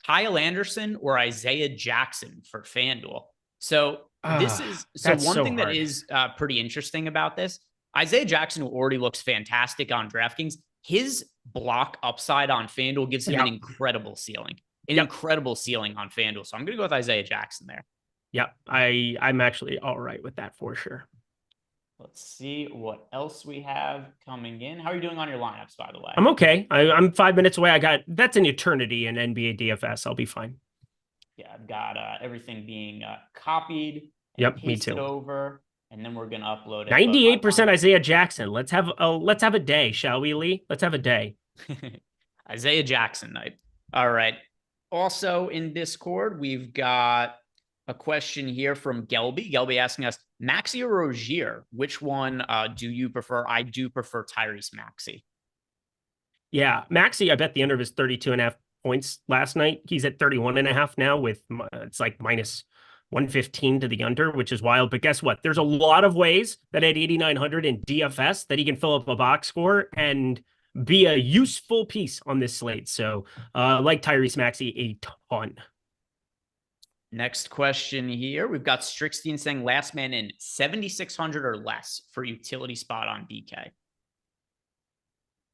Kyle Anderson or Isaiah Jackson for FanDuel. So this is one thing that is pretty interesting about this. Isaiah Jackson, who already looks fantastic on DraftKings, his block upside on FanDuel gives him an incredible ceiling. Incredible ceiling on FanDuel. So I'm going to go with Isaiah Jackson there. Yep. I'm actually all right with that for sure. Let's see what else we have coming in. How are you doing on your lineups, by the way? I'm okay. I'm 5 minutes away. That's an eternity in NBA DFS. I'll be fine. Yeah, I've got everything being copied. Yep, me too. Over, and then we're gonna upload it. 98% Isaiah Jackson. Let's have a day, shall we, Lee? Let's have a day. Isaiah Jackson night. All right. Also in Discord, we've got a question here from Gelby. Gelby asking us, Maxey or Rozier, which one do you prefer? I do prefer Tyrese Maxey. Yeah, Maxey, I bet the under of his 32.5 points last night. He's at 31.5 now with it's minus 115 to the under, which is wild. But guess what? There's a lot of ways that at 8,900 in DFS that he can fill up a box score and be a useful piece on this slate. So like Tyrese Maxey a ton. Next question here. We've got Strixstein saying last man in 7,600 or less for utility spot on DK.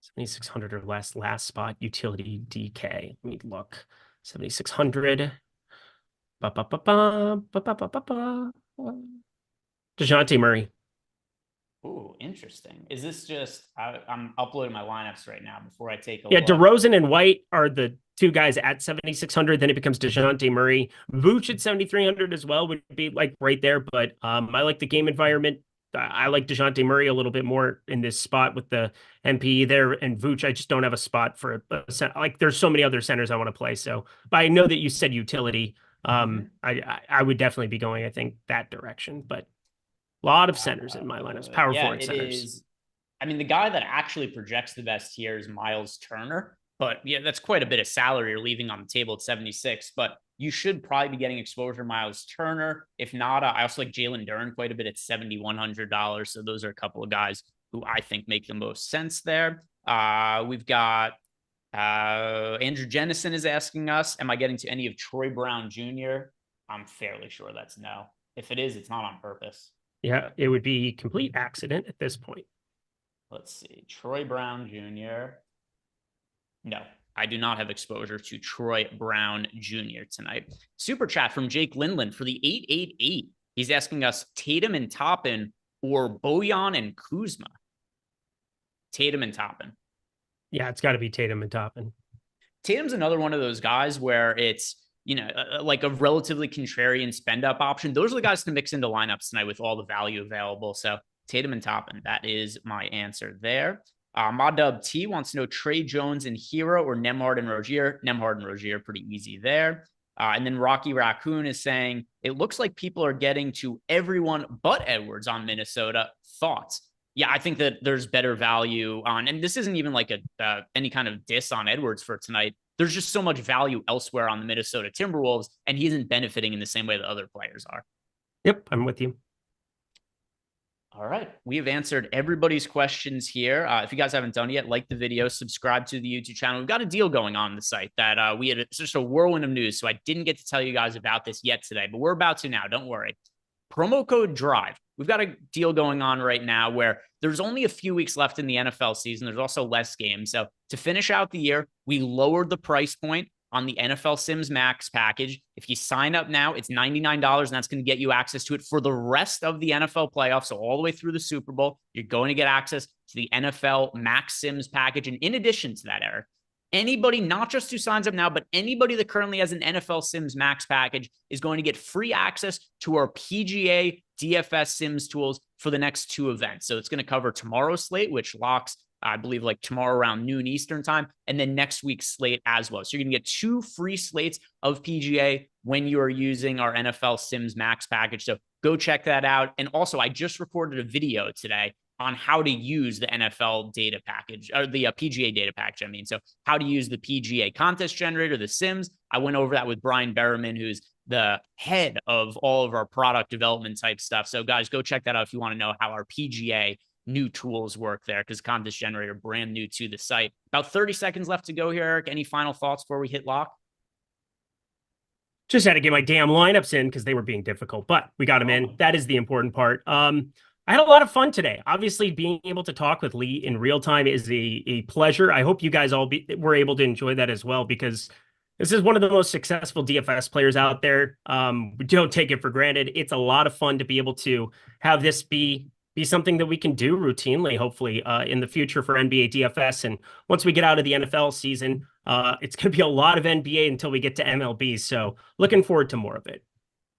7,600 or less, last spot, utility DK. Let me look. 7,600. Dejounte Murray. Ooh, interesting. Is this just, I'm uploading my lineups right now before I take a look. Yeah, DeRozan and White are the two guys at 7,600. Then it becomes Dejounte Murray. Vooch at 7,300 as well would be right there. But I like the game environment. I like Dejounte Murray a little bit more in this spot with the MPE there. And Vooch, I just don't have a spot for there's so many other centers I want to play. So, but I know that you said utility. I would definitely be going, I think, that direction. But a lot of centers in my lineups, power forward centers. Is. I mean, the guy that actually projects the best here is Miles Turner. But yeah, that's quite a bit of salary you're leaving on the table at 76. But you should probably be getting exposure to Miles Turner. If not, I also like Jalen Duren quite a bit at $7,100. So those are a couple of guys who I think make the most sense there. We've got Andrew Jennison is asking us, am I getting to any of Troy Brown Jr.? I'm fairly sure that's no. If it is, it's not on purpose. Yeah, it would be complete accident at this point. Let's see. Troy Brown Jr. No, I do not have exposure to Troy Brown Jr. tonight. Super chat from Jake Lindland for the 888. He's asking us Tatum and Toppin or Bojan and Kuzma. Tatum and Toppin. Yeah, it's got to be Tatum and Toppin. Tatum's another one of those guys where it's, like a relatively contrarian spend up option. Those are the guys to mix into lineups tonight with all the value available. So Tatum and Toppin, that is my answer there. Madub T wants to know Trey Jones and Hero or Nembhard and Rozier. Nembhard and Rozier, pretty easy there. And then Rocky Raccoon is saying, it looks like people are getting to everyone but Edwards on Minnesota. Thoughts? Yeah, I think that there's better value on, and this isn't even like any kind of diss on Edwards for tonight. There's just so much value elsewhere on the Minnesota Timberwolves, and he isn't benefiting in the same way that other players are. Yep, I'm with you. All right. We have answered everybody's questions here. If you guys haven't done it yet, like the video, subscribe to the YouTube channel. We've got a deal going on the site that we had. It's just a whirlwind of news. So I didn't get to tell you guys about this yet today, but we're about to now. Don't worry. Promo code DRIVE. We've got a deal going on right now where there's only a few weeks left in the NFL season. There's also less games. So to finish out the year, we lowered the price point on the NFL Sims Max package. If you sign up now, it's $99, and that's going to get you access to it for the rest of the NFL playoffs. So all the way through the Super Bowl, you're going to get access to the NFL Max Sims package. And in addition to that, Eric, anybody, not just who signs up now, but anybody that currently has an NFL Sims Max package is going to get free access to our PGA DFS Sims tools for the next 2 events. So it's going to cover tomorrow's slate, which locks, I believe, like tomorrow around noon Eastern time, and then next week's slate as well. So you're going to get 2 free slates of PGA when you're using our NFL Sims Max package. So go check that out. And also, I just recorded a video today on how to use the NFL data package, or the PGA data package, I mean. So how to use the PGA contest generator, the Sims. I went over that with Brian Berriman, who's the head of all of our product development type stuff. So guys, go check that out if you want to know how our PGA new tools work there, because contest generator brand new to the site. About 30 seconds left to go here, Eric. Any final thoughts before we hit lock? Just had to get my damn lineups in because they were being difficult, but we got them in. That is the important part. I had a lot of fun today. Obviously, being able to talk with Lee in real time is a pleasure. I hope you guys all were able to enjoy that as well, because this is one of the most successful DFS players out there. We don't take it for granted. It's a lot of fun to be able to have this be something that we can do routinely, hopefully, in the future for NBA DFS. And once we get out of the NFL season, it's going to be a lot of NBA until we get to MLB. So looking forward to more of it.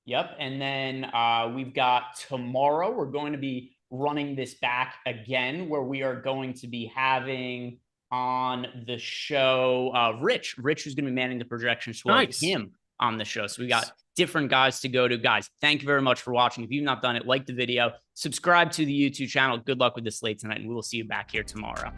Yep. And then we've got tomorrow, we're going to be running this back again, where we are going to be having on the show Rich, who's going to be manning the projections. We'll have him on the show. So we got different guys to go to. Guys, thank you very much for watching. If you've not done it, like the video, subscribe to the YouTube channel. Good luck with the slate tonight, and we will see you back here tomorrow.